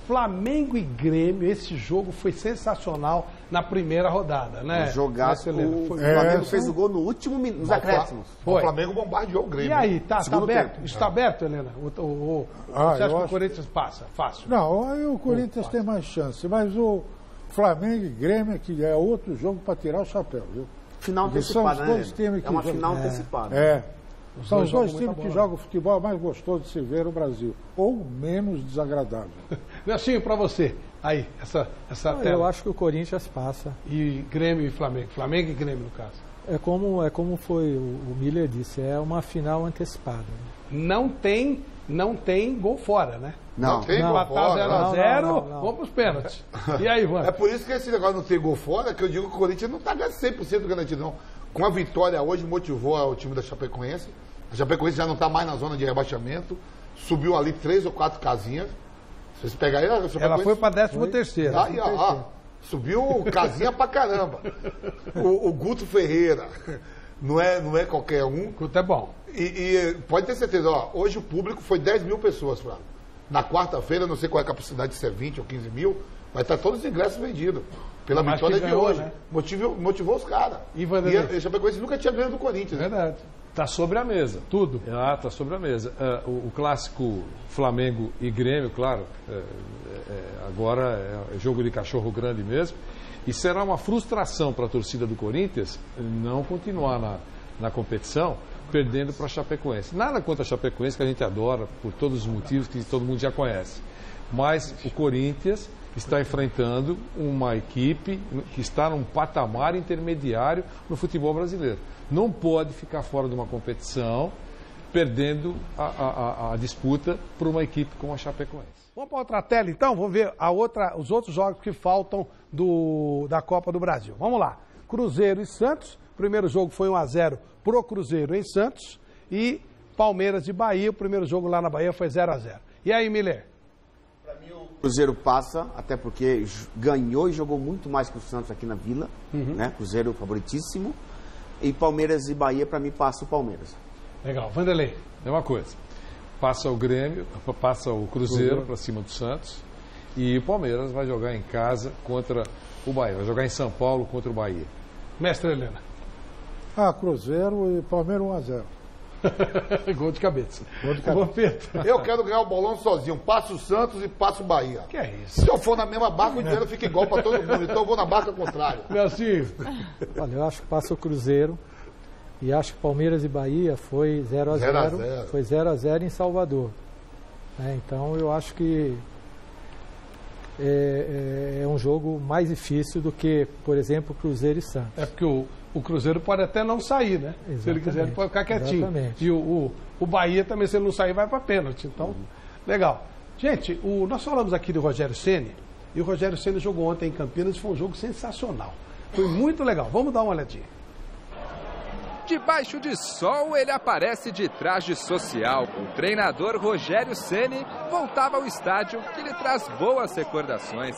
Speaker 1: Flamengo e Grêmio, esse jogo foi sensacional na primeira rodada, né?
Speaker 6: Jogaço. O Flamengo fez o gol no último minuto, nos acréscimos.
Speaker 8: O Flamengo bombardeou o Grêmio.
Speaker 1: E aí, tá aberto? Está aberto, Helena? Você acha que o Corinthians passa? Fácil.
Speaker 9: Não, o Corinthians tem mais chance, mas o Flamengo e Grêmio, que é outro jogo para tirar o chapéu, viu?
Speaker 6: Final antecipada, né? É uma final antecipada.
Speaker 9: São os dois times que jogam o futebol mais gostoso de se ver no Brasil, ou menos desagradável.
Speaker 1: Nelsinho, para você, aí, essa tela.
Speaker 4: Eu acho que o Corinthians passa.
Speaker 1: E Grêmio e Flamengo. Flamengo e Grêmio, no caso.
Speaker 4: É como foi o Miller disse, é uma final antecipada.
Speaker 1: Não tem gol fora, né?
Speaker 8: Não tem gol fora.
Speaker 1: 0-0, vamos para os pênaltis. E aí, Ivan?
Speaker 8: É por isso que esse negócio não ter gol fora, que eu digo que o Corinthians não está 100% garantido, não. Com a vitória hoje, motivou o time da Chapecoense. A Chapecoense já não está mais na zona de rebaixamento. Subiu ali 3 ou 4 casinhas. Se vocês pegarem,
Speaker 1: ela foi para 13º.
Speaker 8: Aí, subiu casinha pra caramba. O Guto Ferreira não é qualquer um.
Speaker 1: Guto é bom.
Speaker 8: E pode ter certeza, hoje o público foi 10 mil pessoas, Flávio. Na quarta-feira, não sei qual é a capacidade, se é 20 ou 15 mil, vai estar todos os ingressos vendidos. Pela vitória de hoje. Né? Motivou os caras. E a Chapecoense nunca tinha ganho do Corinthians.
Speaker 1: Verdade.
Speaker 7: Está sobre a mesa.
Speaker 1: Tudo.
Speaker 7: Está sobre a mesa. O clássico Flamengo e Grêmio, claro, agora é jogo de cachorro grande mesmo. E será uma frustração para a torcida do Corinthians não continuar na competição, perdendo para a Chapecoense. Nada contra a Chapecoense, que a gente adora, por todos os motivos que todo mundo já conhece. Mas o Corinthians está enfrentando uma equipe que está num patamar intermediário no futebol brasileiro. Não pode ficar fora de uma competição perdendo a disputa por uma equipe como a Chapecoense.
Speaker 1: Vamos para outra tela então, vamos ver os outros jogos que faltam da Copa do Brasil. Vamos lá, Cruzeiro e Santos, o primeiro jogo foi 1-0 pro Cruzeiro em Santos, e Palmeiras e Bahia, o primeiro jogo lá na Bahia foi 0-0. E aí, Miller?
Speaker 6: O Cruzeiro passa, até porque ganhou e jogou muito mais que o Santos aqui na Vila, né? Cruzeiro favoritíssimo. E Palmeiras e Bahia, para mim, passa o Palmeiras.
Speaker 1: Legal. Vanderlei?
Speaker 7: Mesma coisa. Passa o Grêmio, passa o Cruzeiro para cima do Santos. E o Palmeiras vai jogar em casa contra o Bahia. Vai jogar em São Paulo contra o Bahia.
Speaker 1: Mestre Helena?
Speaker 9: Cruzeiro e Palmeiras 1-0.
Speaker 1: Gol de cabeça.
Speaker 9: Gol de cabeça. Eu quero ganhar o bolão sozinho. Passo o Santos e passo o Bahia.
Speaker 1: Que é isso?
Speaker 9: Se eu for na mesma barca, o dinheiro fica igual para todo mundo. Então eu vou na barca contrária.
Speaker 1: Nelsinho.
Speaker 4: Olha, eu acho que passa o Cruzeiro. E acho que Palmeiras e Bahia foi 0-0. Foi 0-0 em Salvador. Então eu acho que é um jogo mais difícil do que, por exemplo, Cruzeiro e Santos.
Speaker 1: É porque o Cruzeiro pode até não sair, né? Exatamente. Se ele quiser, ele pode ficar quietinho.
Speaker 4: Exatamente.
Speaker 1: E o Bahia também, se ele não sair, vai para pênalti. Então, legal. Gente, nós falamos aqui do Rogério Ceni, e o Rogério Ceni jogou ontem em Campinas e foi um jogo sensacional. Foi muito legal. Vamos dar uma olhadinha.
Speaker 5: Debaixo de sol, ele aparece de traje social. O treinador Rogério Ceni voltava ao estádio, que lhe traz boas recordações.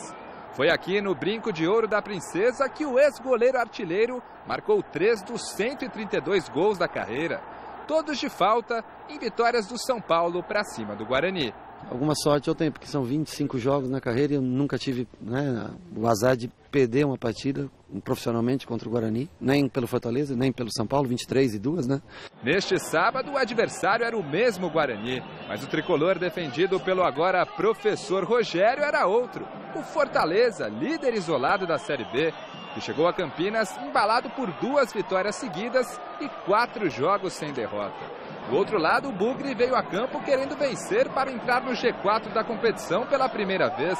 Speaker 5: Foi aqui no Brinco de Ouro da Princesa que o ex-goleiro artilheiro marcou 3 dos 132 gols da carreira. Todos de falta, em vitórias do São Paulo para cima do Guarani.
Speaker 22: Alguma sorte eu tenho, porque são 25 jogos na carreira e eu nunca tive o azar de perder uma partida profissionalmente contra o Guarani, nem pelo Fortaleza, nem pelo São Paulo, 23-2, né?
Speaker 5: Neste sábado, o adversário era o mesmo Guarani, mas o tricolor defendido pelo agora professor Rogério era outro. O Fortaleza, líder isolado da Série B, que chegou a Campinas embalado por 2 vitórias seguidas e 4 jogos sem derrota. Do outro lado, o Bugre veio a campo querendo vencer para entrar no G4 da competição pela primeira vez.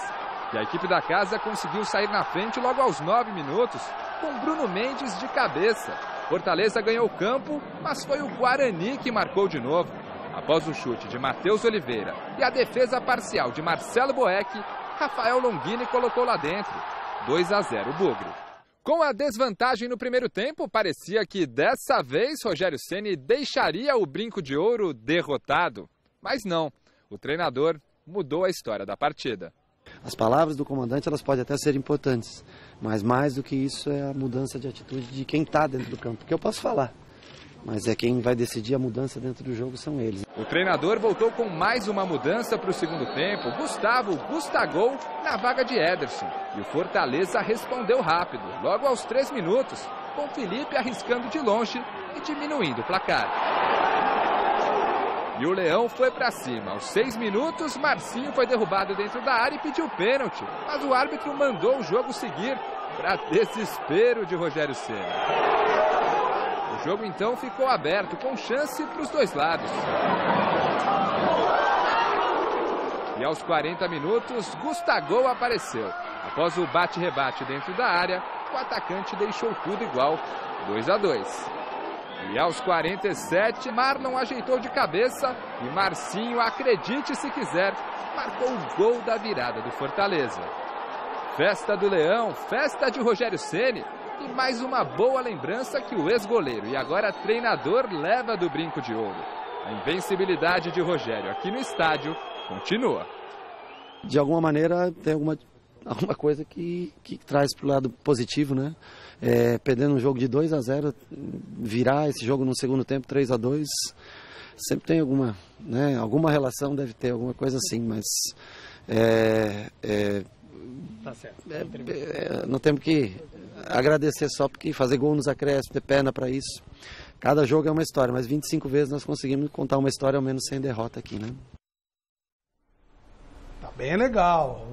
Speaker 5: E a equipe da casa conseguiu sair na frente logo aos 9 minutos, com Bruno Mendes de cabeça. Fortaleza ganhou o campo, mas foi o Guarani que marcou de novo. Após o chute de Matheus Oliveira e a defesa parcial de Marcelo Boeck, Rafael Longini colocou lá dentro. 2-0 o Bugre. Com a desvantagem no primeiro tempo, parecia que dessa vez Rogério Ceni deixaria o Brinco de Ouro derrotado. Mas não, o treinador mudou a história da partida.
Speaker 22: As palavras do comandante elas podem até ser importantes, mas mais do que isso é a mudança de atitude de quem está dentro do campo. Porque eu posso falar, mas é quem vai decidir a mudança dentro do jogo são eles.
Speaker 5: O treinador voltou com mais uma mudança para o segundo tempo. Gustavo Gustagol na vaga de Ederson. E o Fortaleza respondeu rápido, logo aos 3 minutos, com Felipe arriscando de longe e diminuindo o placar. E o Leão foi para cima. Aos 6 minutos, Marcinho foi derrubado dentro da área e pediu pênalti. Mas o árbitro mandou o jogo seguir, para desespero de Rogério Ceni. O jogo então ficou aberto, com chance para os dois lados. E aos 40 minutos, Gustagol apareceu. Após o bate-rebate dentro da área, o atacante deixou tudo igual, 2-2. E aos 47, Marlon ajeitou de cabeça e Marcinho, acredite se quiser, marcou o gol da virada do Fortaleza. Festa do Leão, festa de Rogério Ceni e mais uma boa lembrança que o ex-goleiro e agora treinador leva do Brinco de Ouro. A invencibilidade de Rogério aqui no estádio continua.
Speaker 22: De alguma maneira tem alguma coisa que traz para o lado positivo, né? Perdendo um jogo de 2-0, virar esse jogo no segundo tempo 3-2, sempre tem alguma relação, deve ter alguma coisa assim, mas
Speaker 1: tá certo.
Speaker 22: Não temos que agradecer só porque fazer gol nos acréscimos, ter perna para isso. Cada jogo é uma história, mas 25 vezes nós conseguimos contar uma história ao menos sem derrota aqui, né?
Speaker 1: Tá bem legal.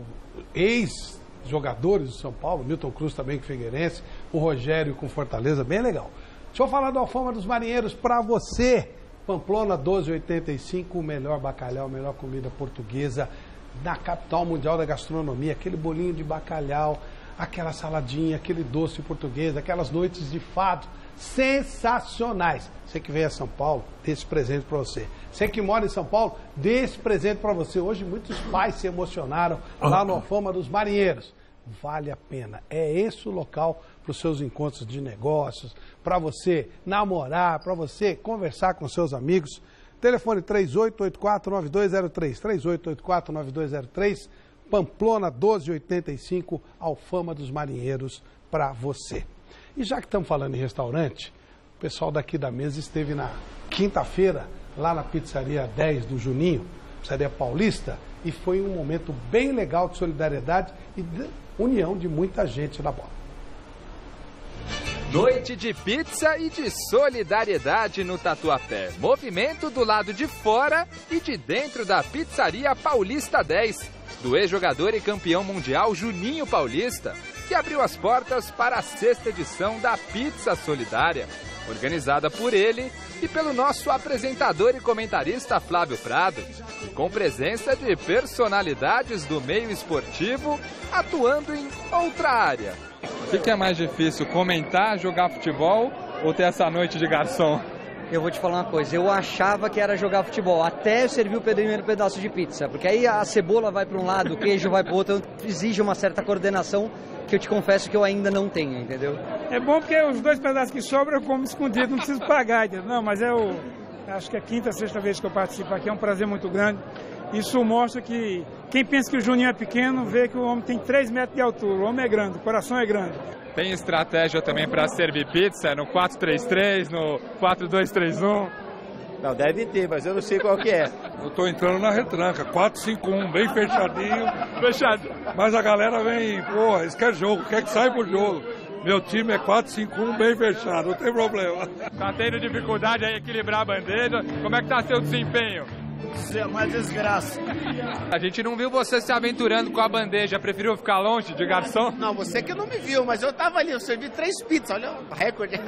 Speaker 1: Ex-jogadores do São Paulo, Milton Cruz também com Figueirense, o Rogério com Fortaleza, bem legal. Deixa eu falar do Alfama dos Marinheiros para você. Pamplona 1285, o melhor bacalhau, a melhor comida portuguesa da capital mundial da gastronomia. Aquele bolinho de bacalhau, aquela saladinha, aquele doce português, aquelas noites de fado sensacionais. Você que veio a São Paulo, dê esse presente para você. Você que mora em São Paulo, dê esse presente para você. Hoje muitos pais se emocionaram lá no Alfama dos Marinheiros. Vale a pena. É esse o local para os seus encontros de negócios, para você namorar, para você conversar com seus amigos. Telefone 3884-9203, 3884-9203, Pamplona 1285, Alfama dos Marinheiros para você. E já que estamos falando em restaurante, o pessoal daqui da mesa esteve na quinta-feira, lá na Pizzaria 10 do Juninho, Pizzaria Paulista, e foi um momento bem legal de solidariedade e de união de muita gente na bola.
Speaker 5: Noite de pizza e de solidariedade no Tatuapé. Movimento do lado de fora e de dentro da Pizzaria Paulista 10, do ex-jogador e campeão mundial Juninho Paulista, que abriu as portas para a 6ª edição da Pizza Solidária, organizada por ele e pelo nosso apresentador e comentarista Flávio Prado, com presença de personalidades do meio esportivo atuando em outra área.
Speaker 10: O que é mais difícil, comentar, jogar futebol ou ter essa noite de garçom?
Speaker 13: Eu vou te falar uma coisa, eu achava que era jogar futebol, até eu servir o primeiro pedaço de pizza, porque aí a cebola vai para um lado, o queijo vai para o outro, exige uma certa coordenação que eu te confesso que eu ainda não tenho, entendeu?
Speaker 23: É bom porque os 2 pedaços que sobram eu como escondido, não preciso pagar, entendeu? Não, mas acho que é a 5ª, 6ª vez que eu participo aqui, é um prazer muito grande. Isso mostra que quem pensa que o Juninho é pequeno, vê que o homem tem 3 metros de altura, o homem é grande, o coração é grande.
Speaker 10: Tem estratégia também para servir pizza no 4-3-3, no 4-2-3-1?
Speaker 24: Não, deve ter, mas eu não sei qual que é.
Speaker 25: Eu tô entrando na retranca, 4-5-1, bem fechadinho.
Speaker 10: Fechado.
Speaker 25: Mas a galera vem, porra, eles querem jogo, quer que saia pro jogo. Meu time é 4-5-1, bem fechado, não tem problema.
Speaker 10: Tá tendo dificuldade aí em equilibrar a bandeja? Como é que tá seu desempenho?
Speaker 24: Isso é uma desgraça.
Speaker 10: A gente não viu você se aventurando com a bandeja, preferiu ficar longe de garçom?
Speaker 24: Não, você que não me viu, mas eu tava ali, eu servi 3 pizzas, olha o recorde.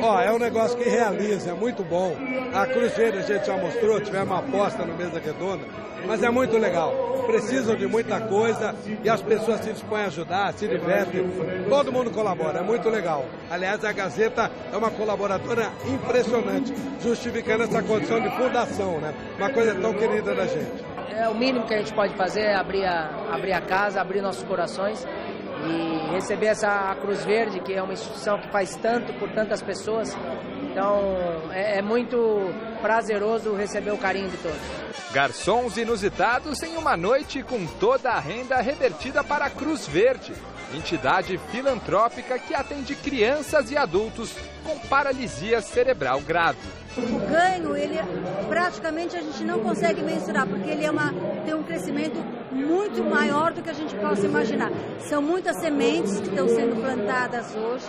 Speaker 1: Ó, é um negócio que realiza, é muito bom. A Cruz Verde a gente já mostrou, tivemos uma aposta no Mesa Redonda, mas é muito legal. Precisam de muita coisa e as pessoas se dispõem a ajudar, se divertem. Todo mundo colabora, é muito legal. Aliás, a Gazeta é uma colaboradora impressionante, justificando essa condição de fundação, né? Uma coisa tão querida da gente.
Speaker 13: É o mínimo que a gente pode fazer é abrir a casa, abrir nossos corações e receber essa Cruz Verde, que é uma instituição que faz tanto por tantas pessoas. Então é muito prazeroso receber o carinho de todos.
Speaker 5: Garçons inusitados em uma noite com toda a renda revertida para a Cruz Verde, entidade filantrópica que atende crianças e adultos com paralisia cerebral grave.
Speaker 26: O ganho, ele praticamente a gente não consegue mensurar, porque ele tem um crescimento muito maior do que a gente possa imaginar. São muitas sementes que estão sendo plantadas hoje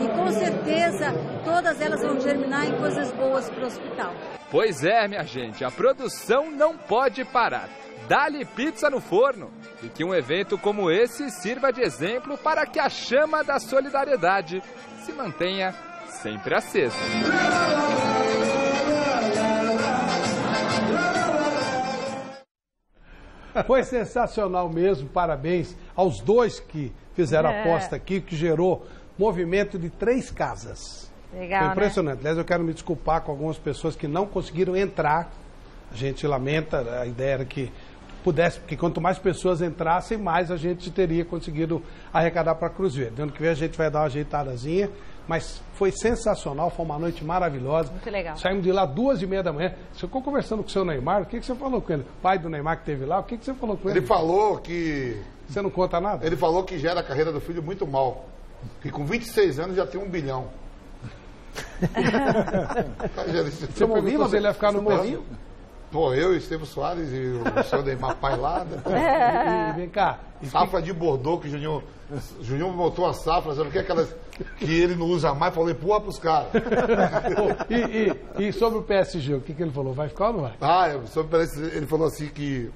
Speaker 26: e com certeza todas elas vão germinar em coisas boas para o hospital.
Speaker 5: Pois é, minha gente, a produção não pode parar. Dá-lhe pizza no forno. E que um evento como esse sirva de exemplo para que a chama da solidariedade se mantenha sempre acesa.
Speaker 1: Foi sensacional mesmo, parabéns aos 2 que fizeram a aposta aqui, que gerou movimento de 3 casas.
Speaker 2: Legal,
Speaker 1: foi impressionante. Né? Aliás, eu quero me desculpar com algumas pessoas que não conseguiram entrar. A gente lamenta, a ideia era que pudesse, porque quanto mais pessoas entrassem, mais a gente teria conseguido arrecadar para a Cruz Verde. Ano que vem a gente vai dar uma ajeitadazinha, mas foi sensacional, foi uma noite maravilhosa.
Speaker 2: Muito legal.
Speaker 1: Saímos de lá 2h30 da manhã. Você ficou conversando com o seu Neymar, o que você falou com ele? Pai do Neymar que esteve lá, o que você falou com ele?
Speaker 8: Ele falou que...
Speaker 1: Você não conta nada?
Speaker 8: Ele falou que gera a carreira do filho muito mal, que com 26 anos já tem 1 bilhão.
Speaker 1: Você morria, mas ele ia ficar no morrinho?
Speaker 8: Pô, eu, Estevam Soares e o senhor Neymar pai lá.
Speaker 1: Né? Vem cá.
Speaker 8: Safra de Bordeaux, que o Juninho botou a safra, sabe o que é aquelas que ele não usa mais? Falou, empurra pros caras.
Speaker 1: E sobre o PSG, o que ele falou? Vai ficar ou não vai?
Speaker 8: Sobre o PSG, ele falou assim que...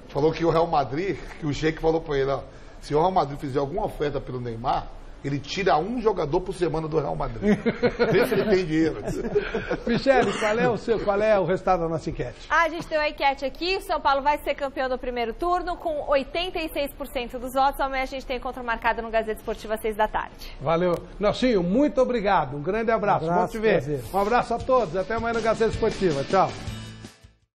Speaker 8: Falou que o Real Madrid, que o Sheik falou pra ele, ó, se o Real Madrid fizer alguma oferta pelo Neymar, ele tira 1 jogador por semana do Real Madrid. Vê se ele tem dinheiro.
Speaker 1: Michele, qual é o resultado da nossa enquete?
Speaker 2: A gente tem uma enquete aqui. O São Paulo vai ser campeão do primeiro turno com 86% dos votos. Amanhã a gente tem encontro marcado no Gazeta Esportiva às 6 da tarde.
Speaker 1: Valeu. Nelsinho, muito obrigado. Um grande abraço. Bom te ver. Um abraço a todos. Até amanhã no Gazeta Esportiva. Tchau.